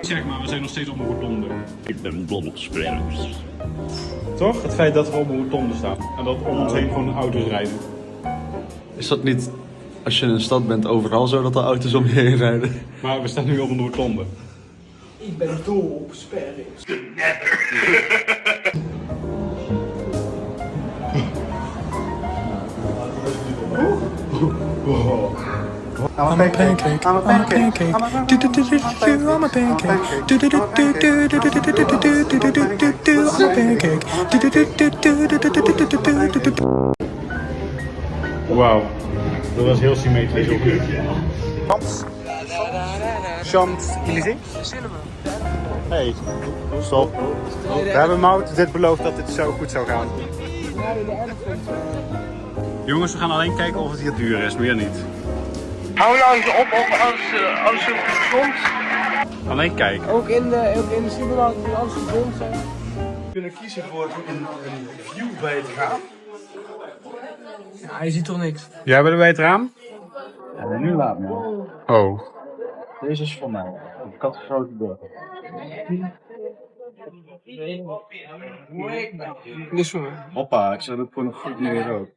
S3: Zeg maar, we zijn nog steeds op een rotonde.
S5: Ik ben blomsprengers.
S3: Toch? Het feit dat we op een rotonde staan. En dat om ons heen gewoon auto's rijden.
S1: Is dat niet, als je in een stad bent, overal zo dat er auto's om je heen rijden?
S3: Maar we staan nu op een rotonde.
S4: Ik ben dol op sperrings.
S3: I'm a pancake. I'm a pancake. I'm a pancake. I'm a pancake. Wauw, dat was heel symmetrisch. Champs-Élysées? Hey, stop. We hebben Mout dit beloofd dat dit zo goed zou gaan. Jongens, we gaan alleen kijken of het hier duur is, meer niet.
S4: Hou nou eens op als je gezond.
S3: Alleen kijken.
S4: Ook in de supermarkt die alles gezond zijn.
S1: We kunnen kiezen voor een view bij het gaan.
S4: Ja, je ziet toch niks.
S3: Jij bent bij het raam?
S1: Ja, nu laat me.
S3: Oh.
S1: Deze is voor mij. Ik had gesloten door.
S4: Dit is voor mij.
S1: Hoppa, ik zet het gewoon nog goed neer ook.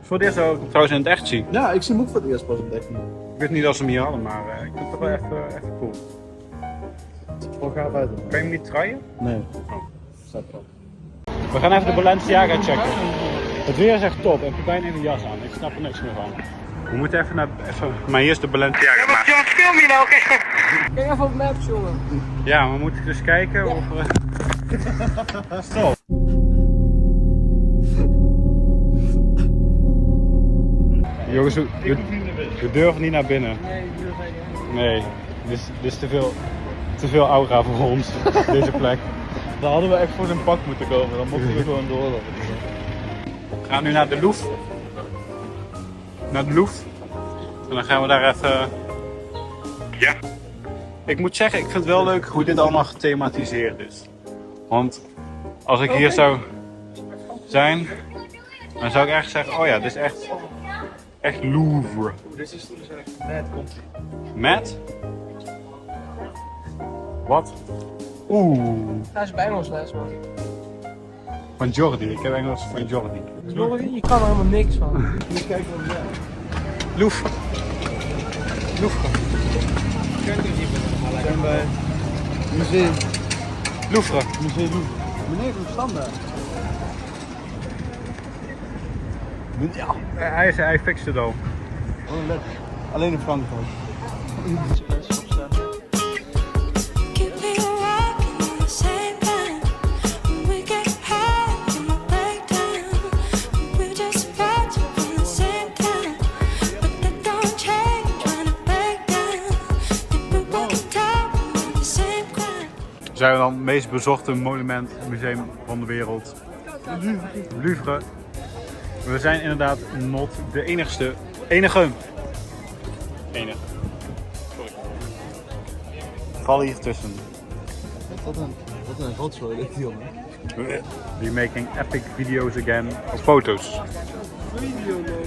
S3: Voor het eerst zou ik hem trouwens in het echt zien.
S1: Ja, ik zie hem ook voor het eerst pas ontdekken.
S3: Ik weet niet of ze hem hier hadden, maar ik vind het toch wel even cool.
S1: Hoe gaat het?
S3: Kan je hem niet traaien?
S1: Nee. Staat erop.
S3: We gaan even de Balenciaga checken. Het weer is echt top en Pepijn heeft een jas aan. Ik snap er niks meer van. We moeten even naar... Maar hier is de Balenciaga. Maar...
S2: Wat film je nou?
S4: Kijk even op Maps, jongen.
S3: Ja, we moeten dus kijken of we... Stop. Jongens, we durven niet naar binnen.
S4: Nee, ik wil geen.
S3: Nee, dit is te veel aura voor ons, deze plek.
S1: Dan hadden we echt voor zijn pak moeten komen, dan mochten we gewoon doorlopen.
S3: We gaan nu naar de Louvre. Naar de Louvre. En dan gaan we daar even... Ja. Ik moet zeggen, ik vind het wel leuk hoe dit allemaal gethematiseerd is. Want als ik hier zou zijn, dan zou ik echt zeggen, oh ja, dit is echt Louvre.
S1: Dit is dus echt net komt.
S3: Met? Wat? Oeh.
S4: Hij is bij Engels les, man.
S3: Van Jordi, ik heb Engels van Jordi.
S4: Je kan er helemaal niks van.
S1: Moet kijken wat we zeggen.
S3: Louvre. Louvre.
S1: We zijn bij museum.
S3: Louvre.
S1: Museum Louvre. Meneer, hoe stand daar? Ja.
S3: Hij fixt het al.
S1: Wat een lekker. Alleen in Frankrijk.
S7: Keep me rocking on the same time. We get high in my breakdown. We're just watching from the same time. But that don't change when I break down. If we walk and talk about the same crime.
S3: Zijn we dan het meest bezochte monumentmuseum van de wereld? Louvre. We zijn inderdaad not de enige. Enige. Sorry. Val hier tussen.
S1: Wat een rotzooi dit, jongen.
S3: We making epic videos again. Of foto's.
S4: Video nodig.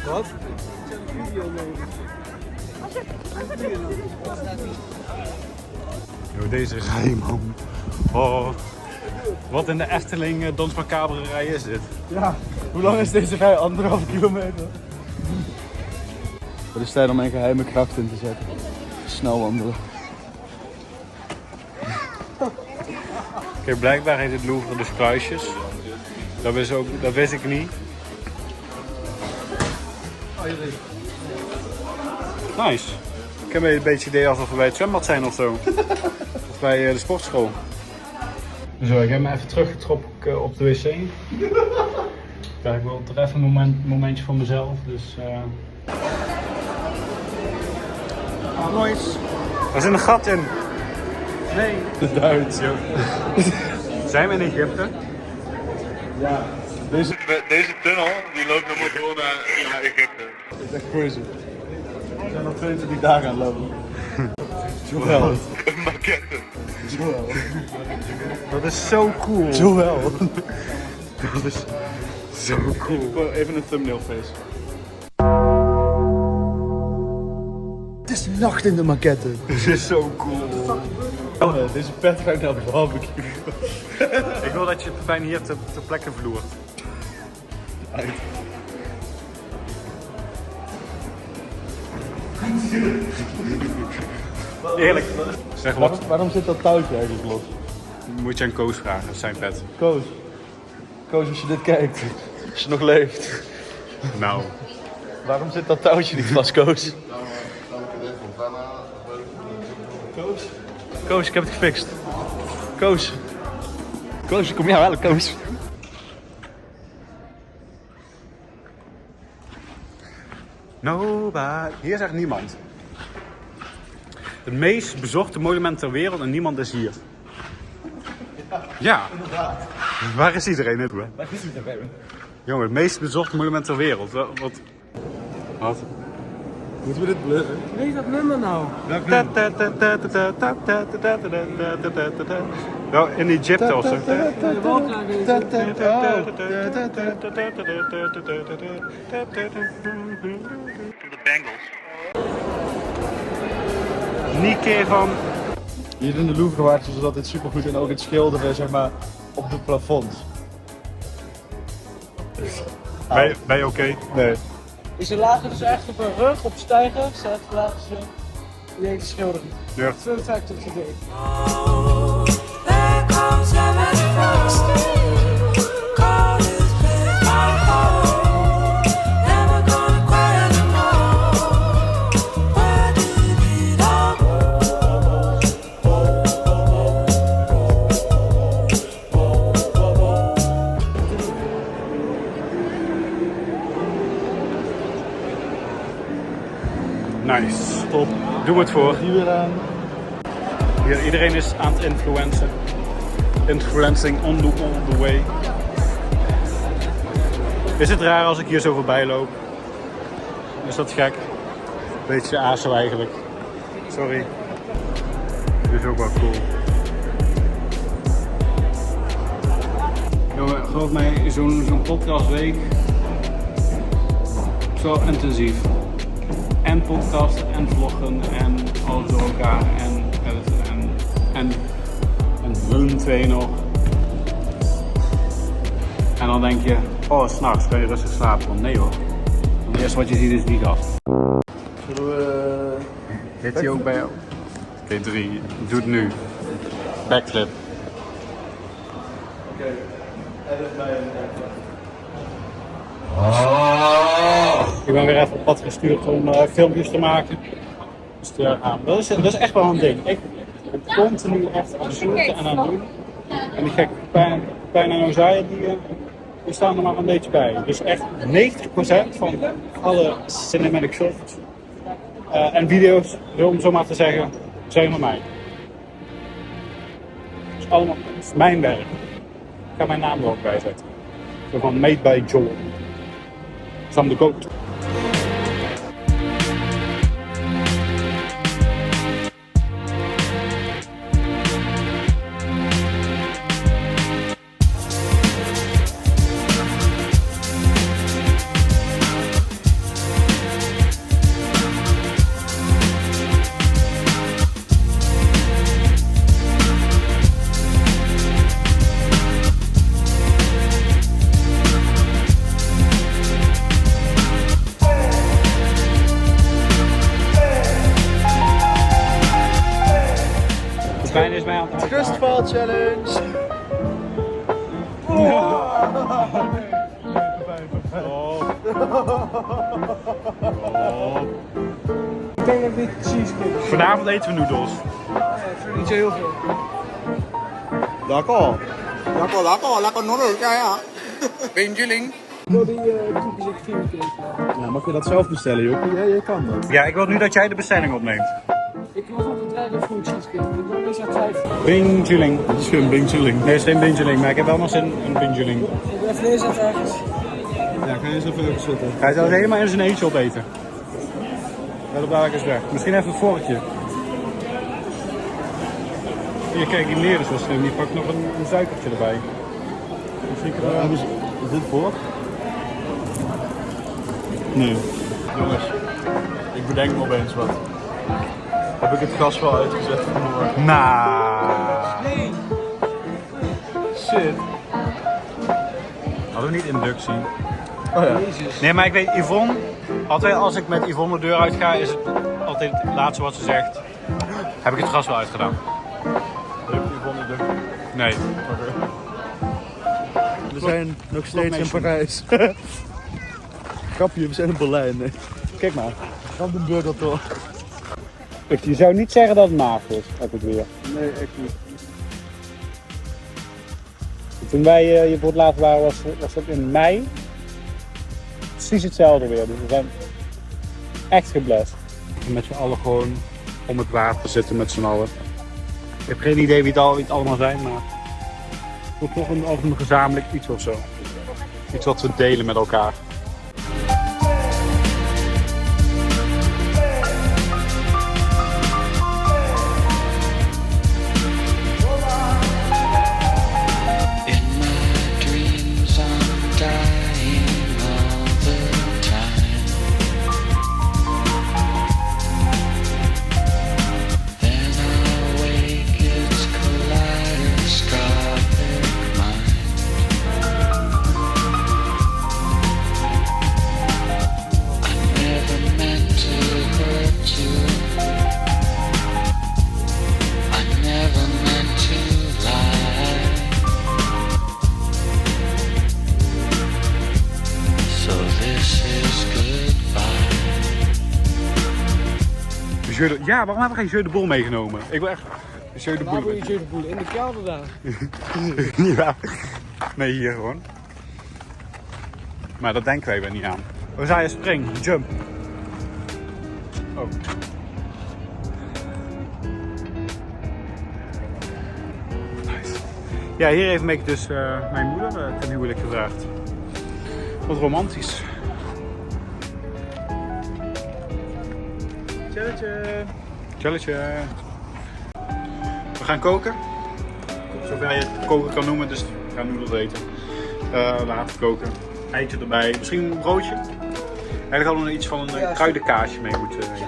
S1: Wat?
S4: Video nodig.
S3: Yo, deze rij, man. Oh. Wat in de Efteling Dons Macabre rij is dit?
S1: Ja, hoe lang is deze rij? 1,5 kilometer. Het is tijd om mijn geheime kracht in te zetten. Snel wandelen.
S3: Oké, blijkbaar heet het Louvre dus kruisjes. Dat wist ik niet. Nice. Ik heb een beetje het idee alsof we bij het zwembad zijn of zo. Of bij de sportschool. Zo, ik heb me even teruggetrokken op de wc. Kijk, ik wil toch even een momentje voor mezelf. Dus, Nice. Er zit een gat in. Nee.
S1: Duits.
S3: Zijn we in Egypte?
S1: Ja.
S8: Deze tunnel die loopt nog maar door naar Egypte.
S1: Dat is echt crazy. We zijn nog 22 dagen aan het lopen. Joël.
S8: Een maquette.
S1: Joël.
S3: Dat is zo cool.
S1: Joël.
S3: Dat is zo cool.
S1: Even een thumbnail face. Het is nacht in de maquette.
S3: Dit is zo cool.
S1: Deze pet ga ik naar de barbecue.
S3: Ik wil dat je Pepijn hier ter plekke vloert. Eerlijk. Zeg wat.
S1: Waarom zit dat touwtje eigenlijk los?
S3: Moet je aan Koos vragen, dat is zijn pet.
S1: Koos. Koos, als je dit kijkt. Als je nog leeft.
S3: Nou.
S1: Waarom zit dat touwtje niet vast, Koos? Koos? Koos, ik heb het gefixt. Koos. Koos, kom jou halen, Koos.
S3: Nobody. Hier is echt niemand. Het meest bezochte monument ter wereld en niemand is hier. Ja. Waar is iedereen?
S1: Waar is iedereen?
S3: Jongen, het meest bezochte monument ter wereld. Wat?
S1: Moeten we dit blurren?
S4: Weet dat nummer nou?
S3: Nou, in Egypte of zo.
S4: De Walkraak is het.
S8: De Bengals.
S3: Nikke van.
S1: Hier in de Louvre waren ze dus altijd supergoed en ook het schilderen zeg maar op de plafond.
S3: Ben je oké?
S1: Nee.
S4: Is ze lagen dus echt op hun rug, op stijger, staat lagen ze die te schilderen.
S3: Ja.
S4: Fun fact of the day.
S7: There comes heaven frost. Cold is my home. Never gonna cry anymore. Where did it all
S3: Nice. Top. Doe het voor.
S1: Hier aan.
S3: Hier, iedereen is aan het influencen. Influencing on the way. Is het raar als ik hier zo voorbij loop? Is dat gek? Beetje aso eigenlijk. Sorry. Dit is ook wel cool. Jongen, geloof mij, zo'n podcastweek. Zo intensief. En podcasten en vloggen en alles door elkaar en editen en hun twee nog. En dan denk je, oh s'nachts kan je rustig slapen. Want nee hoor, het eerste wat je ziet is die gast.
S1: Zullen we...
S3: Zit hij ook bij jou? Oké, 3. Doe het nu. Backflip.
S1: Oké. Edit bij een
S3: Ik ben weer even op pad gestuurd om filmpjes te maken. Dus dat is echt wel een ding. Ik ben continu echt aan het zoeken en aan het doen. En die gekke Pijn en Ozaya die staan er maar een beetje bij. Dus echt 90% van alle cinematic shots en video's, om zo maar te zeggen, zijn van mij. Dus allemaal het is mijn werk. Ik ga mijn naam er ook bij zetten. Zo van Made by Joel. Van de goat. Pijn is mij aan het uitdagen.
S1: Trustfall challenge!
S4: Ik denk een beetje cheesecake.
S3: Vanavond eten we noedels.
S4: Ja, ik vind niet zo heel veel.
S1: Lekker!
S4: Ik wil die koekjes ook 4 keer.
S1: Ja, mag je dat zelf bestellen, joh? Ja, je kan dat.
S3: Ja, ik wil nu dat jij de bestelling opneemt.
S4: Ik was op de trein voor een cheesecake. Ik wil eens aan twijfelen.
S3: Bingeling.
S1: Dat is geen bingchilling.
S3: Nee, het is geen bingeling, maar ik heb wel nog zin in een bingeling.
S4: Ik wil even eens aan ergens.
S1: Ja, ga je eens even zitten.
S3: Hij zou helemaal in zijn eentje opeten. Dat op dadelijk is weg. Misschien even een vorkje. Hier, kijk, die meneer is wel slim. Die pakt nog een suikertje erbij. Misschien kunnen we...
S1: Is dit voor? Nee. Jongens, ik bedenk me opeens wat. Heb ik het gas wel uitgezet vanmorgen?
S3: Nee.
S1: Shit.
S3: Hadden we niet inductie?
S1: Oh ja.
S3: Nee, maar ik weet, Yvonne, altijd als ik met Yvonne de deur uit ga, is het altijd het laatste wat ze zegt. Heb ik het gas wel uitgedaan?
S1: Heeft Yvonne de...
S3: Nee.
S1: We zijn nog steeds in
S3: Nation.
S1: Parijs. Grapje, we zijn in Berlijn. Nee. Kijk maar, Brandenburg dat door.
S3: Je zou niet zeggen dat het maag is, heb ik weer.
S1: Nee, echt niet.
S3: Toen wij hier voor het laatst waren, was dat in mei. Precies hetzelfde weer, dus we zijn echt geblest. En met z'n allen gewoon om het water zitten met z'n allen. Ik heb geen idee wie het allemaal zijn, maar het wordt toch een gezamenlijk iets of zo. Iets wat we delen met elkaar. Ja, waarom hebben we geen jeu de bol meegenomen? Ik wil echt een jeu de
S4: Waar wil
S3: bol.
S4: je jeu de boel? In de kelder daar.
S3: Niet waar. Nee, hier gewoon. Maar dat denken wij weer niet aan. Ozaya, spring, jump. Oh. Nice. Ja, hier heeft me dus mijn moeder ten huwelijk gevraagd. Wat romantisch. Tjalletje. Tjalletje. We gaan koken. Zover je het koken kan noemen, dus we gaan noedels eten. Laten koken. Eitje erbij. Misschien een broodje. Eigenlijk hadden we nog iets van een kruidenkaasje mee moeten.
S4: Ren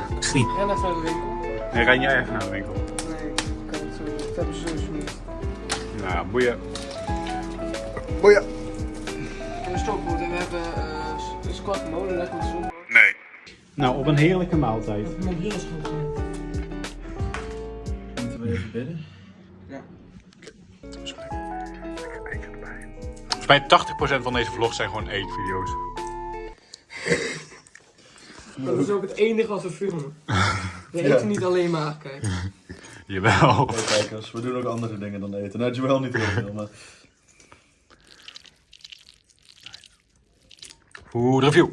S4: even naar de winkel.
S3: Nee, ren jij even naar de winkel.
S4: Nee, ik kan het zo. Dat hebben ze sowieso niet.
S3: Nou, boeien. Boeien.
S4: En een stokbrood en we hebben een squat molen, lekker met soep.
S3: Nee. Nou, op een heerlijke maaltijd.
S4: Mijn bril is goed.
S1: Moeten we even bidden?
S4: Ja.
S3: Volgens mij 80% van deze vlogs zijn gewoon eetvideo's.
S4: Dat is ook het enige wat we filmen. We eten niet alleen maar, kijk.
S3: Jawel.
S1: Kijk, kijkers, we doen ook andere dingen dan eten. Nou, Joël niet heel veel, maar...
S3: Food review.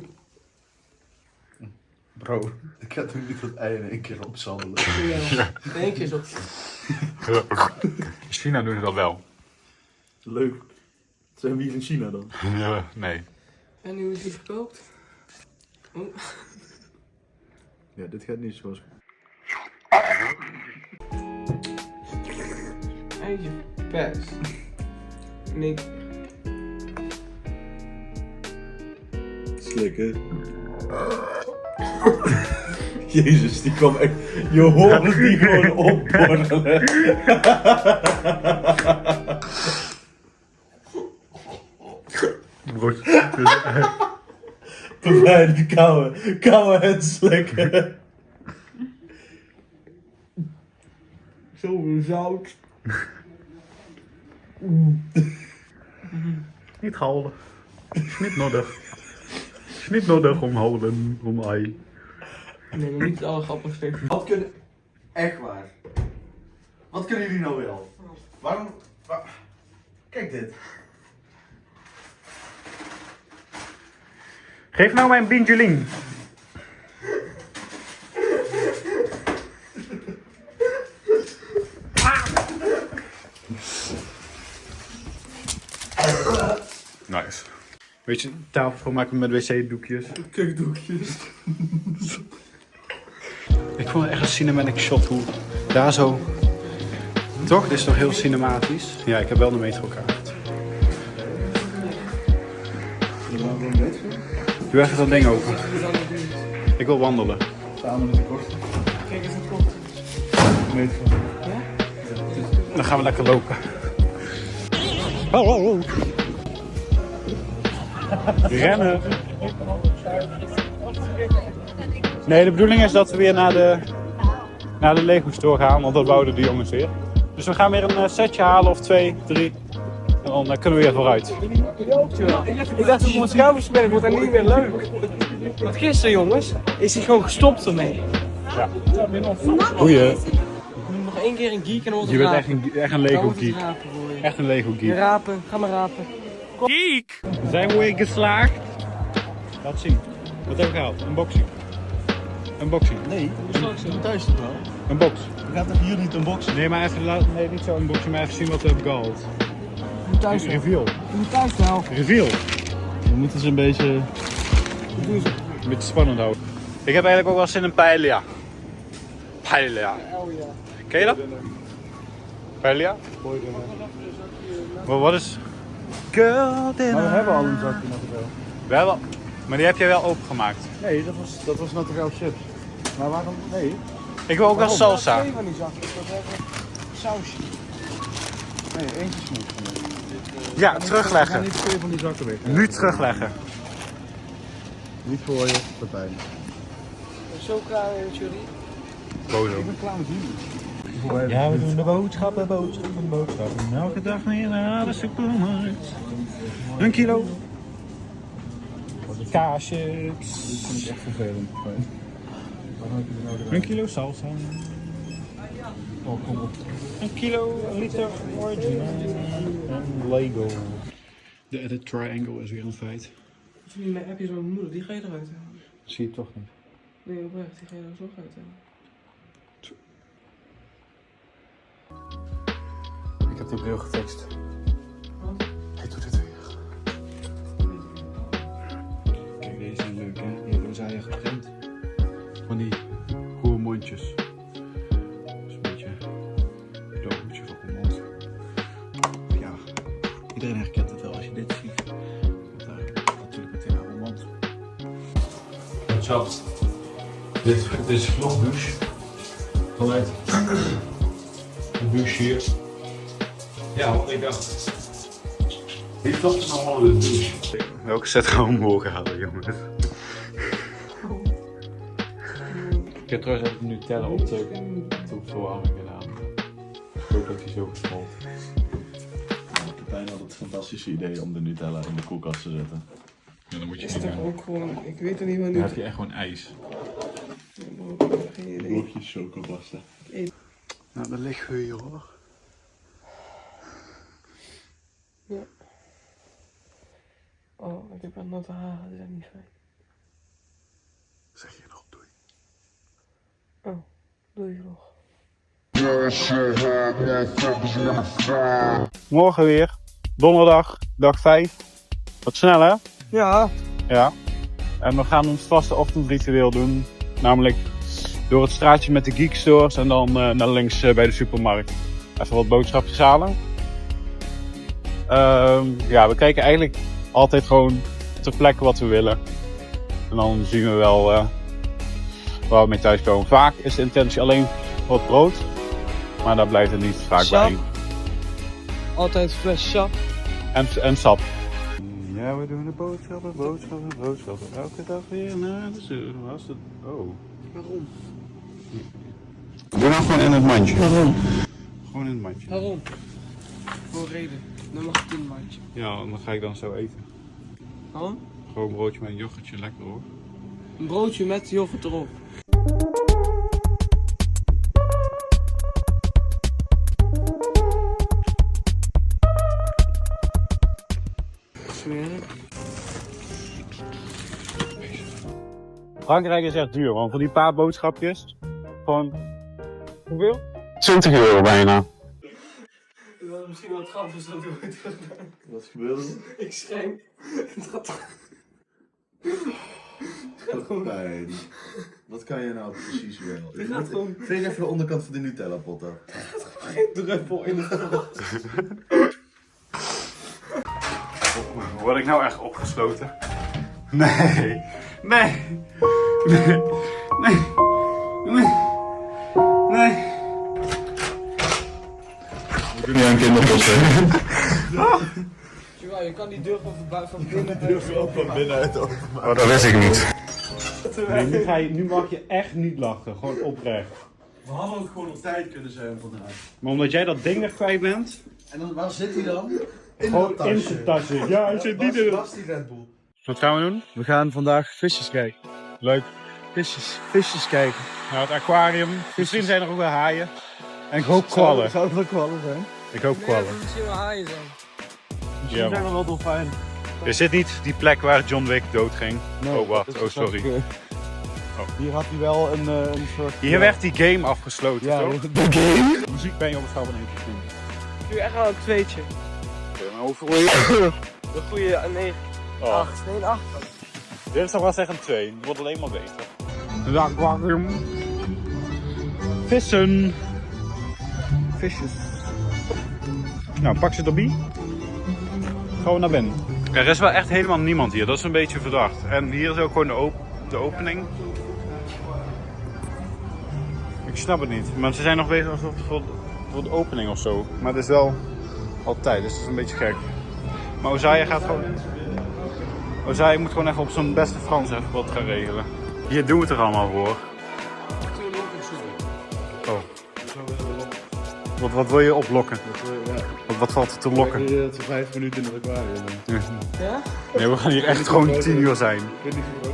S1: Bro, ik ga toch niet dat ei in één keer opzandelen.
S4: Ja. Eén keer zo.
S3: In China doen ze dat wel.
S1: Leuk. Zijn we hier in China dan?
S3: Ja, nee.
S4: En hoe is die gekookt? Oh.
S1: Ja, dit gaat niet zoals...
S4: Eentje pers. Nee.
S1: Slikken. Jezus, die kwam echt... Je hoort die gewoon opborrelen.
S3: Brood.
S1: Bewijs de koude het slikken.
S4: Zo zout.
S3: Niet houden. Is niet nodig. Is niet nodig om houden, om ei.
S4: Nee, maar niet het allergrappigste.
S1: Wat kunnen... Echt waar. Wat kunnen jullie nou wel? Waarom... Kijk dit.
S3: Geef nou mijn bingeling. Nice. Weet je, tafel schoonmaken met wc-doekjes.
S1: Kukdoekjes.
S3: Ik vond het echt een cinematic shot hoe daar zo... Toch? Dit is toch heel cinematisch? Ja, ik heb wel de metrokaart. Doe even dat ding open. Ik wil wandelen.
S1: Samen in de kort.
S4: Kijk eens, het komt.
S1: Metro.
S3: Dan gaan we lekker lopen. Oh. Rennen. Nee, de bedoeling is dat we weer naar de Lego store gaan, want dat wouden de jongens weer. Dus we gaan weer een setje halen of 2, 3. En dan kunnen we weer vooruit.
S4: Ik dacht dat het schaamverspelling wordt en niet meer leuk. Want gisteren, jongens, is hij gewoon gestopt ermee.
S3: Ja. Goeie.
S4: Nog één keer een geek en dan
S3: Je bent echt een Lego geek.
S4: geek.
S3: Echt een Lego geek.
S4: Rapen, ga maar rapen.
S3: Geek! Zijn we weer geslaagd? Laat zien. Wat hebben we gehaald? Unboxing. Unboxing.
S1: Nee, thuis toch wel?
S3: Een box.
S1: We gaan toch hier niet unboxen?
S3: Nee, maar even nee, niet zo unboxing, maar even zien wat we hebben gehaald.
S4: Je moet thuis wel.
S3: Reveal.
S4: Je moet thuis wel.
S3: Reveal.
S1: We moeten ze een beetje...
S3: Een beetje spannend houden. Ik heb eigenlijk ook wel zin in paella. Paella. Ken je dat? Paella? Wat is... Girl dinner.
S1: Maar we hebben al een zakje natuurlijk.
S3: We hebben... Maar die heb jij wel opengemaakt.
S1: Nee, dat was natuurlijk chips. Maar waarom? Nee.
S3: Ik wil ook wel salsa.
S4: Twee van die zakjes, dat hebben sausje.
S1: Nee, eentje smoes.
S3: Ja,
S1: We gaan
S3: terugleggen.
S1: niet 2 van die zakken weg.
S3: Nu terugleggen.
S1: Niet voor je, Pepijn.
S4: Zo klaar, Jury.
S3: Bozo.
S1: Ik ben klaar met jullie.
S3: Ja, we doen de boodschappen. Elke dag weer naar de supermarkt. Een kilo. Kaasjes.
S1: Dit vind ik echt vervelend.
S3: Een kilo salsa. Oh, kom op. Een kilo, een liter original. En Lego. De edit triangle is weer een feit.
S4: Of niet mijn appjes met mijn moeder, die ga je eruit halen.
S3: Zie je toch niet.
S4: Nee, oprecht, die ga je er zo uit halen.
S3: Ik heb die bril gefixt.
S4: Wat?
S3: Hij doet het weer. Kijk, deze zijn leuk hè. Die hebben Oziah geprint. Van die goede mondjes. Dus een beetje logootje voor de mond. Ja, iedereen herkent het wel als je dit ziet. Want daar natuurlijk meteen aan de mond. Schat, dit is vlogbouche. Vanuit de douche hier. Ja, want ik dacht. Wie klopt er allemaal in de douche? Welke set gaan we morgen halen, jongens? Ik heb trouwens even Nutella op de verwarming gedaan. Ik hoop dat hij zo gesmolten.
S1: Pepijn had het fantastische idee om de Nutella in de koelkast te zetten.
S3: Ja, dan moet je
S4: Is
S3: niet
S4: toch
S3: doen.
S4: ook gewoon, ik weet er niet meer
S3: Dan
S4: nu.
S3: heb je echt gewoon ijs.
S4: Geen idee.
S1: Blokjes chocopasta.
S3: Nou, dat ligt hier hoor.
S4: Ja. Oh, ik heb een natte haren, dat is echt niet fijn.
S3: Zeg je nog doei.
S4: Oh, doe je nog.
S3: Morgen weer. Donderdag, dag 5. Wat snel hè?
S4: Ja.
S3: Ja. En we gaan ons vaste ochtendritueel doen. Namelijk door het straatje met de geekstores en dan naar links bij de supermarkt. Even wat boodschapjes halen. Ja, we kijken eigenlijk altijd gewoon ter plekke wat we willen. En dan zien we wel waar we mee thuis komen. Vaak is de intentie alleen wat brood. Maar daar blijft het niet vaak
S4: Sap.
S3: bij.
S4: Altijd fles sap.
S3: En sap. Ja, we doen de boodschappen. Elke dag weer naar de supermarkt. Oh.
S4: Waarom?
S3: Doe nou gewoon in het mandje.
S4: Waarom?
S3: Gewoon in het mandje.
S4: Waarom? Voor reden. Dan mag het in een mandje.
S3: Ja, dan ga ik dan zo eten.
S4: Waarom?
S3: Gewoon een broodje met een yoghurtje, lekker hoor.
S4: Een broodje met yoghurt erop. Smerig.
S3: Frankrijk is echt duur, want voor die paar boodschapjes, gewoon, hoeveel?
S9: 20 euro bijna.
S4: Dat was misschien wel het grappigste dat ik ooit heb gedaan.
S1: Wat gebeurde er?
S4: Ik schenk.
S1: Pepijn. Wat kan je nou precies wel?
S4: Het gaat gewoon
S1: Veeg even de onderkant van de Nutella pot af.
S4: geen druppel in het grond.
S3: Word ik nou echt opgesloten? Nee, nee, nee, nee, nee, nee.
S1: We kunnen een kinderpost hebben.
S4: Je kan die deur van binnen uit
S1: Ook van binnenuit open.
S9: Oh, dat wist ik niet.
S3: Nee, nu mag je echt niet lachen, gewoon oprecht.
S1: We hadden ook gewoon op tijd kunnen zijn vandaag.
S3: Maar omdat jij dat ding weer kwijt bent,
S1: En dan, waar zit hij dan? In
S3: gewoon in zijn tasje. Ja, hij zit niet in het...
S1: Was die Red Bull?
S3: Wat gaan we doen?
S11: We gaan vandaag visjes kijken.
S3: Leuk.
S11: Visjes kijken.
S3: Nou, het aquarium. Misschien zijn er ook wel haaien. En ik hoop kwallen.
S11: Zou het wel kwallen zijn?
S3: Ik hoop kwallen.
S4: Misschien wel haaien zijn.
S3: Ja,
S11: zijn er wel dolfijn.
S3: Is dit niet die plek waar John Wick doodging? Oh, wacht. Oh, sorry.
S11: Hier had hij wel een soort...
S3: Hier werd die game afgesloten,
S11: Ja,
S3: toch?
S11: de game?
S3: Muziek ben je op het schouw van 1 tot 10.
S4: Nu echt al een tweetje.
S3: Oké, maar hoeveel wil je?
S4: Een goede 9.
S3: Oh.
S4: 8. Nee, een 8.
S3: Dit is toch wel zeggen 2. Het wordt alleen maar beter. Een aquarium. Vissen. Visjes. Nou, pak ze erbij. Gaan we naar binnen. Er is wel echt helemaal niemand hier. Dat is een beetje verdacht. En hier is ook gewoon de opening. Ik snap het niet. Maar ze zijn nog bezig voor de opening of zo. Maar het is wel altijd. Dus het is een beetje gek. Maar Oziah gaat gewoon... Oziah moet gewoon even op zijn beste Frans even wat gaan regelen. Hier doen we het er allemaal voor. Oh. Wat wil je oplokken? Wat valt er te lokken?
S1: Ik dat we 5 minuten in het aquarium zijn.
S4: Ja?
S3: Nee, we gaan hier echt gewoon 10 uur zijn.
S1: Ik weet niet hoe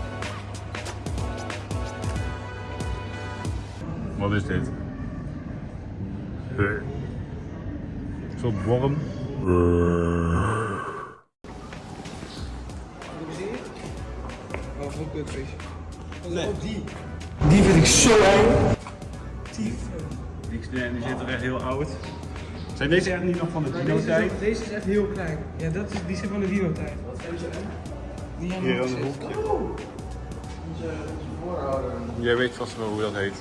S3: Wat is dit? Een soort worm.
S4: Oh, voor een kutvis.
S2: Nee. Die vind ik zo eng.
S3: Die zit er echt heel oud. Zijn deze echt niet nog van de dino-tijd?
S4: Deze is echt heel klein. Ja, die zit van de dino-tijd. Die hebben
S3: Hier
S4: we
S3: aan een
S4: gezet.
S3: hoekje. Jij weet vast wel hoe dat heet.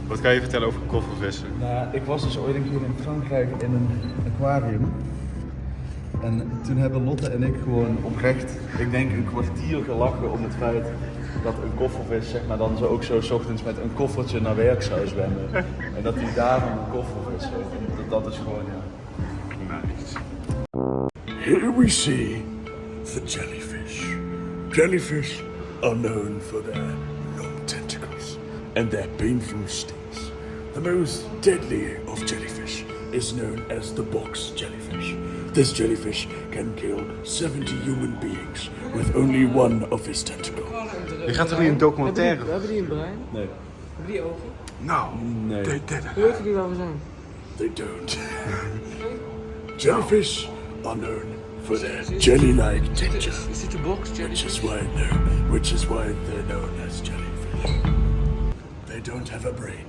S3: Wat kan je vertellen over koffervissen?
S1: Nou, ik was dus ooit een keer in Frankrijk in een aquarium. En toen hebben Lotte en ik gewoon oprecht, ik denk een kwartier gelachen om het feit dat een koffervis zeg maar dan zo ook zo 's ochtends met een koffertje naar werk zou zwemmen. En dat hij daarom een koffervis heet. Dat is gewoon, ja.
S3: Nice.
S8: Here we see the jellyfish. Jellyfish are known for their long tentacles and their painful stings. The most deadly of jellyfish is known as the box jellyfish. This jellyfish can kill 70 human beings with only one of his tentacles.
S3: Je gaat toch niet een documentaire?
S4: Hebben die een brein?
S1: Nee.
S4: Hebben die ogen?
S8: No,
S1: Nee.
S8: they didn't.
S4: Hoe weten die waar we zijn?
S8: They don't. Jellyfish are known for their jelly-like texture,
S4: Is dit de box
S8: which is
S4: jellyfish?
S8: why they're known as jellyfish. They don't have a brain.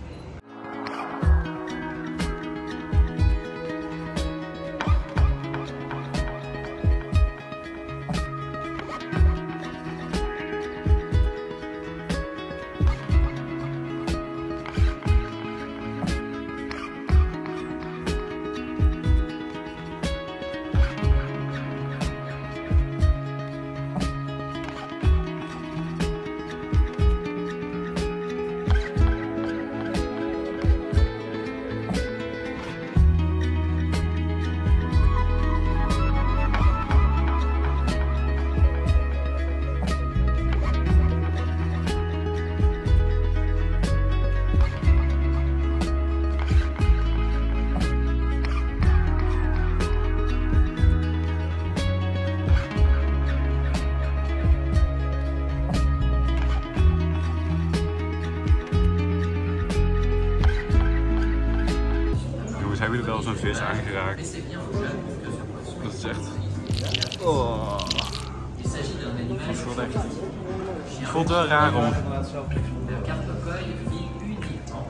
S3: Hebben jullie wel eens een vis aangeraakt? Dat is echt... Oh. Dat voelt echt... Het voelt wel raar om...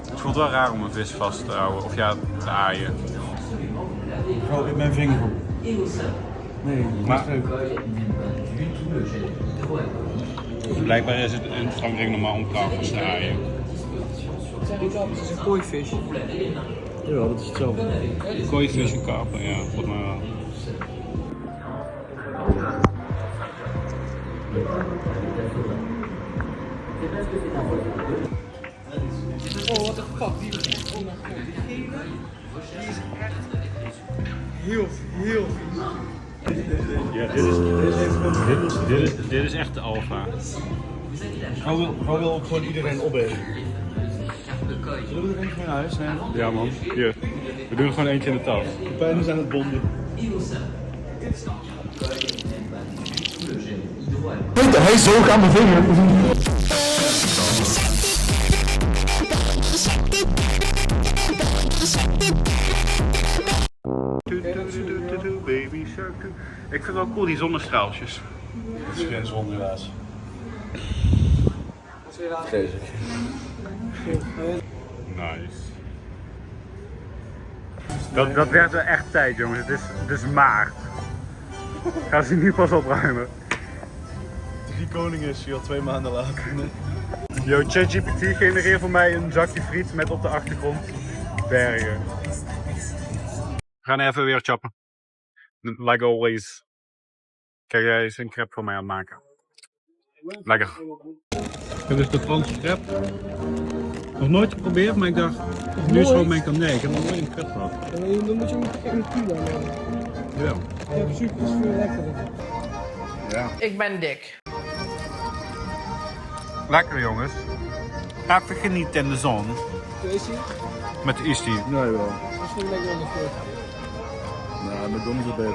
S3: Het voelt wel raar om een vis vast te houden, of ja, te aaien.
S1: Oh, in mijn vinger. Nee,
S3: Maar... Blijkbaar is het in Frankrijk normaal om karpers te aaien.
S4: Het is een kooivis.
S1: Ja, dat is hetzelfde.
S3: Kooivis en karper, ja, volgens mij wel.
S4: Oh, what the fuck, die is echt, oh mijn god, die gele, die is echt heel vies.
S3: Ja, dit is echt de alfa.
S1: Gewoon wil gewoon iedereen opeten. Zullen we er eentje mee naar huis nemen?
S3: Ja man, hier. We doen er gewoon eentje in de tas.
S1: De pijnen zijn het bonden.
S11: Hij is zo aan mijn vinger.
S3: Baby shark. Ik vind het wel cool, die zonnestraaltjes.
S1: Dat is geen zon helaas. Vreselijk.
S3: Nice. Dat werd wel echt tijd, jongens. Het is maart. Gaan ze nu pas opruimen.
S1: 3 Koningen is hier al 2 maanden later.
S3: Yo, ChatGPT genereer voor mij een zakje friet met op de achtergrond bergen. We gaan even weer chappen. Like always. Kijk, jij is een crepe voor mij aan het maken. Lekker. Dit is de Franse crepe. Nog nooit geprobeerd, maar ik dacht, nu is gewoon mijn kan. Nee, ik heb nog nooit een crepe gehad.
S4: Dan moet je hem een kilo nemen.
S3: Ja.
S4: Ja, super, is veel lekkerder.
S3: Ja.
S4: Ik ben dik.
S3: Lekker jongens. Even genieten in de zon.
S4: Is hij?
S3: Met de Isti.
S1: Nee, wel.
S4: Misschien lekker aan de voet.
S1: Nou, met Don is het beter.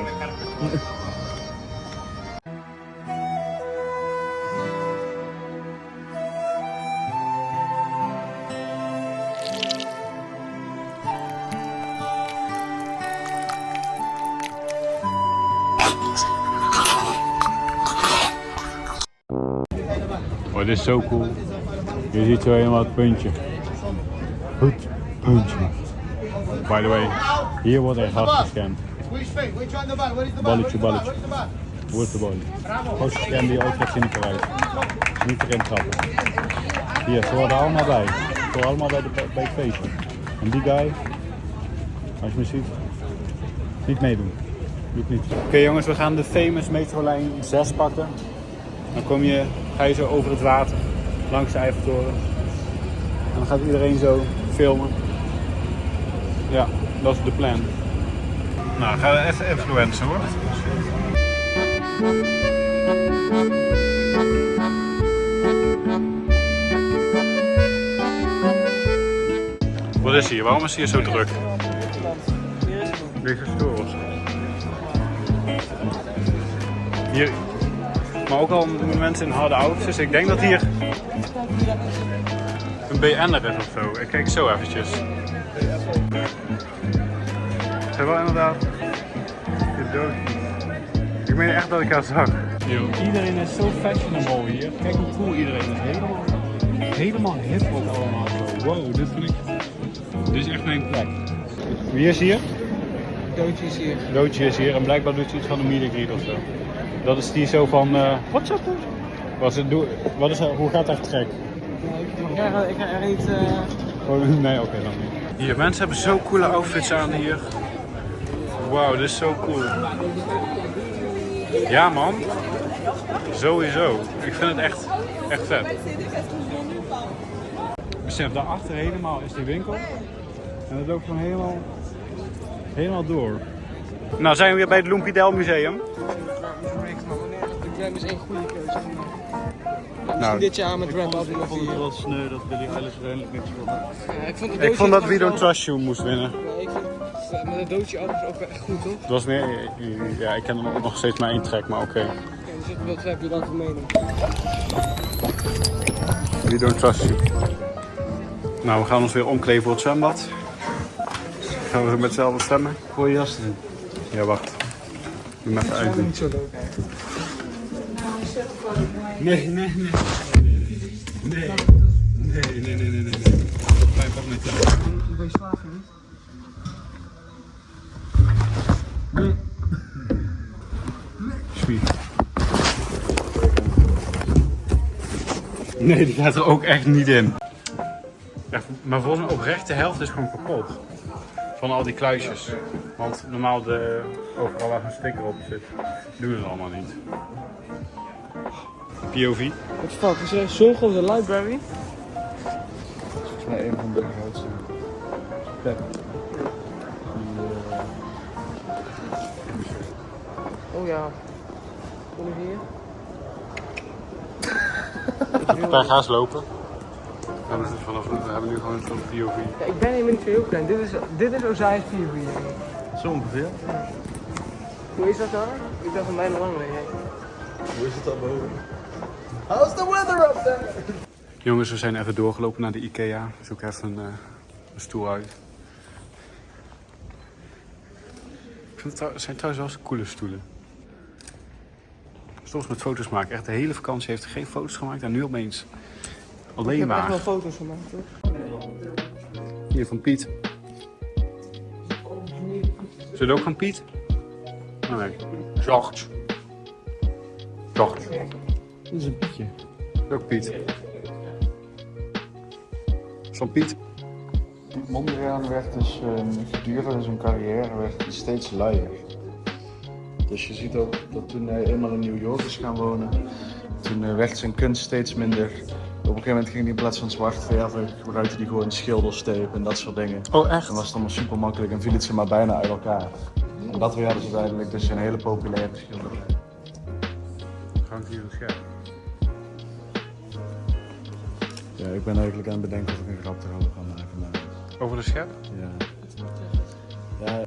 S3: Oh, dit is zo cool. Je ziet zo helemaal het puntje. Het puntje. By the way, hier wordt echt hard gescand. Balletje, balletje. Hoe is de bal? Grootste scam die je ooit gaat zien in Parijs. Niet erin trappen. Hier, ze worden allemaal bij. Ze worden allemaal bij het feestje. En die guy, als je me ziet, niet meedoen. Doe niet. Oké jongens, we gaan de famous metrolijn 6 pakken. Dan ga je zo over het water, langs de Eiffeltoren. En dan gaat iedereen zo filmen. Ja, dat is de plan. Nou, gaan we even influencen hoor. Wat is hier? Waarom is hier zo druk? Weer gestoord. Hier, maar ook al mensen in harde outfits. Ik denk dat hier een BN'er is of zo. Ik kijk zo eventjes. Het zijn wel inderdaad de dood. Ik meen echt dat ik haar zag. Yo, iedereen is zo fashionable hier. Kijk hoe cool iedereen is. Helemaal hip ook allemaal zo. Wow, dit is echt mijn plek. Wie is hier?
S4: Doodje is hier.
S3: Doodje is hier en blijkbaar doet ze iets van een meet and greet of zo. Dat is die zo van, what's up? Hoe gaat dat trek?
S4: Ik ga er niet...
S3: Oh, nee, oké, dan niet. Hier, mensen hebben zo coole outfits aan hier. Wauw, dit is zo cool. Ja man, sowieso. Ik vind het echt vet. Besef, daarachter helemaal is die winkel. En dat loopt gewoon helemaal door. Nou zijn we weer bij het Loempidel Museum.
S4: De Gram is één goede keuze.
S3: Nou,
S4: dit jaar met Ram hadden we nog
S1: Ik vond het wel sneu dat Billie Eilish uiteindelijk niks wilde.
S3: ik vond dat We Don't Trust You moest winnen.
S4: Nee, ik vind met een doodje alles ook wel echt goed, toch?
S3: Het was meer, ja, ik ken er nog steeds maar één track, maar oké.
S4: Ja, dus wat heb je dan voor mening?
S3: We Don't Trust You. Nou, we gaan ons weer omkleden voor het zwembad. Gaan we met z'n allen stemmen?
S1: Gooi je jas erin.
S3: Ja, wacht. Doe hem even uit.
S4: Niet zo leuk.
S3: Nee. Nee. Pak met jou.
S4: Ben je slaaf niet?
S3: Sweet. Nee, die gaat er ook echt niet in. Ja, maar volgens mij oprecht de helft is gewoon kapot. Van al die kluisjes. Want normaal overal waar een sticker op zit, doen we het allemaal niet. POV.
S4: Wat fuck, is er zo'n grote library?
S1: Volgens mij een van de grootste.
S4: Oh ja. Kom ik hier?
S3: Daar gaan ze lopen. We hebben nu gewoon zo'n POV.
S4: Ja, ik ben helemaal niet zo heel klein. Dit is Ozai's POV.
S1: Zo ongeveer.
S4: Hoe is dat dan? Ik dacht van mij lang mee.
S1: Hoe is het dan boven?
S4: How's the weather up there?
S3: Jongens, we zijn even doorgelopen naar de IKEA. Zoek even een stoel uit. Ik vind het zijn trouwens wel eens coole stoelen. Soms met foto's maken. Echt de hele vakantie heeft er geen foto's gemaakt en nu opeens alleen maar.
S4: Ik heb echt wel foto's gemaakt, toch?
S3: Hier van Piet. Is het ook van Piet? Oh, nee. George.
S4: Dat is een Pietje.
S3: Ook Piet. Van Piet.
S1: Piet Mondriaan werd dus gedurende zijn carrière werd hij steeds luier. Dus je ziet ook dat toen hij eenmaal in New York is gaan wonen, toen werd zijn kunst steeds minder. Op een gegeven moment ging hij in plaats van zwart verven, gebruikte hij gewoon schildersteep en dat soort dingen.
S3: Oh echt?
S1: En was het allemaal super makkelijk en viel het ze maar bijna uit elkaar. En dat werd dus uiteindelijk dus een hele populaire schilderij.
S3: Hangt hier een scherp.
S1: Ja, ik ben eigenlijk aan het bedenken of ik een grap erover ga maken. Maar...
S3: Over de schep?
S1: Ja. Ja.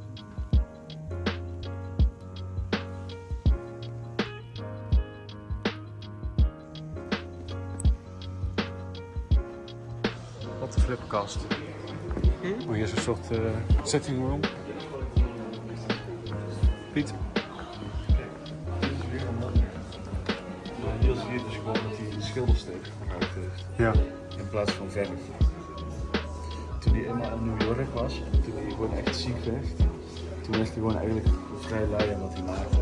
S3: Wat een flipperkast. Oh, hier is een soort setting room. Piet.
S1: Hier zie je dus gewoon dat hij schildersteek gebruikt heeft.
S3: Ja.
S1: In plaats van verf. Toen hij eenmaal in New York was en toen hij gewoon echt ziek werd, toen werd hij gewoon eigenlijk vrij lui aan wat hij maakte.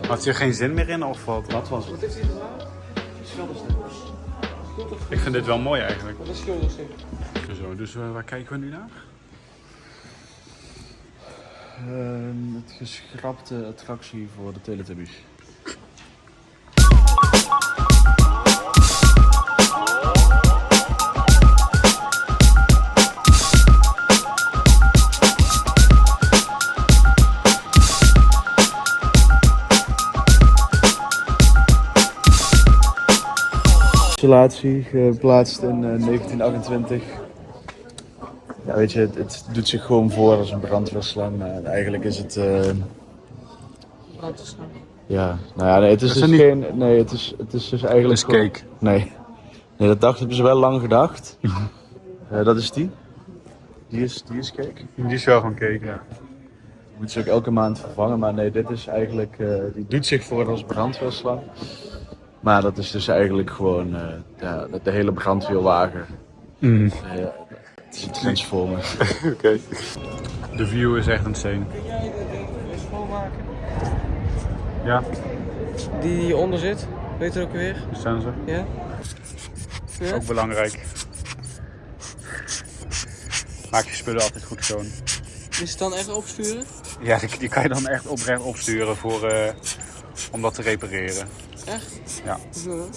S3: Had je er geen zin meer in of wat?
S1: Wat was het?
S4: Wat heeft hij gedaan? Schildersteek.
S3: Ik vind dit wel mooi eigenlijk.
S4: Wat is schildersteek?
S3: Zo, dus waar kijken we nu naar?
S1: Het geschrapte attractie voor de Teletubbies. Installatie geplaatst in 1928. Ja, weet je, het doet zich gewoon voor als een brandweerslang, maar eigenlijk is het.
S4: Brandweerslang.
S1: Ja, nou ja, nee, het is dus
S3: niet...
S1: geen. Nee, het is dus eigenlijk.
S3: Het is cake.
S1: Nee, dat hebben ze wel lang gedacht. Dat is die. Die is cake.
S3: Die is wel van cake, ja.
S1: Die moet ze ook elke maand vervangen, maar nee, dit is eigenlijk. Die doet zich voor als brandweerslang. Maar dat is dus eigenlijk gewoon de hele brandweerwagen. Het is een transformer.
S3: Oké. De view is echt insane.
S4: Kun jij de schoonmaken?
S3: Ja.
S4: Die hieronder zit, weet je het ook weer?
S3: De sensor.
S4: Ja? Ja?
S3: Ook belangrijk. Maak je spullen altijd goed schoon.
S4: Is het dan echt opsturen?
S3: Ja, die kan je dan echt oprecht opsturen om dat te repareren.
S4: Echt?
S3: Ja.
S4: Hoezo dan?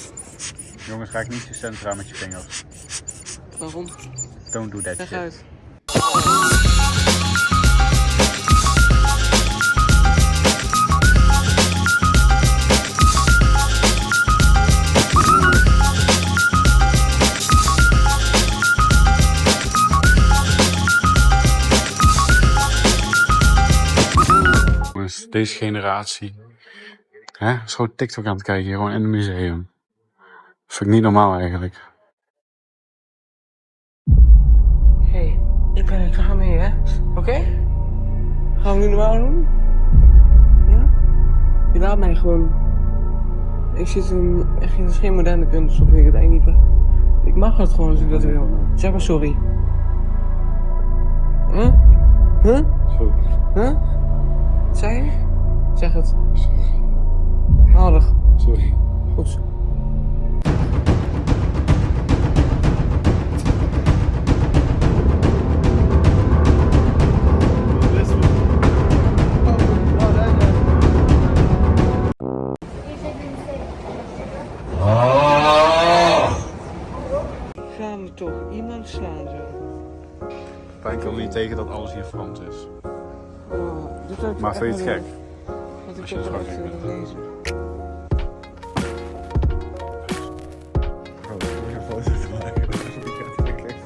S3: Jongens, raak niet je sensor aan met je vingers.
S4: Waarom?
S3: Don't do that
S4: Leg
S3: shit.
S4: uit.
S3: Jongens, deze generatie. Hè? Is gewoon TikTok aan het kijken hier, gewoon in het museum. Dat vind ik niet normaal eigenlijk.
S4: Hey, ik ben er klaar mee, hè? Oké? Gaan we nu normaal doen? Ja? Je laat mij gewoon. Ik zit in geen moderne kunst, of ik het eigenlijk niet. Ik mag het gewoon als ik dat wil. Zeg maar sorry. Huh? Huh?
S3: Sorry.
S4: Huh? Wat zei je? Zeg het. Aardig.
S3: Sorry.
S4: Goed. Gaan we toch iemand slaan zo?
S3: Pijn kan er niet tegen dat alles hier Frans is.
S4: Dit zou ik
S3: Maar
S4: echt
S3: vind je het
S4: wel
S3: gek?
S4: doen. Want ik
S3: Als je
S4: heb
S3: het
S4: wel
S3: gewoon
S4: echt
S3: gek
S4: lezen.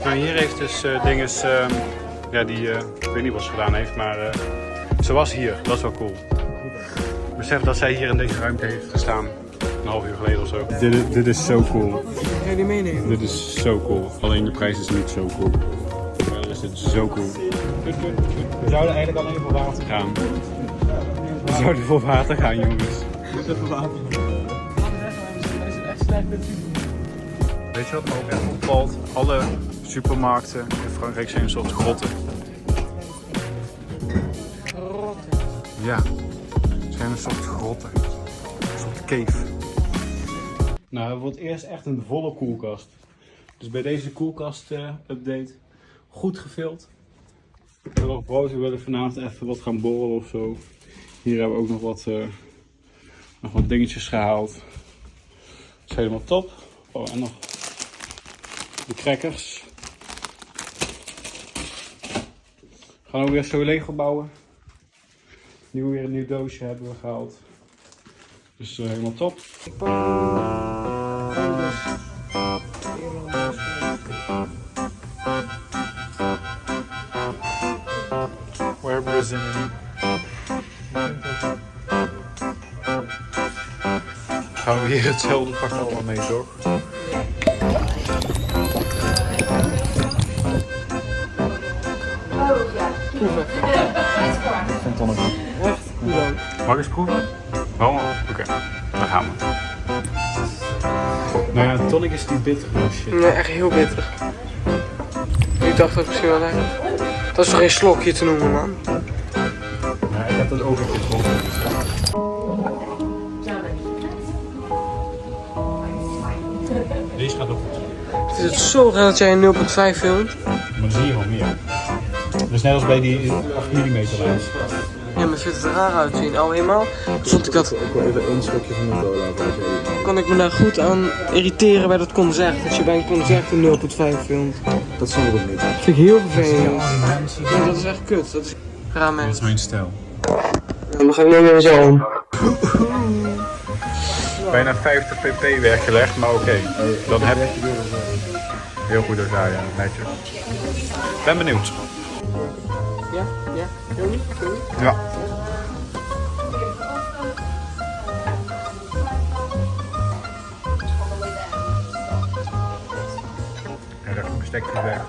S3: Nou, hier heeft dus dinges, die ik weet niet wat ze gedaan heeft, maar ze was hier. Dat is wel cool. Besef dat zij hier in deze ruimte heeft gestaan. Een half uur geleden of zo. Dit is zo cool.
S4: Ga je die meenemen?
S3: Dit is zo cool. Alleen de prijs is niet zo cool. Verder is dit zo cool. We zouden eigenlijk alleen voor water gaan. We zouden voor water gaan, jongens.
S4: Dit is voor water. Hij is echt sterk met
S3: Weet je wat me ook echt opvalt? Alle supermarkten in Frankrijk zijn een soort grotten.
S4: grotten.
S3: Ja, het zijn een soort grotten. Een soort cave. Nou, het wordt eerst echt een volle koelkast. Dus bij deze koelkast update goed gevuld. Ik heb nog brood, we willen vanavond even wat gaan borrelen of zo. Hier hebben we ook nog wat dingetjes gehaald. Dat is helemaal top. Oh, en nog de crackers. We gaan ook weer zo Lego bouwen. Nu weer een nieuw doosje hebben we gehaald. Dus helemaal top. Waar hebben we zin in? Gaan we hier hetzelfde pakken allemaal mee, toch?
S1: Ik vind tonic goed.
S3: Mag ik eens proeven? Oh, oké. Daar gaan we. Nou ja, tonic is die bittere shit.
S4: Nee, echt heel bitter. Ik dacht dat misschien wel lekker. Dat is toch geen slokje te noemen, man?
S3: Ja, ik heb dat ook een keer getroffen. Deze gaat ook goed.
S4: Het is zo raar dat jij een 0.5 filmt.
S3: Maar dan zie je wel meer. Dus net als bij die 8 mm lens.
S4: Ja, maar vindt het er raar uitzien. Al eenmaal vond ik dat...
S1: Ik wil even één slokje van de cola.
S4: Kon ik me daar goed aan irriteren bij dat concert. Dat je bij een concert een 0.5 filmt.
S1: Dat snap ik ook niet.
S4: Dat vind ik heel vervelend. Ja, dat is echt kut. Dat is raar
S3: Dat is
S4: mensen.
S3: mijn stijl.
S4: Ja, dan ga ik nog weer zo om.
S3: Bijna 50 pp weggelegd, maar oké. Dan heb je... Heel goed ook daar, ja. Netjes. Ben benieuwd.
S4: Ja? Johnny?
S3: Ja. En daar een bestekje weg.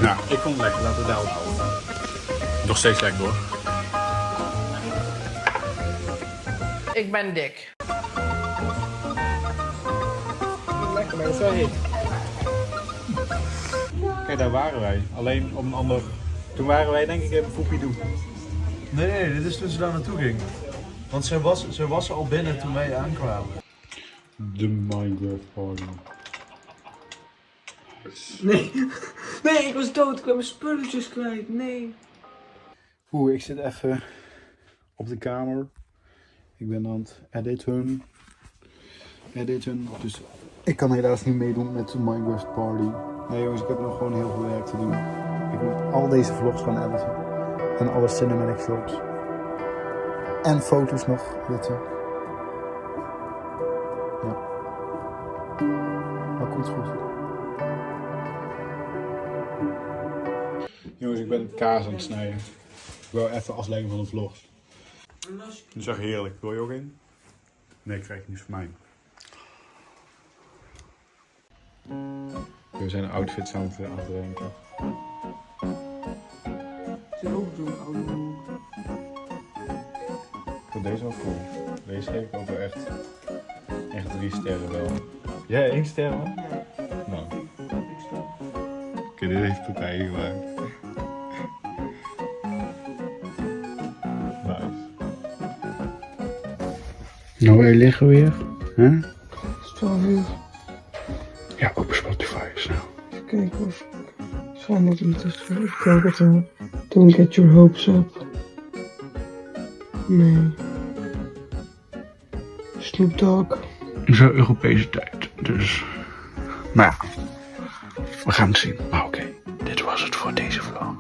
S3: Nou, ik vond het lekker. Laten we daarop houden. Nog steeds lekker hoor.
S4: Ik ben dik. Lekker, maar dat is wel hit.
S3: Kijk, daar waren wij. Alleen op een ander... Toen waren wij denk ik even Poepiedoe.
S1: Nee, dit is toen ze daar naartoe ging. Want ze was al binnen toen wij aankwamen.
S3: De Minecraft party.
S4: Nee, ik was dood. Ik ben mijn spulletjes kwijt. Nee.
S3: Oeh, ik zit even op de kamer. Ik ben aan het editen. Dus ik kan helaas niet meedoen met de Minecraft party. Nee jongens, ik heb nog gewoon heel veel werk te doen. Ik moet al deze vlogs gaan editen. En alle cinematic shots. En foto's nog, weet je. Ja. Maar komt goed. Jongens, ik ben kaas aan het snijden. Ik wil even afleiding van de vlogs. Dat is echt heerlijk. Wil je ook een? Nee, ik krijg je niet van mij. We zijn outfits aan het denken.
S4: Ze ook zo'n oude broek.
S3: Ik vind deze ook cool. Deze geef ik ook wel echt 3 sterren wel. Jij 1 ster man?
S4: Ja.
S3: Nou. Oké, dit heeft Pepijn gemaakt. Nou, waar liggen we weer? Huh?
S4: 12 uur.
S3: Ja, open Spotify snel.
S4: Even kijken of ik niet ondertussen. Even kijken. Don't get your hopes up. Nee. Snoop Dogg.
S3: Zo Europese tijd, dus... Maar ja, we gaan het zien. Maar oké, dit was het voor deze vlog.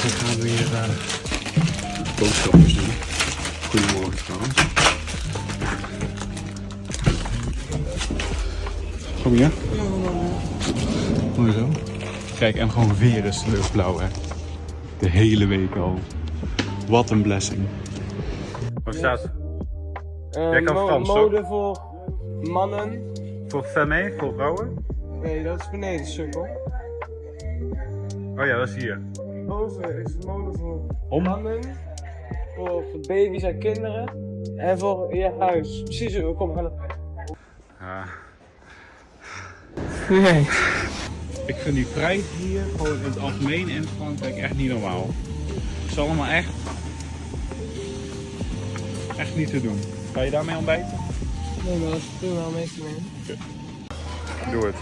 S3: We gaan weer boodschapjes doen. Goedemorgen trouwens. Kom je? Mooi zo. Kijk, en gewoon weer is luchtblauw hè. De hele week al. Wat een blessing. Wat staat? Jij kan Frans,
S4: mode voor mannen.
S3: Voor femme, voor vrouwen?
S4: Nee, dat is beneden, sukkel.
S3: Oh ja, dat is hier.
S4: Boven is het mode voor
S3: Om?
S4: mannen, voor baby's en kinderen en voor je huis. Precies, kom, we gaan. Nee.
S3: Ik vind die prijs hier gewoon in het algemeen in Frankrijk echt niet normaal. Het is allemaal echt niet te doen. Ga je daarmee ontbijten?
S4: Nee, maar dat is prima om mee te nemen.
S3: Doe het.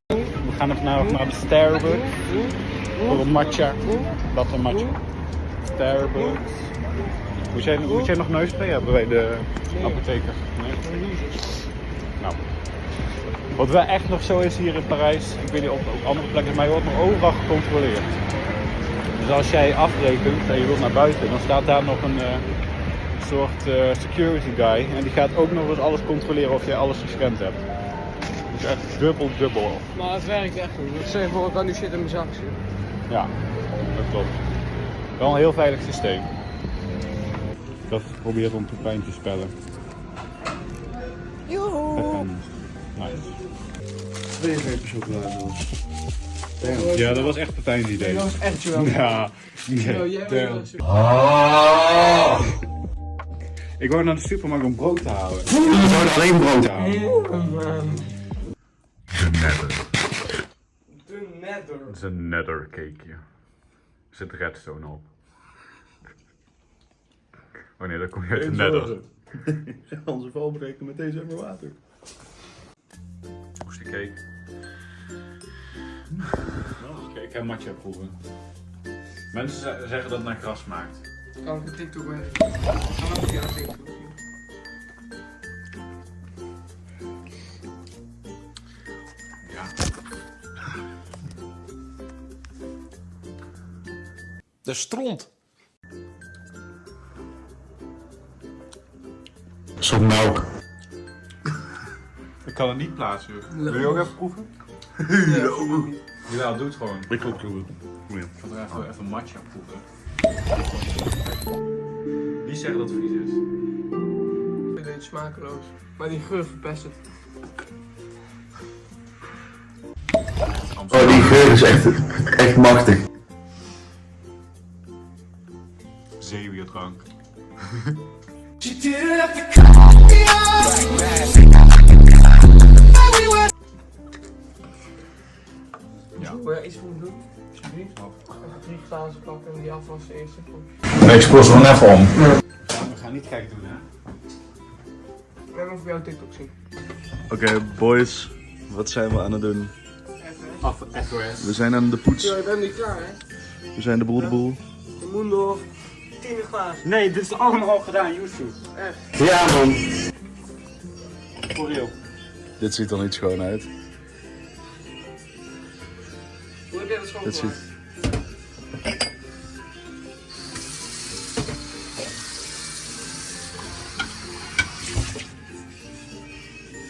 S3: We gaan even naar de Starbucks voor een matcha. Dat een matcha. Starbucks. Moet jij nog neuspray hebben bij de apotheker? Nee? Nou. Wat wel echt nog zo is hier in Parijs, ik weet niet op andere plekken, maar je wordt nog overal gecontroleerd. Dus als jij afrekent en je wilt naar buiten, dan staat daar nog een soort security guy. En die gaat ook nog eens alles controleren of jij alles gescand hebt. Dus echt dubbel.
S4: Maar het werkt echt goed. Ik zeg voor, ik kan nu shit in mijn zak zitten.
S3: Ja, dat klopt. Wel een heel veilig systeem. Ik had geprobeerd om Pepijn te spellen.
S4: Joehoe!
S3: Nice.
S1: 42 chocoladedoos.
S3: Ja, dat was echt Pepijn's idee.
S4: Dat was echt Joël.
S3: Ja,
S4: Yo, jij
S3: nee.
S4: was wel
S3: Ik wou naar de supermarkt om brood te halen. Ik wou alleen brood halen.
S4: De nether.
S3: Het is een nether cakeje. Er zit redstone op. Oh nee, dat komt uit de nether.
S1: Onze val breken met deze emmer water.
S3: Hoe is die cake? Oké, ik heb matcha proeven. Mensen zeggen dat het naar gras smaakt.
S4: Kan ik een TikTok bij? Kan ik een TikTok zien?
S3: Ja.
S2: De stront.
S11: Zo'n melk.
S3: Ik kan het niet plaatsen. Wil je ook even proeven? Ja, doe het gewoon.
S1: Ik wil proeven.
S3: Ik ga er even matcha proeven. Wie zegt dat het vies is?
S4: Ik vind het smakeloos. Maar die geur verpest het.
S11: Oh, die geur is echt machtig.
S3: Zeewierdrang. Ja.
S4: Wil jij iets voor me doen? Alsjeblieft. Even 3 glazen pakken en die afwassen eerst.
S11: Nee, ik spoel ze gewoon even om.
S3: Ja, we gaan niet gek doen, hè?
S4: Ik heb even jouw TikTok zien.
S1: Oké, boys. Wat zijn we aan het doen?
S3: FOS.
S1: We zijn aan de poets.
S4: Yo, ik ben niet klaar, hè?
S1: We zijn de boel.
S4: Je moet nog 10 glazen.
S2: Nee, dit is allemaal al gedaan, Yusuf.
S4: Echt.
S11: Ja, man.
S2: For real.
S1: Dit ziet er niet schoon uit.
S4: Hoe heb jij dat schoongemaakt?
S1: Dit ziet...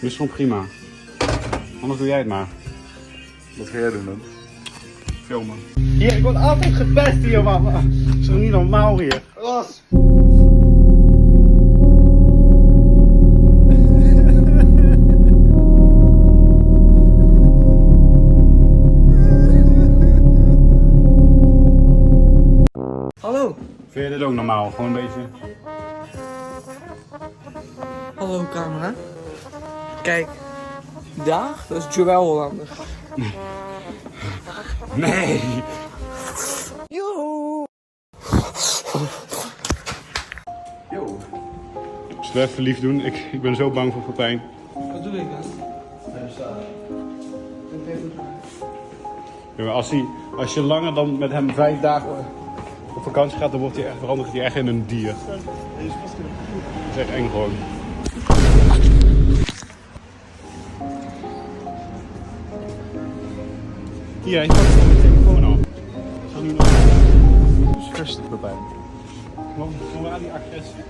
S3: Dit is gewoon prima. Anders doe jij het maar.
S1: Wat ga jij doen dan?
S3: Filmen. Hier, ik word altijd gepest hier, man. Dat is toch niet normaal hier?
S4: Ros! Hallo.
S3: Vind je dit ook normaal? Gewoon een beetje...
S4: Hallo camera. Kijk. Dag, dat is Joël Hollander.
S3: Nee!
S4: Joehoe.
S1: Yo.
S3: Zullen we even lief doen? Ik ben zo bang voor Pepijn.
S4: Wat doe ik dan?
S1: Hij staat.
S3: Ja, maar als je langer dan met hem 5 dagen op vakantie gaat, dan verandert hij echt in een dier. Dat is echt eng gewoon. Hier, hij pakt gewoon mijn telefoon af. Zal nu nog...
S1: Dus rustig erbij.
S3: Gewoon aan die agressie.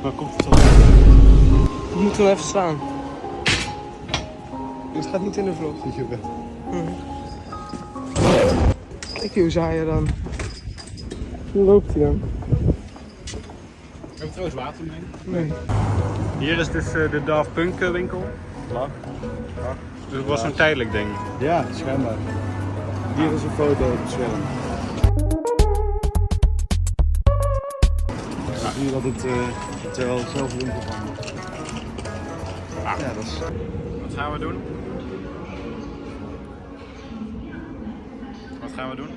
S3: Maar komt het zo?
S4: We moeten wel even staan. Dit gaat niet in de vlog. Kijk hoe zaai je dan. Hoe loopt hij dan?
S3: Heb je trouwens water mee?
S4: Nee.
S3: Hier is dus de Daft Punk winkel. Lach. Dus het was zo'n tijdelijk ding.
S1: Ja, schijnbaar. Hier is een foto op het scherm. Zie je dat het Terwijl zelf doen van. Ja, dat is.
S3: Wat gaan we doen? Wat gaan we doen?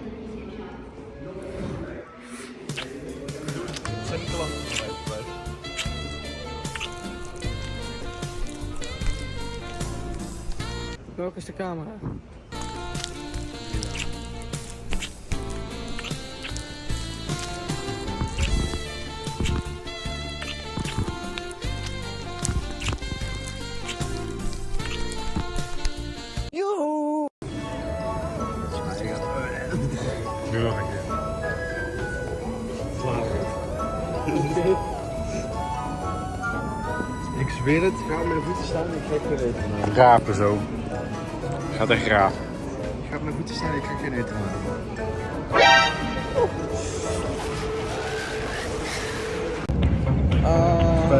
S4: Welke is de camera? Joehoe!
S3: Nu nog een keer.
S1: Ik zweer het, ga op mijn voeten staan en ik ga geen eten halen.
S3: Rapen zo. Gaat echt rapen.
S1: Ik ga op mijn voeten staan en ik ga geen eten halen.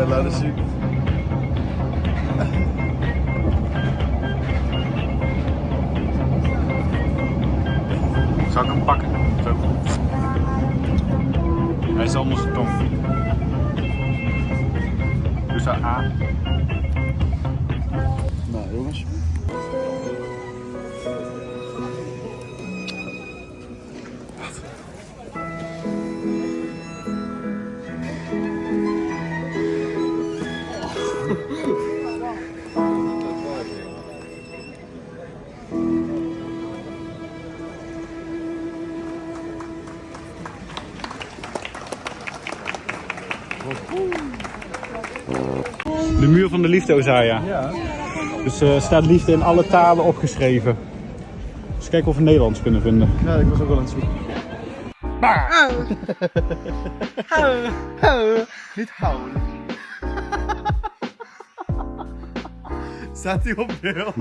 S1: Laat eens zien.
S3: Zal ik hem pakken? Zo. Hij is anders tong. Dus dat A.
S1: Nou jongens.
S3: De muur van de liefde, Ozaja.
S1: Ja.
S3: Dus staat liefde in alle talen opgeschreven. Dus kijken of we Nederlands kunnen vinden.
S1: Ja, ik was ook wel aan het zoeken. Niet houden. Staat hij op beeld?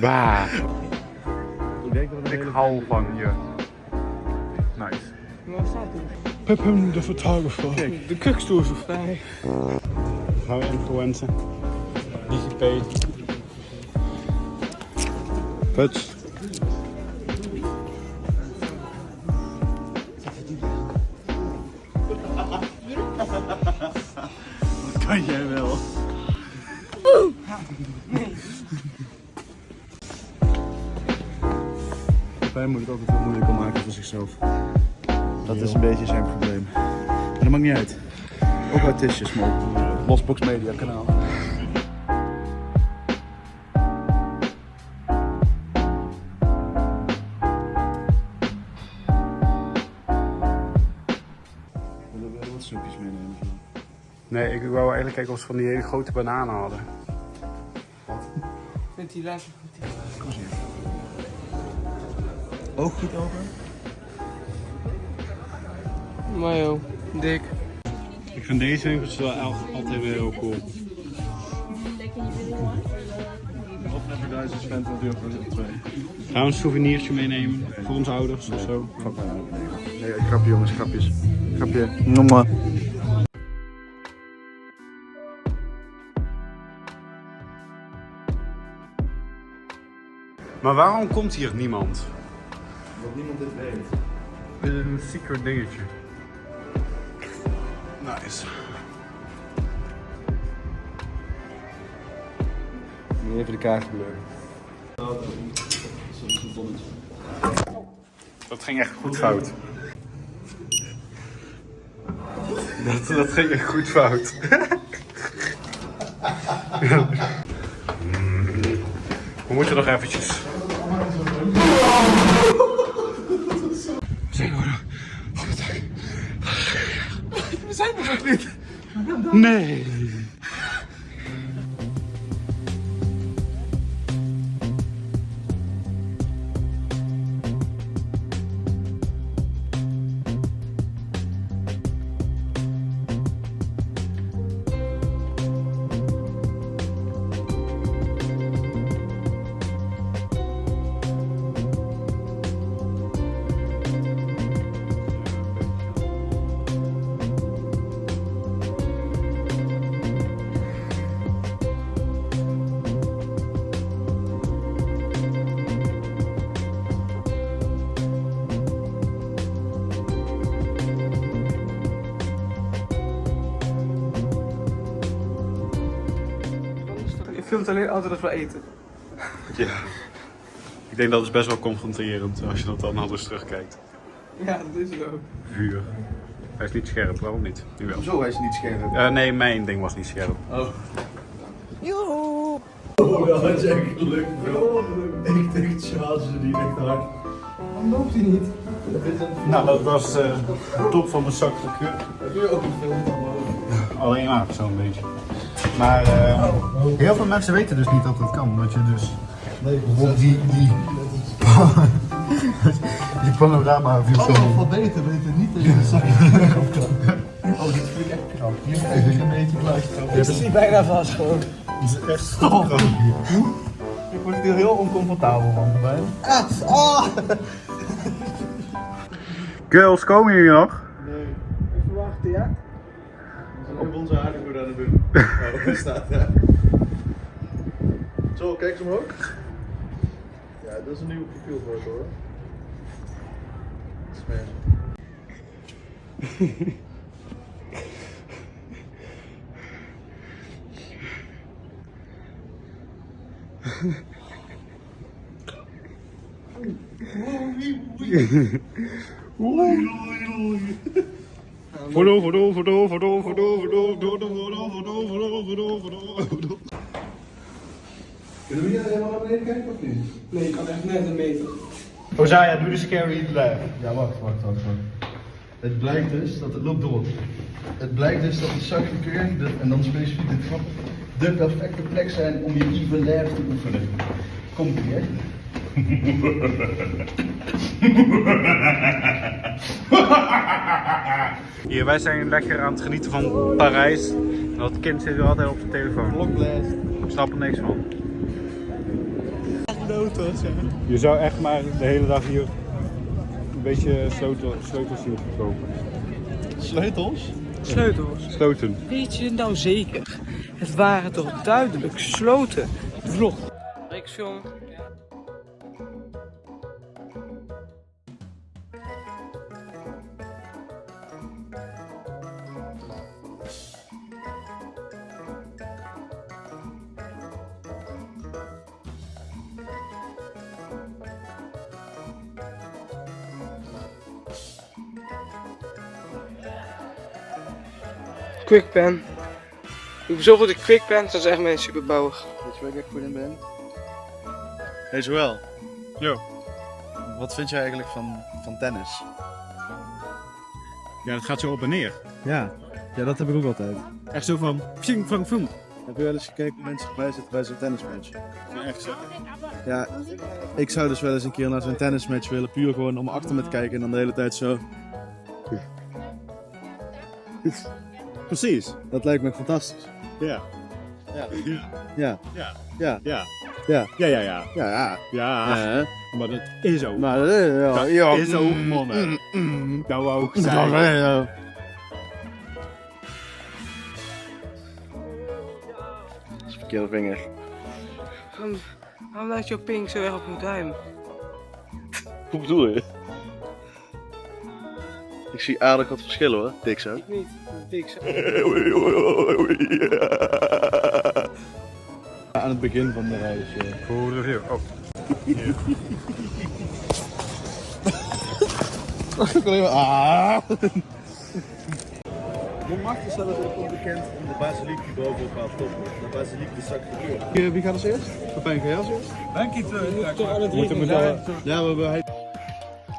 S3: Bah.
S1: Ik denk dat
S3: Ik hou van je. Nice.
S4: Waar staat hij?
S3: Pepin de photographer.
S4: Kijk, de kukstoel is nog vrij.
S3: Gaan we influencer. DigiP. Huts.
S1: Dat kan jij wel. Hij moet het altijd veel moeilijker maken voor zichzelf. Dat is een beetje zijn probleem. Maar dat maakt niet uit. Ook autistjes mogen. Losbox Media kanaal. Willen we wat snoepjes meenemen?
S3: Nee, ik wou eigenlijk kijken of ze van die hele grote bananen hadden.
S4: Vindt hij laatst goed?
S1: Kom eens hier. Oog goed open.
S4: Maar joh, dik.
S3: Ik vind deze winkels wel altijd weer heel cool.
S1: Of heb je 1000 cent natuurlijk voor z'n twee.
S3: Gaan we een souvenirtje meenemen voor onze ouders of zo?
S1: Fuck mij ook. Nee, grapje jongens, grapjes. Grapje. Nomma.
S3: Maar waarom komt hier niemand?
S1: Dat niemand dit weet.
S3: Dit is een secret dingetje. Nice.
S1: Moet even de kaart kleuren.
S3: Dat ging echt goed fout. Dat ging echt goed fout. We moeten nog eventjes.
S4: We zijn er nog niet.
S3: Nee.
S4: filmt alleen altijd als we eten.
S3: Ja. Ik denk dat is best wel confronterend als je dat dan anders terugkijkt.
S4: Ja, dat is het ook.
S3: Vuur. Hij is niet scherp, waarom niet? Jawel.
S1: Zo, hij is niet scherp.
S3: Nee, mijn ding was niet scherp.
S1: Oh. Joehoe! Oh, dat is echt gelukt, bro. Ik denk Charles die echt hard.
S4: Waarom loopt hij niet?
S3: Nou, dat was de top van mijn zak.
S4: Heb je ook een film van?
S3: Alleen maar zo'n beetje. Maar heel veel mensen weten dus niet dat het kan. Dat je dus bijvoorbeeld die panorama view kan doen.
S1: Wat beter niet dat je de zak erop kan. Oh, dit vind ik echt knap. Hier moet even een beetje kluisteren.
S4: Dit is niet bijna vast gewoon.
S3: Het is echt stop.
S1: Ik word hier heel oncomfortabel van erbij.
S3: Girls, komen jullie nog?
S1: Nee.
S4: Even wachten, ja?
S1: Op onze aardig goed aan het doen. Oh, daar staat ja. Zo, kijk eens omhoog. Ja, dat is een nieuwe profielfoto hoor. Smash.
S3: Foto.
S1: Kunnen we hier helemaal naar beneden kijken of niet?
S4: Nee, je kan echt net een meter.
S3: Ozaya, doe de scary live.
S1: Ja, wacht. Het blijkt dus dat het loopt door. Het blijkt dus dat de Sacré-Cœur en dan specifiek dit grap de perfecte plek zijn om je Yves Lair te oefenen. Komt ie, hè?
S3: Hier, wij zijn lekker aan het genieten van Parijs. En dat kind zit weer altijd op de telefoon.
S1: Klokblast.
S3: Ik snap er niks van. Je zou echt maar de hele dag hier een beetje sleutels zien kopen.
S1: Sleutels?
S4: Sleutels.
S3: Sloten.
S4: Weet je nou zeker? Het waren toch duidelijk sloten. Vlog. Ik film. Quickpen. Zo goed ik quickpen, dat is echt mijn superpower.
S1: Weet je waar ik echt goed in ben? Hey Joël.
S3: Yo.
S1: Wat vind jij eigenlijk van tennis?
S3: Ja, het gaat zo op en neer.
S1: Ja, dat heb ik ook altijd.
S3: Echt zo van pjing, vang, vang.
S1: Heb je wel eens gekeken hoe mensen erbij zitten bij zo'n tennismatch?
S3: Ja, echt zo.
S1: Ja, ik zou dus wel eens een keer naar zo'n tennismatch willen, puur gewoon om achter me te kijken en dan de hele tijd zo. Precies, dat lijkt me fantastisch.
S3: Ja.
S1: Ja.
S3: Ja.
S1: Ja.
S3: Ja.
S1: Ja.
S3: Ja.
S1: Ja.
S3: Ja, ja, ja.
S1: Ja.
S3: Ja. Maar dat is ook.
S1: Maar dat is
S3: is ook, mannen. Dat wou ik zeggen.
S1: Dat is verkeerde vinger.
S4: Waarom laat jouw pink zo erg op mijn duim?
S1: Hoe bedoel je? Ik zie aardig wat verschillen hoor, dik zo.
S4: Ik niet, dik zo.
S1: Aan het begin van de reis.
S3: Goed review. Oh.
S1: Montmartre is zelfs ook onbekend om de basiliek die bovenop haar top wordt. De basiliek de Sacré-Cœur. Wie gaat als eerst? Pepijn, ga jij als eerst?
S3: Denk ik wel.
S4: Je moet toch aan het
S3: Moeten
S4: drinken
S3: we
S4: zijn.
S1: Ja, we hebben...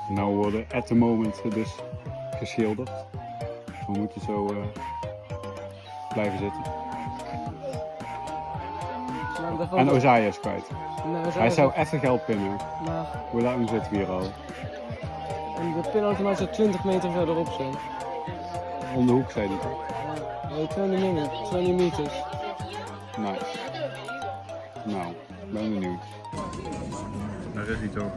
S3: Nou worden at the moment dus geschilderd. We moeten zo blijven zitten. En Ozaya is kwijt. Hij zou even geld pinnen.
S4: Maar
S3: Hoe lang zitten we hier al?
S4: en de pinautomaat zou 20 meter verderop zijn.
S3: Om de hoek zei hij.
S4: Nee, 20 meters.
S3: Nice. Nou, ben benieuwd. Daar is hij toch.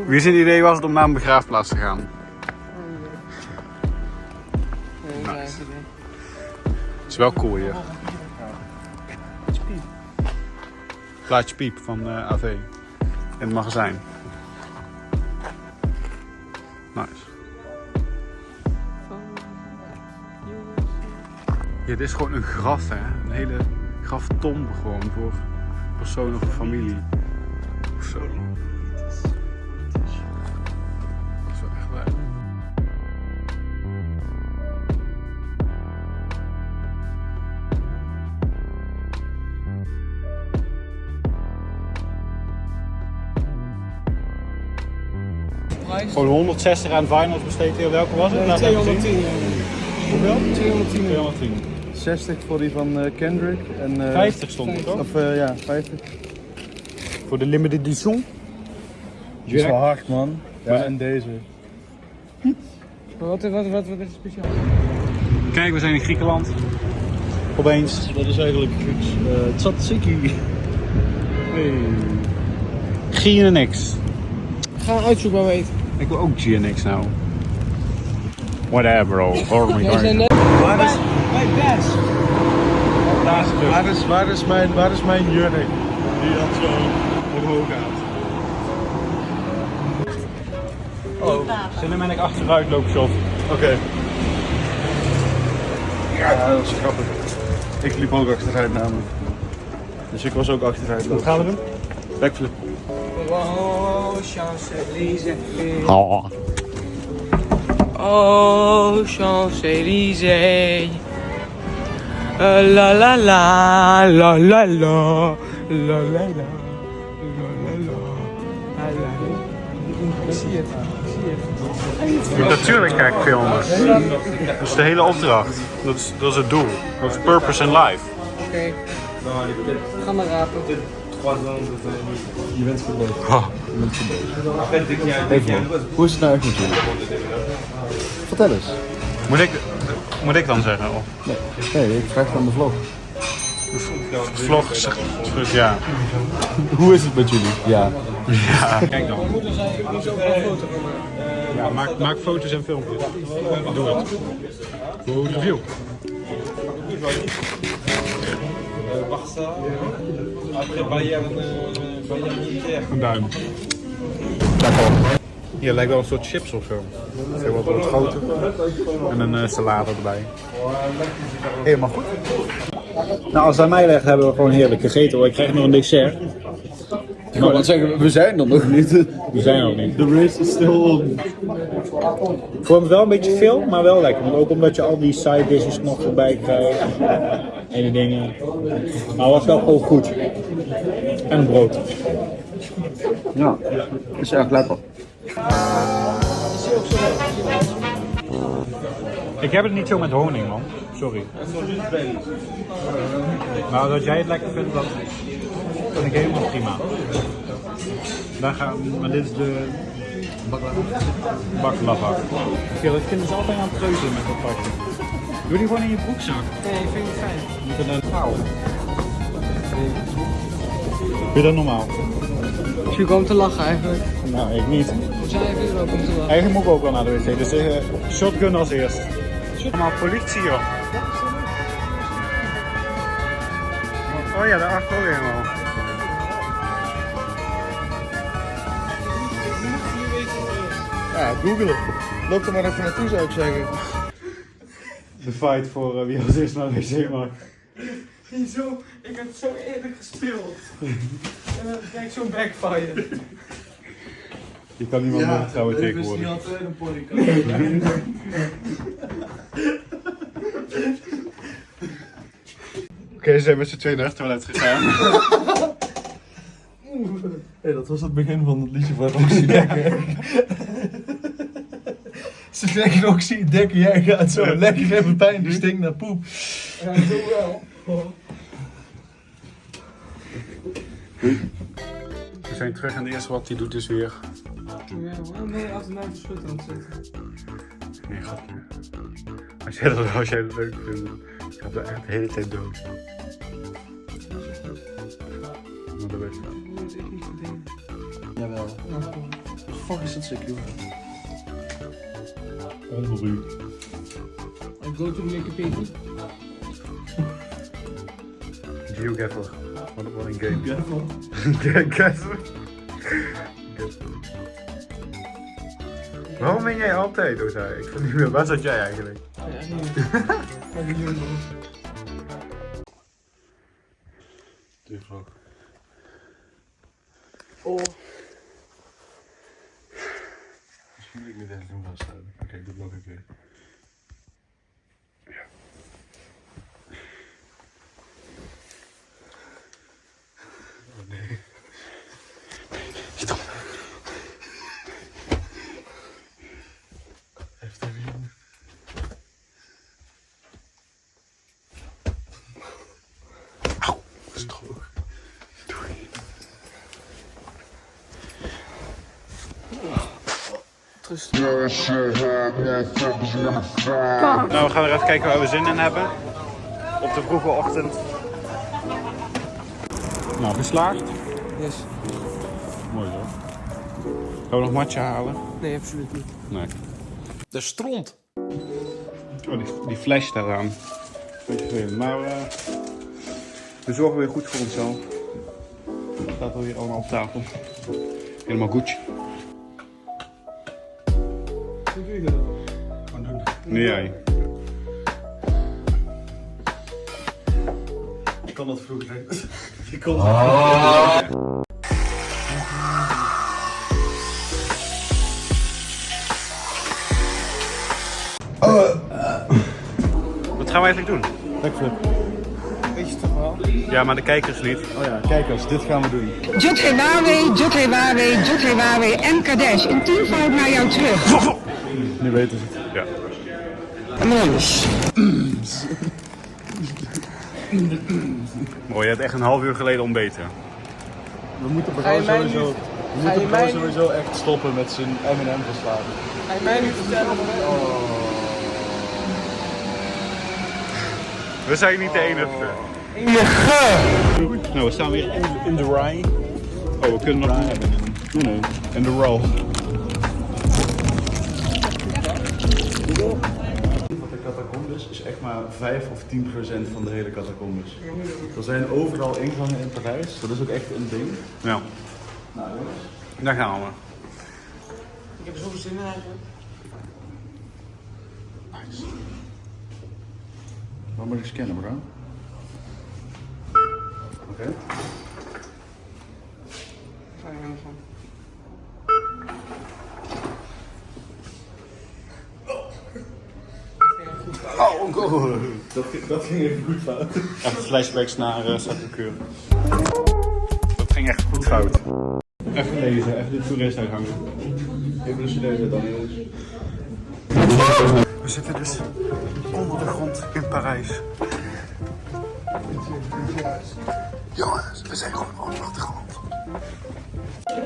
S3: Wie zijn idee was het om naar een begraafplaats te gaan? Nice. Het is wel cool hier. Plaatje Piep van AV. In het magazijn. Nice. Dit is gewoon een graf, hè. Een hele graftombe gewoon voor persoon of familie. Of zo. Dat is wel echt waar. Gewoon 160 aan vinyls besteed hier. Welke was het?
S2: 210.
S3: Hoeveel?
S2: 210.
S3: 210.
S1: 60 voor die van Kendrick. En,
S3: 50 stond er toch?
S1: Of ja, 50.
S3: Voor de limited edition.
S1: Die is wel hard, man. Ja, en deze.
S4: Wat is speciaal?
S3: Kijk, we zijn in Griekenland. Opeens.
S1: Dat is eigenlijk Grieks. Tzatziki.
S3: Hey. GNX.
S4: Ga een uitzoek maar weten.
S3: Ik wil ook GNX nou. Whatever bro. Oh my god.
S4: Bij Bas.
S3: Daar is het dus.
S1: Waar is mijn jurk? Die dat zo omhoog gaat.
S3: Oh. Cinematic achteruitloopshop.
S1: Oké. Ja, dat is grappig. Ik liep ook achteruit namelijk. Dus ik was ook achteruit lopen.
S3: Wat gaan we doen?
S1: Backflip.
S4: Oh, Champs-Élysées.
S3: Oh.
S4: Oh, Champs-Élysées. La la la, la la la, la la la, la la. Ik zie het,
S3: Natuurlijk kijk ik filmen. Dat is de hele opdracht. Dat is het doel. Dat is purpose in life.
S4: Oké. Ga maar rapen.
S1: Je bent verboden.
S3: Oh.
S1: Je bent verboden. Even man. Hoe is het nou echt met jullie? Vertel eens.
S3: Moet ik dan zeggen? Of?
S1: Nee, ik vraag aan de vlog.
S3: De vlog zegt ja.
S1: Hoe is het met jullie? Ja.
S3: Ja. Kijk dan.
S4: Mijn moeder zei, ik moet ook wel een foto van maken.
S3: Ja, maak foto's en filmpjes. Doe het. Voor de review. Een duim. Hier lijkt wel een soort chips of zo. Heel wat groter. En een salade erbij. Helemaal goed. Nou, als het aan mij ligt hebben we gewoon heerlijk gegeten hoor. Ik krijg nog een dessert.
S1: Ik wou net zeggen, we zijn er nog niet.
S3: We zijn er nog niet.
S1: The race is still on.
S3: Ik vond het wel een beetje veel, maar wel lekker. Want ook omdat je al die side dishes nog erbij krijgt. En die dingen. Maar het was wel gewoon goed. En brood.
S1: Ja, dat is echt lekker.
S3: Ik heb het niet zo met honing, man. Sorry. Maar dat jij het lekker vindt, dat vind ik helemaal prima. Maar dit is de baklava. Ik vind ze altijd aan het treuzelen met dat pakje. Doe die gewoon in je broekzak.
S4: Nee, ik vind het fijn.
S3: Je moet het dan houden. Vind je dat normaal?
S4: Ik zie om te lachen eigenlijk.
S3: Nou, ik niet.
S4: Zij hebben er ook om te lachen.
S3: Eigenlijk moet ik ook wel naar de wc, dus shotgun als eerst. Allemaal politie joh. Oh ja, daarachter ook helemaal.
S1: Ja, google het. Loop er maar even naartoe zou ik zeggen.
S3: De fight voor wie als eerst naar de wc mag.
S4: Zo, ik heb het zo eerder gespeeld. En dan krijg ik zo'n backfire.
S3: Je kan niemand meer vertrouwen tegenwoordig.
S1: Dat is niet altijd een podcast.
S3: Oké, ze zijn met z'n tweeën naar het toilet gegaan.
S1: Hey, dat was het begin van het liedje van Roxy Dekker. Ze zeggen Roxy Dekker, jij gaat zo lekker even pijn, die stinkt naar poep.
S4: Ja, doe wel.
S3: We zijn terug en het eerste wat hij doet is weer...
S4: Ja, waarom ben je altijd naar de schut aan het zitten?
S3: Nee, grapje. Als jij dat leuk vindt, gaat er echt de hele tijd dood. Maar dat weet je wel.
S4: Dat moet ik niet verdelen.
S1: Jawel. Fuck is dat sick, joh.
S3: Onberuud.
S4: I go to Wikipedia.
S3: GeoGaffer. Wat een game.
S1: Gaffer.
S3: Gaffer. Waarom ben jij altijd, Ozai? Ik vind niet meer, waar zat jij eigenlijk?
S4: Ja, niet.
S1: vlog.
S4: Oh.
S1: Misschien moet ik niet echt doen vasthouden. Oké, ik doe het nog een keer. Oh nee. Stop. Heeft er weer. Auw, stop. Doei.
S3: Nou, we gaan weer even kijken waar we zin in hebben. Op de vroege ochtend. Nou, geslaagd.
S4: Yes.
S3: Mooi zo. Gaan we nog matje halen?
S4: Nee, absoluut niet.
S3: Nee.
S4: De stront.
S3: Oh, die flash staat aan. Beetje vervelend. Maar we zorgen weer goed voor onszelf. Het staat alweer allemaal op tafel. Helemaal goed.
S1: Hoe doe je dat? Gewoon doen.
S3: Nee, jij.
S1: Ik kan dat vroeger. Je kon dat
S3: Wat gaan we eigenlijk doen?
S1: Backflip.
S4: Weet je toch wel?
S3: Ja, maar de kijkers niet.
S1: Oh ja, kijkers, dit gaan we doen.
S12: Jutrewawe en Kadesh. In teamfout naar jou terug.
S1: Nu weten ze het.
S3: Ja. Mooi, je hebt echt een half uur geleden ontbeten.
S1: We moeten
S4: Ga je mij nu-
S1: sowieso echt stoppen met zijn M&M verslaving.
S4: Ga je mij nu vertellen?
S3: We zijn niet de enige. Nou, we staan weer in de rij. Oh, we kunnen nog hebben. Nee, in de row.
S1: Wat de catacombes is echt maar 5 of 10% van de hele catacombes. Er zijn overal ingangen in Parijs, dat is ook echt een ding.
S3: Ja.
S1: Nou jongens.
S3: Daar gaan we.
S4: Ik heb er zoveel zin in eigenlijk.
S1: Nice. Waar moet ik scannen, bro? Oké.
S4: Ga je gaan.
S1: Oh, god. Dat ging even goed fout.
S3: Echt flashbacks naar Sacré-Cœur. Dat ging echt goed fout. Even lezen, even de toerist uithangen.
S1: Even de studenten dan, jongens.
S3: We zitten dus onder de grond in Parijs. Jongens, we zijn gewoon onder de grond.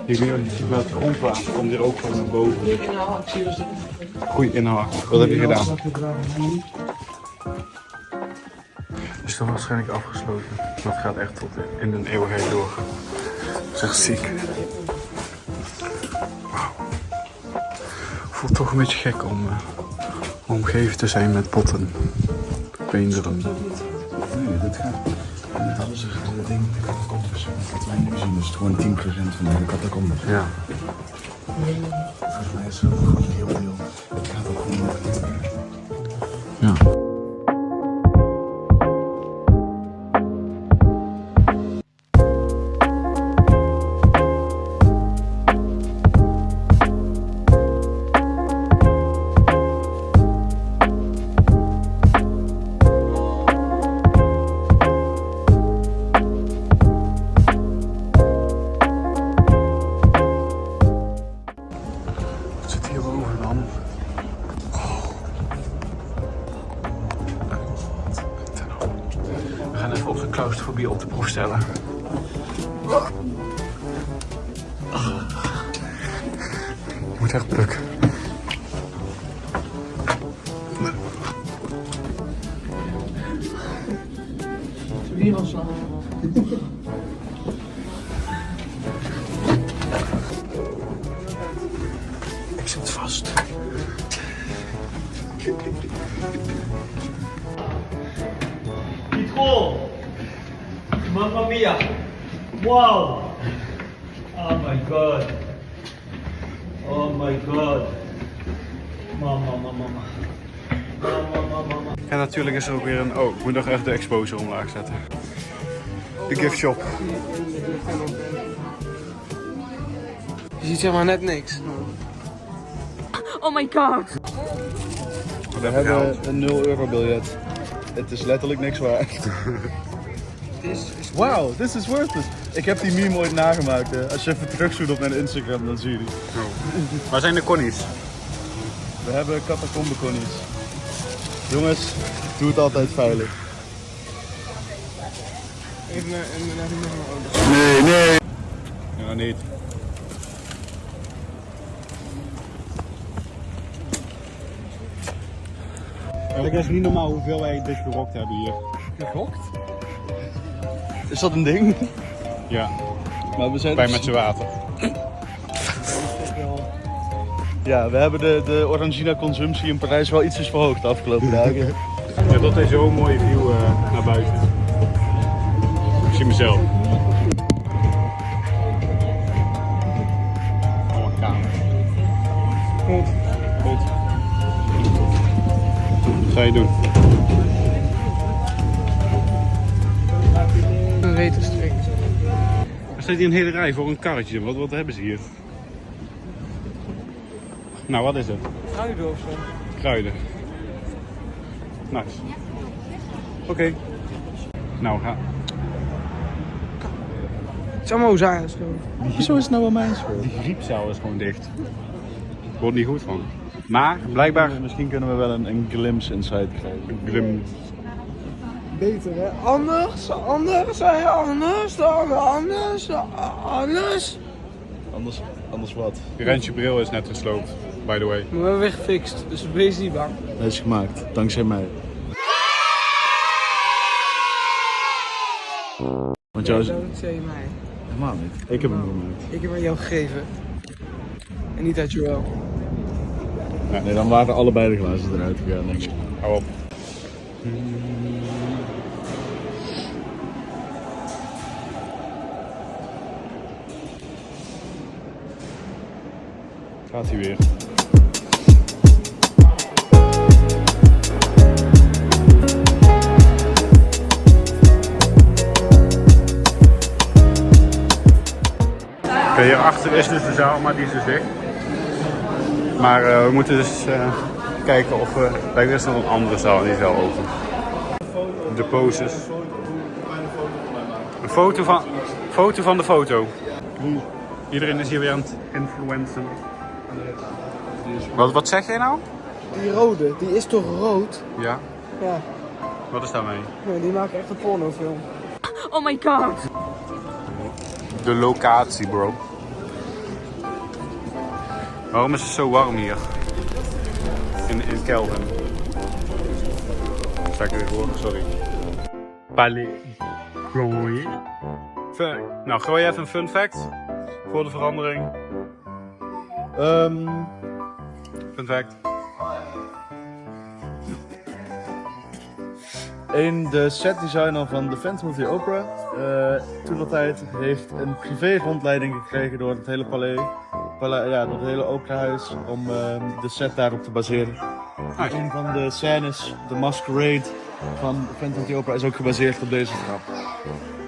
S3: Hier kun je ook zien het grondwater komt hier ook gewoon naar boven. Goeie inhoud. Wat heb je gedaan? Is dan waarschijnlijk afgesloten. Dat gaat echt tot in de eeuwigheid door. Dat is echt ziek. Wauw. Voelt toch een beetje gek om omgeven te zijn met potten. Beenderen.
S1: Nee, dit gaat. Net hadden ze het ding, de catacombes. Wat wij nu zien is het gewoon 10% van de hele catacombes.
S3: Ja.
S1: Volgens mij is het gewoon heel veel. Het gaat ook gewoon nog niet meer.
S3: Ja. Wat zit hierboven dan? We gaan even onze claustrofobie op de proef stellen. Ik moet echt plukken.
S4: Hier al slag.
S3: Ik zit vast.
S2: Nicole! Mamma mia! Wow! Oh my god! Oh my god! Mama.
S3: En natuurlijk is er ook weer een... Oh, ik moet nog even de exposure omlaag zetten. De gift shop.
S4: Je ziet zeg maar net niks.
S6: Oh my god.
S1: We hebben een 0 euro biljet. Het is letterlijk niks waard. Wauw, this is worth it. Ik heb die meme ooit nagemaakt. Hè. Als je even terugzoekt op mijn Instagram, dan zie je die.
S3: Waar zijn de connies?
S1: We hebben catacombe connies. Jongens, doe het altijd veilig.
S4: Even naar die
S1: Nee, nee.
S3: Ja, niet. Het is niet normaal hoeveel wij dit gerokt hebben hier.
S1: Gerokt? Is dat een ding?
S3: Ja.
S1: Maar we zijn
S3: bij met z'n water.
S1: Ja, we hebben de Orangina-consumptie in Parijs wel ietsjes verhoogd de afgelopen dagen.
S3: Ja, dat is zo'n mooie view naar buiten. Ik zie mezelf. Allemaal kamers. Goed. Wat ga je doen?
S4: Een wetenstrik.
S3: Er staat hier een hele rij voor een karretje. Wat hebben ze hier? Nou, wat is het?
S4: Kruiden of zo.
S3: Kruiden. Nice. Oké. Nou, ga.
S4: Het is allemaal Ozaya's gewoon.
S1: Hoezo is het nou wel mijn schuld?
S3: Die griepzaal is gewoon dicht. Wordt niet goed van. Maar, blijkbaar...
S1: Misschien kunnen we wel een glimpse inside krijgen.
S3: Een glimpse.
S4: Beter hè? Anders.
S1: Anders wat?
S3: Rentje bril is net gesloopt, by the way.
S4: Maar we hebben weer gefixt, dus wees niet bang.
S1: Dat is gemaakt, dankzij mij. Want jou is...
S4: Dat zei je mij.
S1: Helemaal niet. Ik heb hem gemaakt.
S4: Ik heb aan jou gegeven. En niet uit Joël.
S1: Ja, nee, dan waren allebei de glazen eruit gegaan, denk ik.
S3: Hou op. Gaat hij weer. Oké, hierachter is dus de zaal, maar die is dus dicht. Maar we moeten dus kijken of we... Kijk, er is nog een andere zaal, die is wel open. De poses. Een foto van de foto. Iedereen is hier weer aan het influencen. Wat zeg jij nou?
S4: Die rode, die is toch rood?
S3: Ja.
S4: Ja.
S3: Wat is daarmee?
S4: Nee, die maken echt een pornofilm.
S6: Oh my god.
S3: De locatie, bro. Waarom is het zo warm hier? In Kelvin. Sta ik er weer voor? Sorry. Palais. Gooi. Nou, gooi even een fun fact. Voor de verandering. Fun fact.
S1: De setdesigner van The Phantom of the Opera, toen dat tijd, heeft een privé rondleiding gekregen door het hele door het hele operahuis om de set daarop te baseren.
S3: Nice.
S1: Een van de scènes, de Masquerade van The Phantom of the Opera, is ook gebaseerd op deze trap.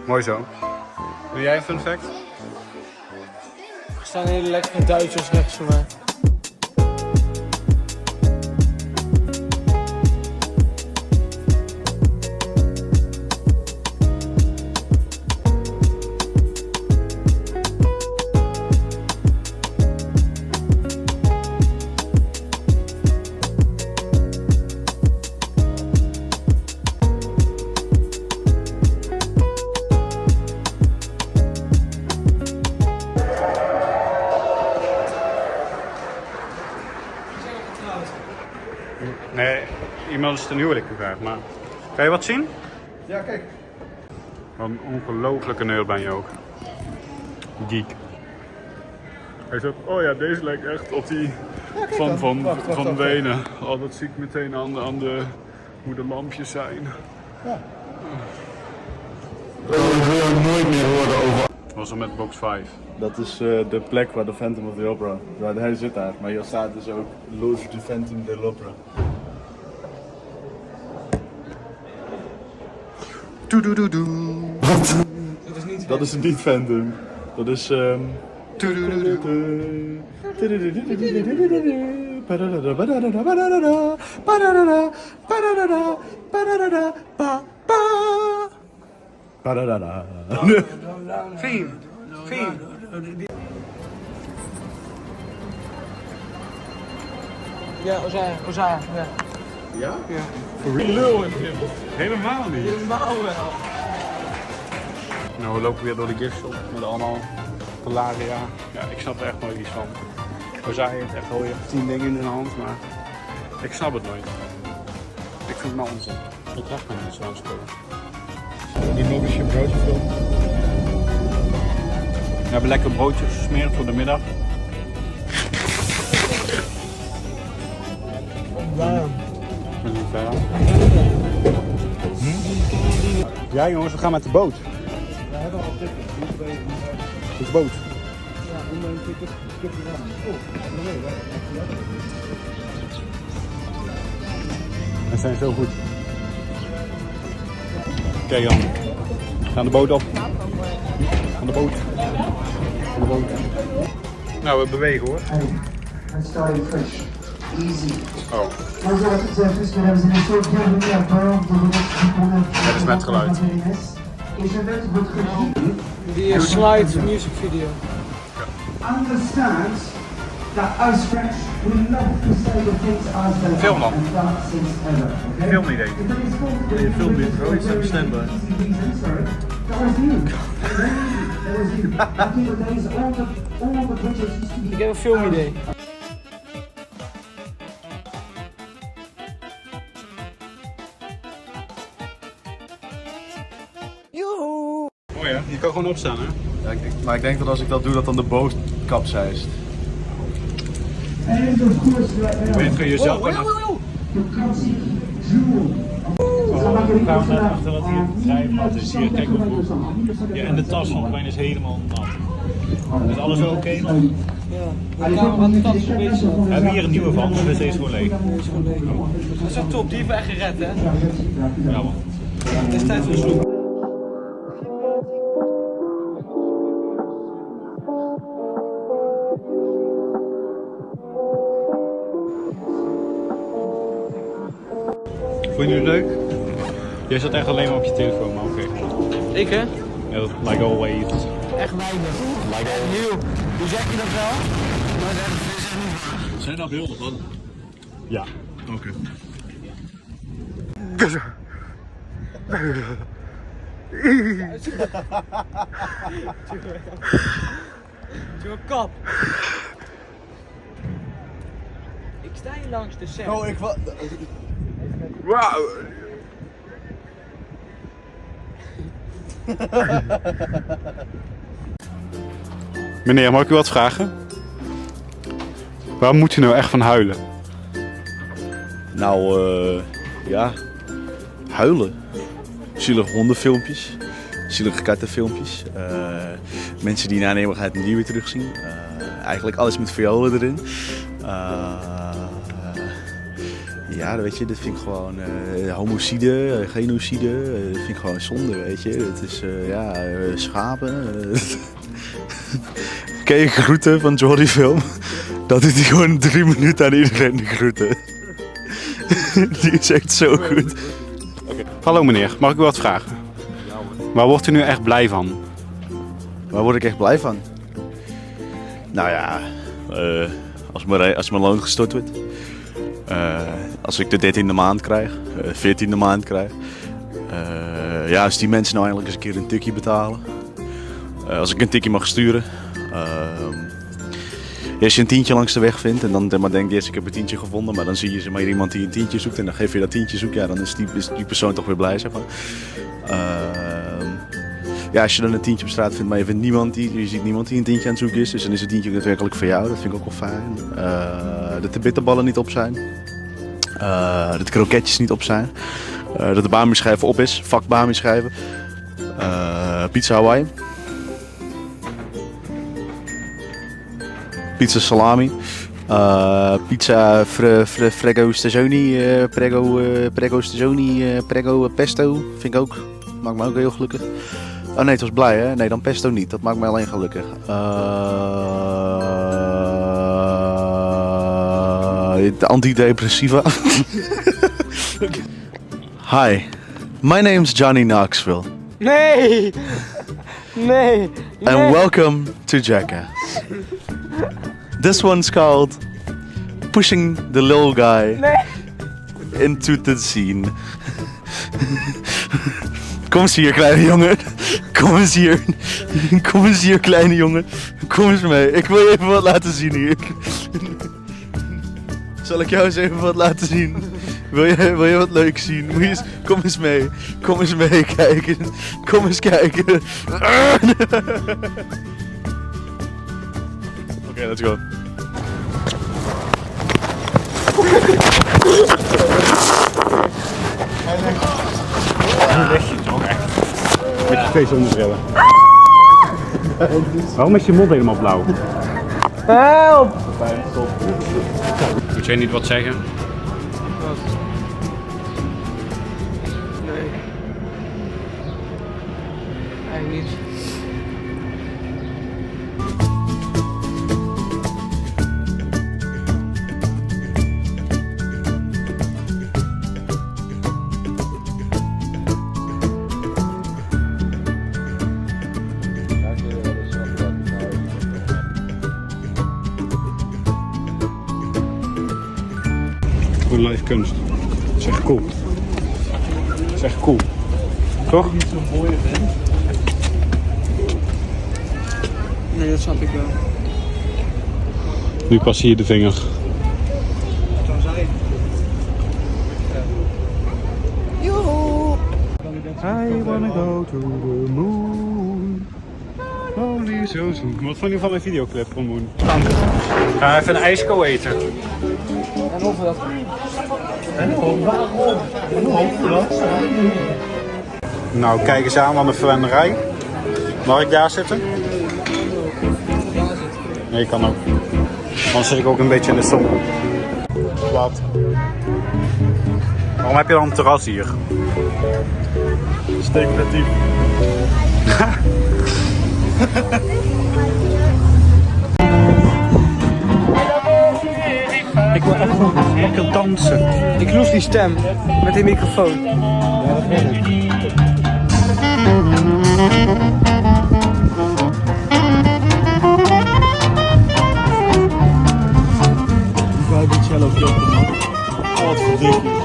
S3: Mooi zo. Doe jij een fun fact?
S4: Er staan hele lekkere Duitsers rechts van mij.
S3: Nee, iemand is ten huwelijk gevraagd, maar... Kan je wat zien?
S1: Ja, kijk.
S3: Wat een ongelofelijke nerd ben je ook. Geek. Hij zegt, oh ja, deze lijkt echt op die van Wenen. Oh, dat zie ik meteen aan de hoe de lampjes zijn.
S1: Ja.
S11: Nooit meer horen over.
S3: Was er met box 5.
S1: Dat is de plek waar de Phantom of the Opera, hij zit daar, maar hier staat dus ook Loge du Phantom de l'Opera.
S3: Doe.
S1: Dat is niet Phantom. Dat is...
S4: Veen. Ja, Ozaya. Ja?
S3: Ja? Voor wie lul in film? Helemaal niet.
S4: Helemaal wel.
S3: Nou, we lopen weer door de giftshop met allemaal Polaria. Ja, ik snap er echt nooit iets van. Ozaya heeft echt al 10 dingen in de hand, maar ik snap het nooit. Ik vind het maar onzin. Ik krijg me niet zo'n spullen. Die Nobische broodje film. We hebben lekker broodjes gesmeerd voor de middag.
S4: Warm.
S3: Ja jongens, we gaan met de boot.
S1: We hebben al tickets.
S3: De boot.
S1: Ja, online tickets.
S3: We zijn zo goed. Kijk dan. We gaan de boot op. Van de boot. Van de boot. Nou, we bewegen hoor.
S13: And starting fresh. Easy.
S3: Oh.
S13: Het
S3: is met geluid.
S4: Die slide music video.
S13: Understand that us French, we love to say the things as they are.
S3: Film dan.
S13: And that since ever. Okay?
S3: Film niet even.
S1: Je filmt niet, bro. Ik sta bestemd bij.
S13: That was you. That was you. Back in the days, all the British used to be.
S4: Ik heb een filmidee.
S3: Oh ja, je kan gewoon opstaan hè?
S1: Ja, maar ik denk dat als ik dat doe, dat dan de boot kapseist.
S13: And of course,
S3: Je weet kun je jezelf
S13: the classic jewel.
S14: Gaan we net achter dat hier het drijfblad is. Hier, kijk op hoe. Ja, en de tas van Quijn is helemaal nat. Is alles wel oké nog?
S4: Ja, de tas is een beetje.
S14: We hebben hier een nieuwe van, dus deze is gewoon leeg.
S4: Dat is ook top, die hebben we echt gered hè.
S14: Ja man.
S4: Het is tijd voor de sloep.
S3: Vond je het leuk? Jij zat echt alleen maar op je telefoon, maar oké.
S4: Ik hè?
S3: Ja, like always.
S4: Echt weinig.
S3: Like always.
S4: Nieuw. Hoe zeg je dat wel?
S1: Zijn dat beelden van?
S3: Ja.
S1: Oké.
S4: Zo'n kap. Ik sta hier langs de set.
S1: Oh, ik was...
S3: Wauw. Meneer, mag ik u wat vragen? Waar moet u nou echt van huilen?
S1: Nou, ja. Huilen. Zielige hondenfilmpjes. Zielige kattenfilmpjes. Mensen die na een eeuwigheid een dier weer terugzien. Eigenlijk alles met violen erin. Ja, weet je, dit vind ik gewoon homicide, genocide, dat vind ik gewoon zonde, weet je. Het is, schapen. Ken je groeten van Jordi Film? Dat doet hij gewoon 3 minuten aan iedereen de groeten. Die is echt zo goed.
S3: Okay. Hallo meneer, mag ik u wat vragen? Waar wordt u nu echt blij van?
S1: Waar word ik echt blij van? Nou ja, als mijn loon gestort wordt. Als ik de 13e maand krijg, 14e maand krijg. Ja, als die mensen nou eindelijk eens een keer een tikje betalen. Als ik een tikje mag sturen. Als je een tientje langs de weg vindt en dan maar denkt, yes, ik heb een tientje gevonden. Maar dan zie je maar iemand die een tientje zoekt en dan geef je dat tientje zoek. Ja, dan is die persoon toch weer blij, zeg maar. Ja, als je dan een tientje op straat vindt, maar je ziet niemand die een tientje aan het zoeken is. Dus dan is het tientje daadwerkelijk voor jou. Dat vind ik ook wel fijn. Dat de bitterballen niet op zijn. Dat de kroketjes niet op zijn. Dat de bami-schijven op is. Vak bami-schijven. Pizza Hawaii. Pizza salami. Pizza Frego Stagioni. Prego Stagioni. Prego Pesto. Vind ik ook. Maakt me ook heel gelukkig.
S3: Oh nee, het was blij hè? Nee, dan pesto niet. Dat maakt mij alleen gelukkig. De antidepressiva. Hi, my name's Johnny Knoxville.
S2: Nee! Nee!
S3: And welcome to Jackass. This one's called Pushing the Little Guy into the Scene. Kom eens hier, kleine jongen. Kom eens hier. Kom eens hier, kleine jongen. Kom eens mee. Ik wil je even wat laten zien hier. Zal ik jou eens even wat laten zien? Wil je wat leuks zien? Moet je eens, kom eens mee. Kom eens mee kijken. Kom eens kijken. Oké, let's go.
S14: Nu leg je toch echt. Met je twee zonnebrillen. Waarom is je mond helemaal blauw?
S2: Help!
S14: Moet jij niet wat zeggen?
S4: Wat? Nee. Eigenlijk niet.
S14: Gewoon live kunst. Dat is echt cool. Dat is echt cool. Toch?
S4: Niet zo'n mooie bent. Nee, dat snap ik wel.
S14: Nu pas zie je de vinger.
S4: Zou zijn. Joehoe!
S14: I wanna go to the moon. Only so soon. Wat vond je van mijn videoclip van Moon? Ga even een ijsko eten.
S4: En of dat.
S3: Nou, kijk eens aan, wat een verwenderij. Mag ik daar zitten? Nee, kan ook. Anders zit ik ook een beetje in de zon. Wat? Waarom heb je dan een terras hier?
S1: Speculatief.
S14: Ik wil echt lekker dansen.
S2: Ik loef die stem met die microfoon.
S14: Ja, dat weet ik.
S1: Ik wou die cello kloppen, man. Wat verdikken.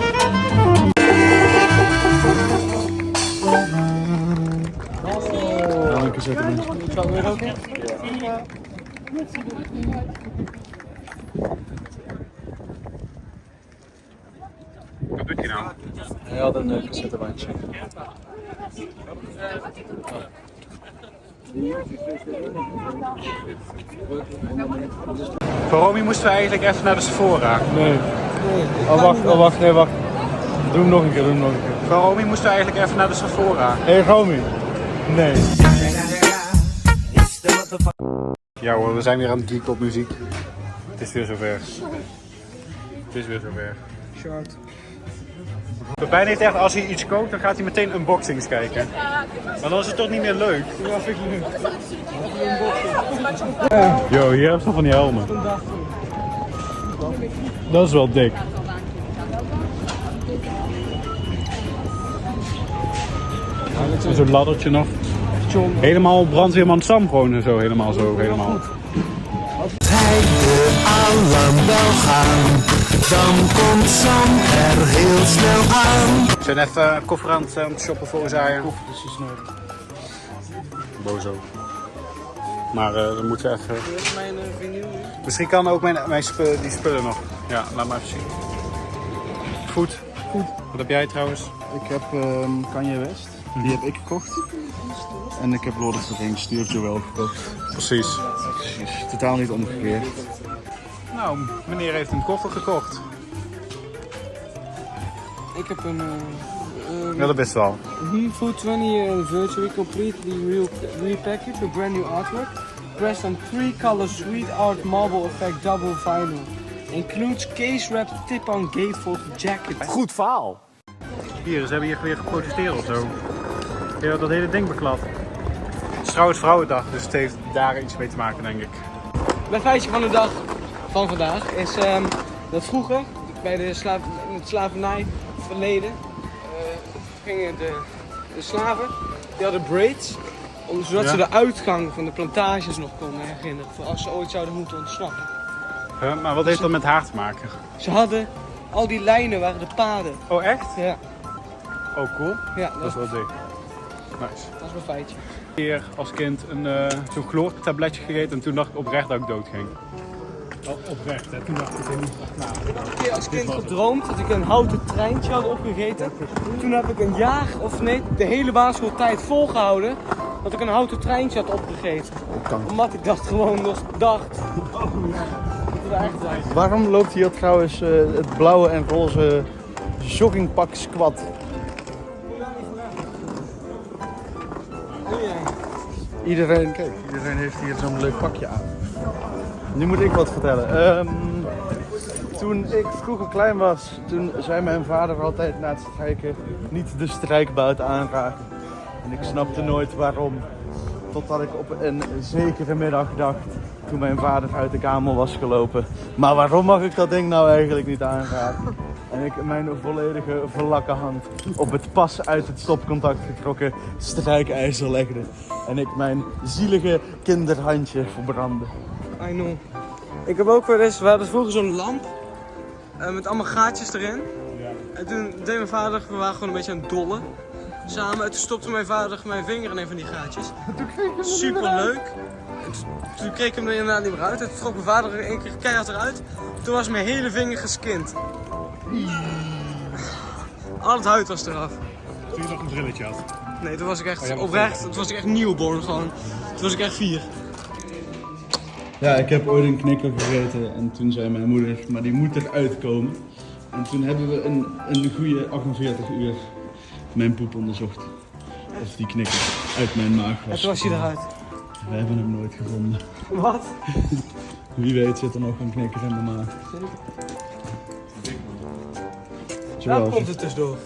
S1: Ja, een cassette mensen.
S4: Zal ik weer roken?
S14: Wat doet hij nou?
S1: Hij had een cassettebandje.
S3: Voor Romy moesten we eigenlijk even naar de Sephora.
S1: Nee. Oh wacht, nee wacht. Doe hem nog een keer.
S3: Voor Romy moesten we eigenlijk even naar de Sephora.
S1: Hé, Romy. Nee.
S3: Ja hoor, we zijn weer aan het geek op muziek. Het is weer zover. Het is weer zover.
S4: Short.
S3: Pepijn heeft echt, als hij iets koopt, dan gaat hij meteen unboxings kijken. Maar dan is het toch niet meer leuk?
S4: Ja, vind ik leuk.
S14: Yo, hier heb je nog van die helmen. Dat is wel dik. En zo'n laddertje nog. Helemaal brandweerman Sam gewoon zo, helemaal zo, helemaal.
S15: Hij de alarmbel gaan, dan komt Sam er heel snel aan.
S3: We zijn even een koffer aan het shoppen voor Ozaja. Bozo. Maar dan moeten we even...
S4: Dit is mijn vinyl.
S3: Misschien kan ook mijn die spullen nog. Ja, laat maar even zien. Goed. Wat heb jij trouwens?
S1: Ik heb Kanye West. Die heb ik gekocht. En ik heb Lord of the Rings, die heeft Joel gekocht.
S3: Precies.
S1: Precies. Totaal niet omgekeerd.
S3: Nou, meneer heeft een koffer gekocht.
S4: Ik heb een...
S3: Ja, dat best wel.
S4: For 20-year anniversary, completely repackaged with brand new artwork. Pressed on 3-color sweet art marble effect double vinyl. Includes case-wrapped tip-on gatefold jacket.
S3: Goed verhaal. Hier, ze hebben hier weer geprotesteerd of zo. Ja, dat hele ding beklad.
S14: trouwens Vrouwendag, dus het heeft daar iets mee te maken, denk ik.
S2: Mijn feitje van de dag van vandaag is dat vroeger, bij in het slavernijverleden, gingen de slaven, die hadden braids, zodat ze de uitgang van de plantages nog konden herinneren, voor als ze ooit zouden moeten ontsnappen.
S14: Maar wat heeft dat met haar te maken?
S2: Ze hadden, al die lijnen waren de paden.
S14: Oh echt?
S2: Ja.
S14: Oh cool.
S2: Ja,
S14: dat is wel dik. Nice.
S2: Dat is mijn feitje.
S14: Ik heb hier als kind zo'n chloortabletje gegeten en toen dacht ik oprecht dat ik dood ging. Oh, oprecht, hè? Toen dacht ik er niet echt na.
S2: Ik heb een keer als kind gedroomd dat ik een houten treintje had opgegeten. Toen heb ik een jaar, of nee, de hele basisschooltijd volgehouden dat ik een houten treintje had opgegeten. Omdat ik dat gewoon nog dacht.
S1: Waarom loopt hier trouwens het blauwe en roze joggingpak squat? Iedereen heeft hier zo'n leuk pakje aan. Nu moet ik wat vertellen. Toen ik vroeger klein was, toen zei mijn vader altijd na het strijken niet de strijkbout aanraken. En ik snapte nooit waarom. Totdat ik op een zekere middag dacht, toen mijn vader uit de kamer was gelopen. Maar waarom mag ik dat ding nou eigenlijk niet aanraken? En ik mijn volledige vlakke hand op het pas uit het stopcontact getrokken strijkijzer legde. En ik mijn zielige kinderhandje verbrandde.
S2: I know. Ik heb ook wel eens, we hadden vroeger zo'n lamp met allemaal gaatjes erin. Ja. En toen deed mijn vader, we waren gewoon een beetje aan het dollen samen. En toen stopte mijn vader mijn vinger in een van die gaatjes. Super leuk. Toen kreeg ik hem er inderdaad niet meer uit. En toen trok mijn vader er 1 keer keihard eruit. Toen was mijn hele vinger geskind. Al het huid was eraf.
S14: Toen je nog een brilletje had?
S2: Nee, toen was ik echt oprecht, toen was ik echt newborn gewoon. Toen was ik echt 4.
S1: Ja, ik heb ooit een knikker gegeten en toen zei mijn moeder, maar die moet eruit komen. En toen hebben we een goede 48 uur mijn poep onderzocht. Of die knikker uit mijn maag was.
S2: En toen was hij eruit.
S1: We hebben hem nooit gevonden.
S2: Wat?
S1: Wie weet zit er nog een knikker in de maag.
S2: Daar komt het dus door.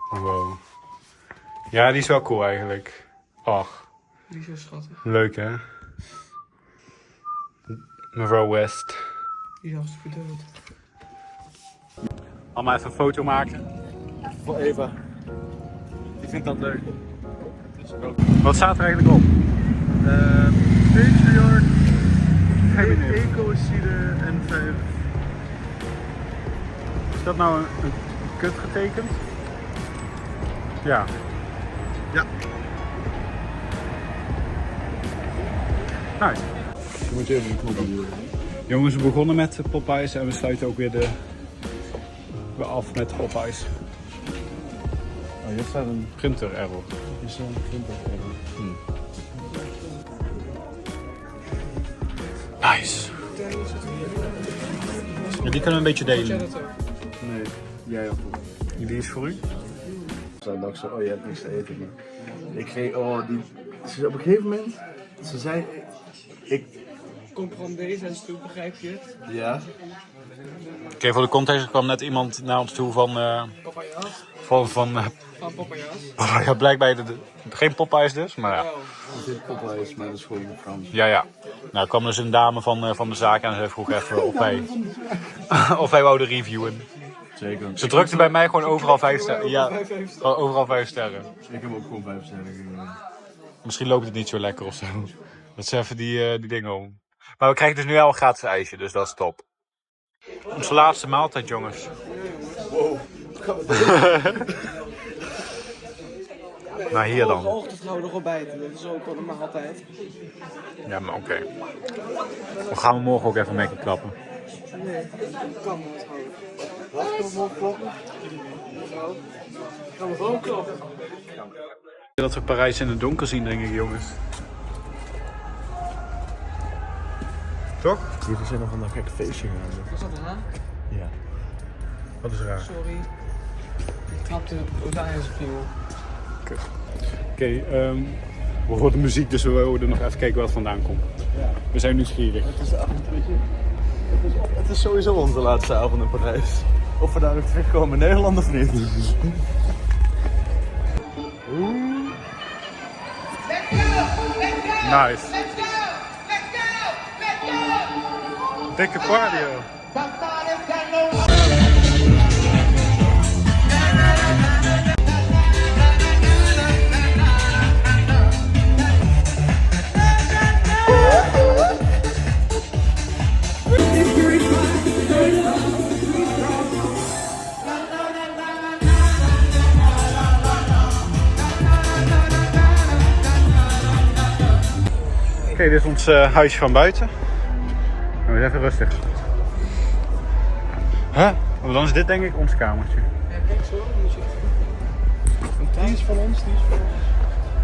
S14: Wow. Ja, die is wel cool eigenlijk. Ach.
S2: Die is zo schattig.
S14: Leuk hè? Mevrouw West.
S2: Die is hartstikke dood.
S14: Allemaal even een foto maken.
S1: Voor Eva. Die vindt dat leuk.
S14: Wat staat er eigenlijk op?
S1: Patriarch, ecocide en 5.
S14: Is dat nou een kut getekend? Ja.
S1: Ja.
S14: Nice.
S1: Je moet even een knop doen.
S14: Jongens, we begonnen met Popeyes en we sluiten ook weer af met Popeyes.
S1: Oh, hier staat een
S14: printer error.
S1: Hier staat een printer error.
S14: Nice. Ja, die kunnen we een beetje delen.
S1: Nee, jij had het.
S14: Die is voor u?
S1: Zo dacht ze, oh je hebt niks te eten. Maar ik kreeg, op een gegeven moment, ze zei,
S2: Comprendé zijn toe, begrijp je het?
S1: Ja.
S14: Oké, voor de context, er kwam net iemand naar ons toe van
S2: Papayas.
S14: Ja, blijkbaar geen Popeyes dus, maar ja.
S1: Het is Popeyes, maar dat is gewoon Frans.
S14: Ja. Nou, er kwam dus een dame van de zaak en ze vroeg even of wij wouden reviewen.
S1: Zeker.
S14: Ze drukte bij mij gewoon overal 5 sterren. Ja, overal 5 sterren.
S1: Ik heb ook gewoon 5 sterren gegeven.
S14: Misschien loopt het niet zo lekker of zo. Dat ze even die dingen om. Maar we krijgen dus nu wel een gratis ijsje, dus dat is top. Onze laatste maaltijd, jongens.
S1: Wow.
S14: Nou, hier dan.
S2: Morgenochtend gaan we nog wel bijten, dat is ook wel normaal altijd.
S14: Ja, maar oké. We gaan morgen ook even mee klappen.
S2: Nee, kan niet houden. Wat? Gaan we morgen kloppen? Gaan we gewoon kloppen?
S14: Dat we Parijs in het donker zien, denk ik, jongens. Toch?
S1: Hier zijn nog van een gek feestje gaan.
S2: Was dat raar?
S1: Ja.
S14: Wat is raar?
S2: Sorry. Ik trapte op de ijzerpiemel.
S14: Oké, we horen muziek, dus we wilden nog even kijken waar het vandaan komt.
S1: Ja.
S14: We zijn nieuwsgierig.
S1: Het is sowieso onze laatste avond in Parijs. Of we daar nog terugkomen in Nederland of niet.
S14: Nice. Dikke party, joh. Oké, dit is ons huisje van buiten. Nou, even rustig. Huh? Want dan is dit denk ik ons kamertje.
S2: Ja, kijk zo, dan moet je even...
S1: Die is van ons, die is van ons.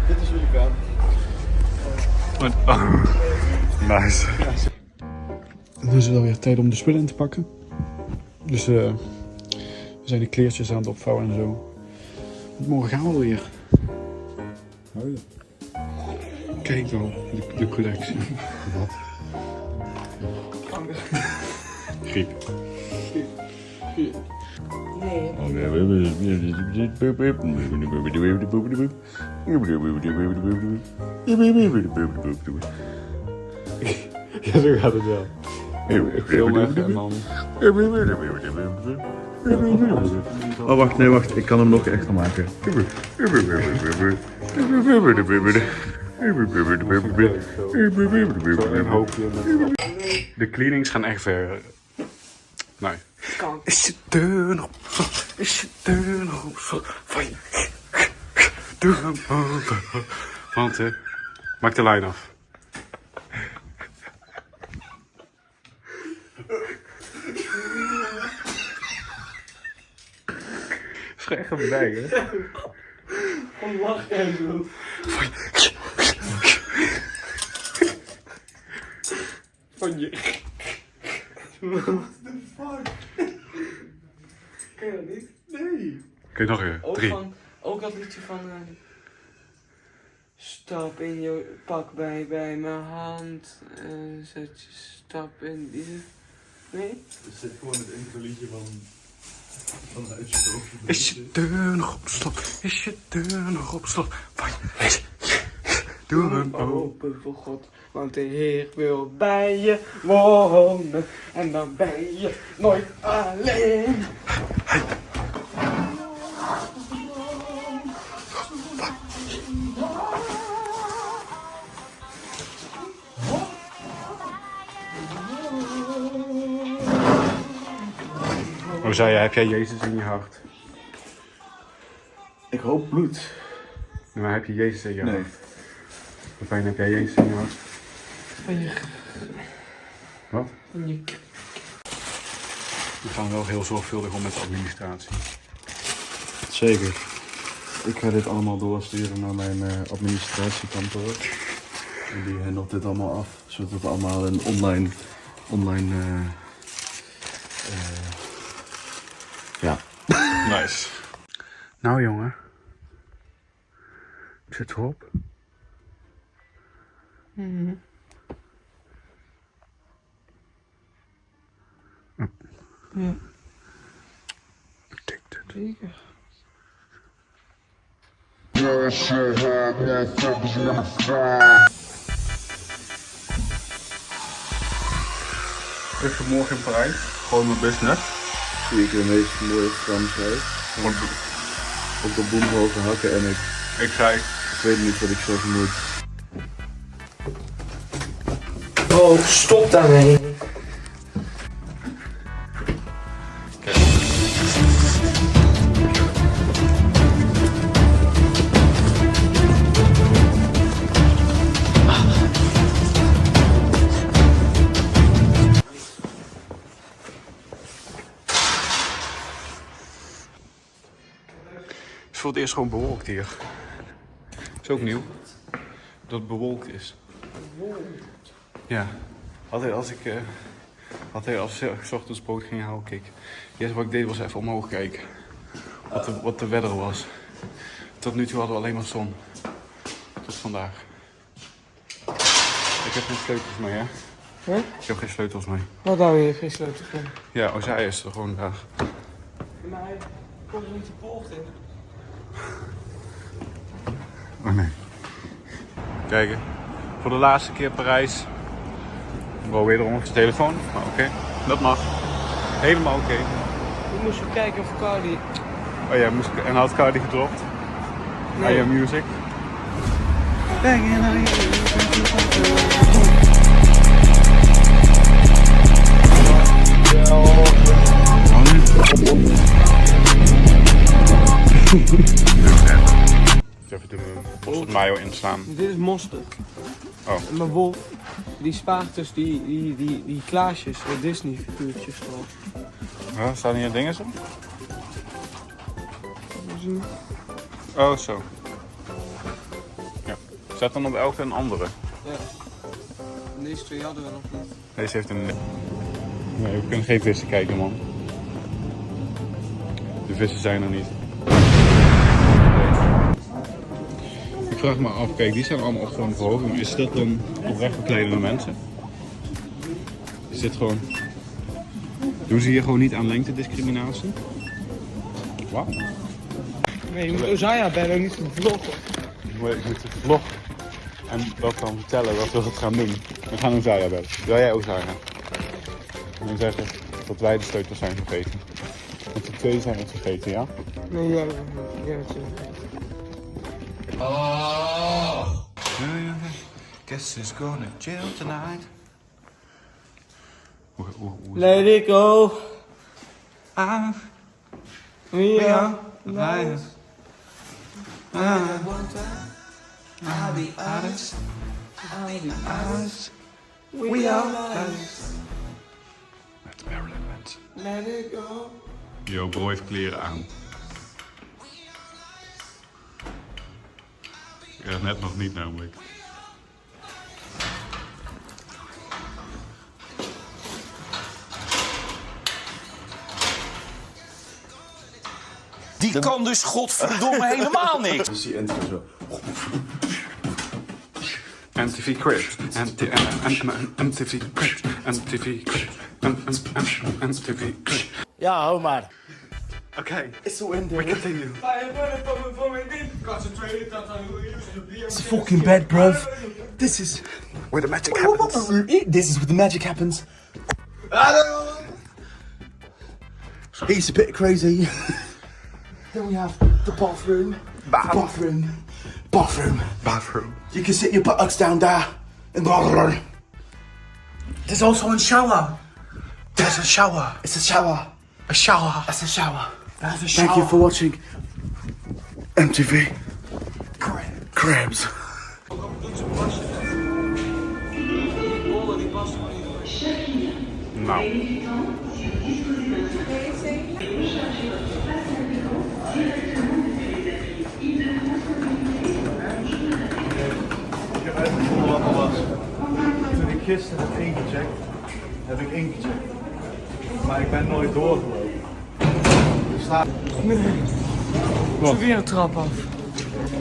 S1: Dit is jullie kamer.
S14: Oh. Nice. Nu is het alweer tijd om de spullen in te pakken. Dus we zijn de kleertjes aan het opvouwen en zo. Want morgen gaan we alweer.
S1: Oh ja.
S14: Kijk nou, de collectie. Wat? Griep. Ja, zo gaat het wel. Ik film even en dan...
S1: Oh, wacht, nee, wacht. Ik kan hem nog echter maken.
S14: De cleanings gaan echt ver. Nee. Is je deur nog op slot? Is je deur nog op slot? Doe hem open. Want, maak de lijn af. Is er echt een bij, hè?
S2: Gewoon lachen en zo. Van je. What the fuck? Ken je dat niet? Nee.
S14: Oké, nog een. 3.
S2: Ook dat liedje van... stap in je pak bij mijn hand. Zet je stap in die... Nee?
S1: Er zit gewoon het enige liedje van de uitspraak.
S14: Is je deur nog op slot? Is je deur nog op slot? Doe hem
S2: open voor God, want de Heer wil bij je wonen. En dan ben je nooit alleen.
S14: Hoe zei je, heb jij Jezus in je hart?
S1: Ik hoop bloed.
S14: Maar heb je Jezus in je hart?
S1: Nee.
S14: Hoe fijn heb jij Jezus in je hart?
S2: Van je...
S14: Wat?
S2: Van je...
S14: We gaan wel heel zorgvuldig om met de administratie.
S1: Zeker. Ik ga dit allemaal doorsturen naar mijn administratiekantoor. En die handelt dit allemaal af, zodat het allemaal een online ja.
S14: Nice. Nou jongen. Zit erop.
S2: Mm-hmm.
S14: Oh.
S2: Ja.
S14: Tik dit.
S2: Zeker.
S14: Ik vanmorgen in Parijs. Gewoon mijn business.
S1: Zie ik de meest mooie Frans uit. Op de boom hoge hakken en
S14: ik zei...
S1: Ik weet niet wat ik zeggen moet.
S2: Oh, stop daarmee.
S14: Het is voor het eerst gewoon bewolkt hier. Is ook nieuw. Dat het bewolkt is. Ja. Als ik 's ochtends brood ging halen, kijk. Het eerste wat ik deed was even omhoog kijken. Wat de weather was. Tot nu toe hadden we alleen maar zon. Tot vandaag. Ik heb geen sleutels mee, hè?
S2: Huh?
S14: Ik heb geen sleutels mee.
S2: Wat nou weer geen sleutels mee?
S14: Ja, Ozai is er gewoon daar.
S2: Maar hij komt er niet de poort in.
S14: Oh nee. Kijken. Voor de laatste keer Parijs. Bro, wederom op de telefoon. Maar oké, dat mag. Helemaal oké.
S2: Ik moest even kijken of Cardi...
S14: Oh ja, en had Cardi gedropt?
S2: Nee.
S14: Your Music. Even de mosterd mayo inslaan.
S2: Dit is mosterd.
S14: Oh.
S2: En mijn wolf, die spaart dus die Klaasjes, Disney figuurtjes gewoon.
S14: Ja, staan hier dingen zo? Oh, zo. Ja. Zet dan op elke een andere.
S2: Ja. En deze twee hadden we nog niet.
S14: Deze heeft een... Nee, we kunnen geen vissen kijken, man. De vissen zijn er niet. Ik vraag me af, kijk, die zijn allemaal op zo'n verhoging. Is dat dan oprecht bekledende mensen? Is dit gewoon... Doen ze hier gewoon niet aan lengtediscriminatie? Wauw.
S2: Nee, je moet Ozaya bellen, niet vloggen.
S14: Ik moet vloggen. En dat dan vertellen wat we het gaan doen. We gaan Ozaya bellen. Wil jij Ozaya? En dan zeggen dat wij de sleutels zijn vergeten. Want de twee zijn het vergeten, ja?
S2: Nee, jij bent het vergeten.
S14: Oh! Guess who's gonna chill tonight?
S2: Let it go.
S14: We are lions.
S15: I'll be honest. I'll be honest. We are lions.
S14: Met Marilyn Manson.
S15: Let it go.
S14: Yo, bro heeft kleren aan. Ja, net nog niet namelijk.
S16: Die kan dus godverdomme helemaal niks.
S1: Dus die intro zo.
S14: MTV Cribs, MTV Cribs, MTV Cribs, MTV Cribs.
S16: Ja, hou maar.
S14: Okay,
S1: it's so windy.
S14: We continue.
S1: It's a fucking bed, bruv. This is
S14: where the magic happens.
S1: This is where the magic happens. He's a bit crazy. Then we have the bathroom. Bathroom. You can sit your buttocks down there. In the bathroom.
S16: There's also a shower. There's a shower.
S1: It's a shower.
S16: A shower.
S1: It's a shower.
S16: There's a shower.
S1: Thank you for watching MTV Cribs.
S14: Nou.
S1: Ik heb uitgevonden wat er was. Toen ik gisteren heb ingecheckt, heb ik ingecheckt. Maar ik ben nooit doorgelopen. Er staat...
S2: Zo weer een trap af.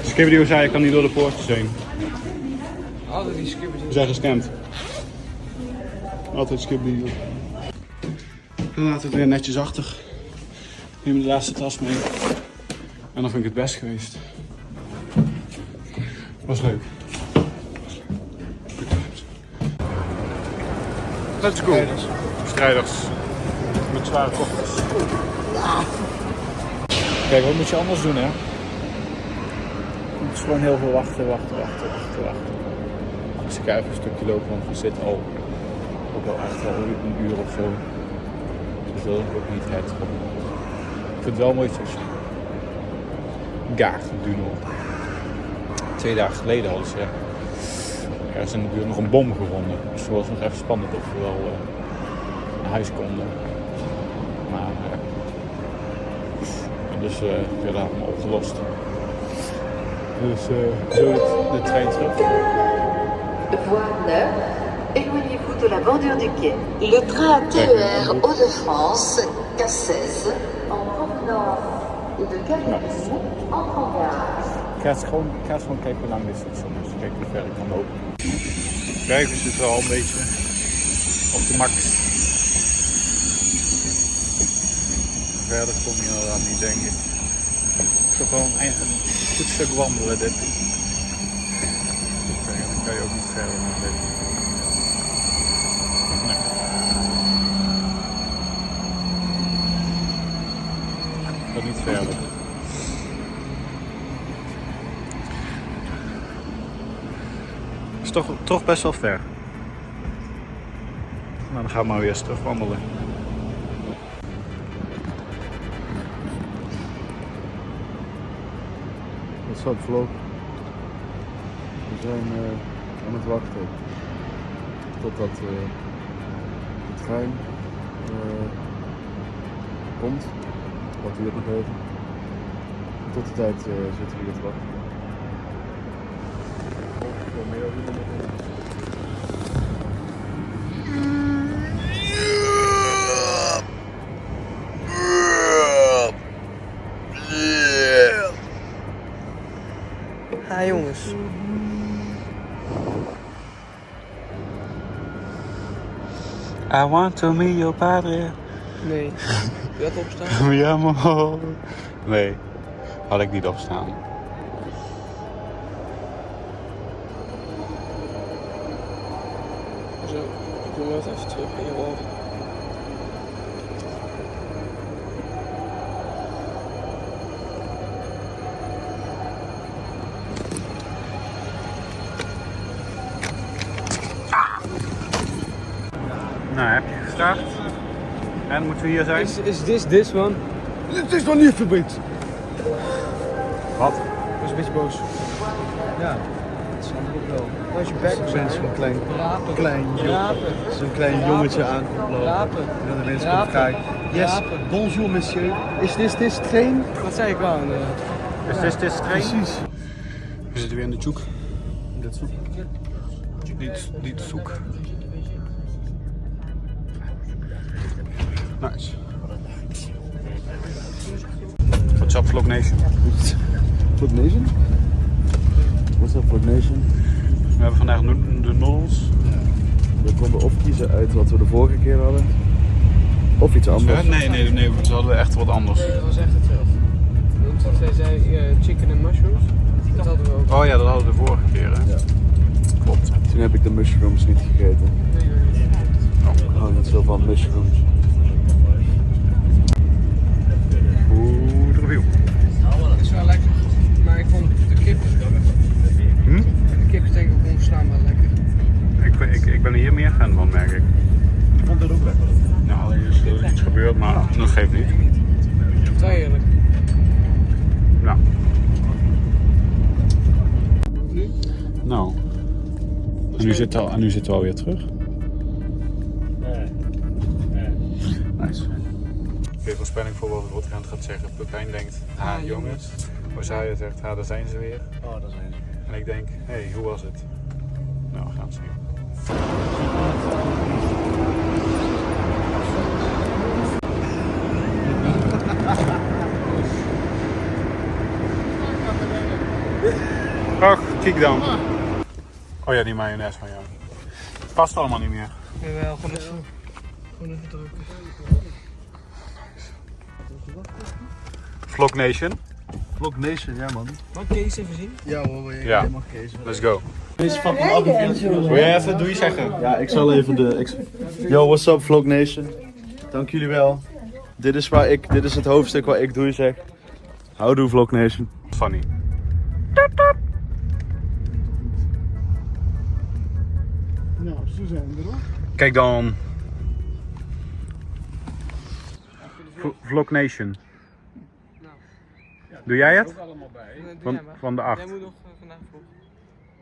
S14: Skibidi zei, ik kan niet door de poortjes heen.
S2: Altijd die Skibidi.
S14: We zijn gestemd. Altijd Skibidi. Dan laten we het weer netjes achter. Neem de laatste tas mee. En dan vind ik het best geweest. Was leuk. Let's go. Strijders. Met zware koffers. Kijk, wat moet je anders doen, hè? Het is gewoon heel veel wachten. Dus ik ga even een stukje lopen, want we zitten al ook wel echt wel een uur of zo. Dus dat is ook niet het. Ik vind het wel mooi te zien. Gare du Nord. 2 dagen geleden hadden ze ergens in de buurt nog een bom gevonden. Dus het was nog even spannend of we wel naar huis konden. Maar dus we hebben hem opgelost. Dus zo de trein terug.
S17: Voie 9, éloignez-vous de la bordure du quai. Le train TER Hauts-de-France, K16, en provenance de Calédonie, entre en gare.
S14: Ik ga eens gewoon kijken hoe lang dit is. Dus kijken hoe ver ik kan lopen. Kijk, we zitten al een beetje op de max. Verder kom je inderdaad niet, denk ik. Het is toch wel een goed stuk wandelen dit. Kijk, dan kan je ook niet verder. Nee. Ook niet verder. Is toch best wel ver. Nou, dan gaan we maar weer eens terug wandelen.
S1: What's up, vlog? We zijn aan het wachten totdat de trein komt. Dat duurt nog even. Tot die tijd zitten we hier te wachten.
S2: Ha jongens.
S14: I want to meet your padre.
S2: Nee. Je had opstaan?
S14: Mi amor. Nee, had ik niet opstaan.
S2: Zo, ik doe wel even terug in je oren.
S14: Nou, heb je gestart? En moeten we hier zijn?
S2: Is this man?
S1: Dit is nog niet verbeterd.
S14: Wat?
S2: Ik was een beetje boos.
S1: Ja, dat snap ik ook wel.
S2: Als je bek
S1: bent zo'n klein jongetje aankomt lopen. En dan de mensen komt kijken. Yes, bonjour monsieur. Is this train?
S2: Dat zei ik wel.
S14: Is dit train?
S1: Precies.
S14: We zitten weer in de zoek.
S1: Dat zoek.
S14: Niet zoek. Nice. What's up, Vlog Nation?
S1: Vlog Nation? What's up, Vlog Nation?
S14: We hebben vandaag de noodles.
S1: We konden of kiezen uit wat we de vorige keer hadden, of iets anders.
S14: Nee, we hadden echt wat anders.
S2: Dat was echt hetzelfde. Want zij zei chicken and mushrooms. Dat hadden we ook.
S14: Oh ja, dat hadden we de vorige keer, hè?
S1: Ja.
S14: Klopt.
S1: Toen heb ik de mushrooms niet gegeten.
S2: Nee.
S1: Ik hou niet zo van mushrooms.
S14: Goed review.
S2: Dat is wel lekker. Maar ik vond de kip. De kip is denk ik ook onverslaanbaar lekker.
S14: Ik ben hier meer fan van, merk ik.
S1: Ik vond het ook lekker.
S14: Nou, alleen is er iets gebeurd, maar dat geeft niet.
S2: Te heerlijk.
S14: Nou. Nou. En nu zitten we alweer terug. Nice. Oké, voorspelling voor wat Rotgerend gaat zeggen. Pepijn denkt, jongens. Ozaia zegt, daar zijn ze weer.
S1: Oh, daar zijn ze weer.
S14: En ik denk, hé, hoe was het? Nou, we gaan het zien. Ach, kijk dan. Oh ja, die mayonaise van jou. Het past allemaal niet meer.
S2: Jawel, gewoon even drukken.
S14: Vlog Nation.
S1: Vlog Nation, ja man.
S2: Mag ik Kees even zien?
S1: Ja hoor,
S14: Ja,
S1: mag Kees.
S14: let's go.
S1: Deze fucking afbeveling.
S14: Wil jij even doei zeggen?
S1: Ja, ik zal even Yo, what's up Vlog Nation. Dank jullie wel. Dit is het hoofdstuk waar ik doei zeg. Houdoe Vlog Nation.
S14: Funny.
S1: Nou, zo zijn we er hoor.
S14: Kijk dan. Vlog Nation. Doe jij het? Van de 8.
S2: Jij moet nog vandaag vroeg.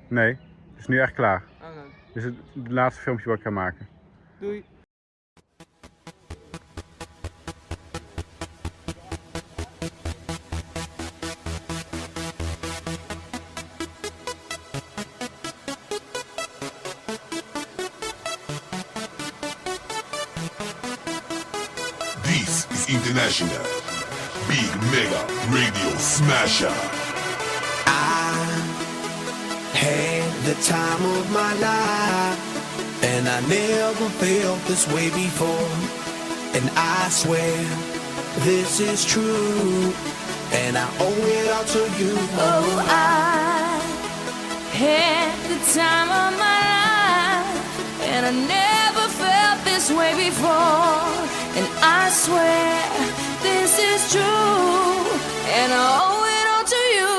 S14: Nee, het is nu echt klaar.
S2: Oh, nee.
S14: Dit is het laatste filmpje wat ik ga maken.
S2: Doei.
S8: This is International Big Mega Radio Smasher.
S15: Had the time of my life, and I never felt this way before. And I swear this is true, and I owe it all to you.
S7: Oh, I had the time of my life, and I never felt this way before. And I swear this is true, and I owe it all to you.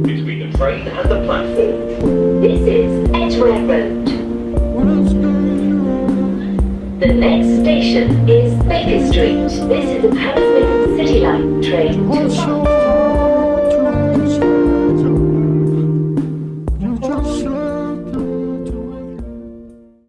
S17: Between the train and the platform. This is Edgware Road. The next station is Baker Street. This is a Hammersmith City Line train to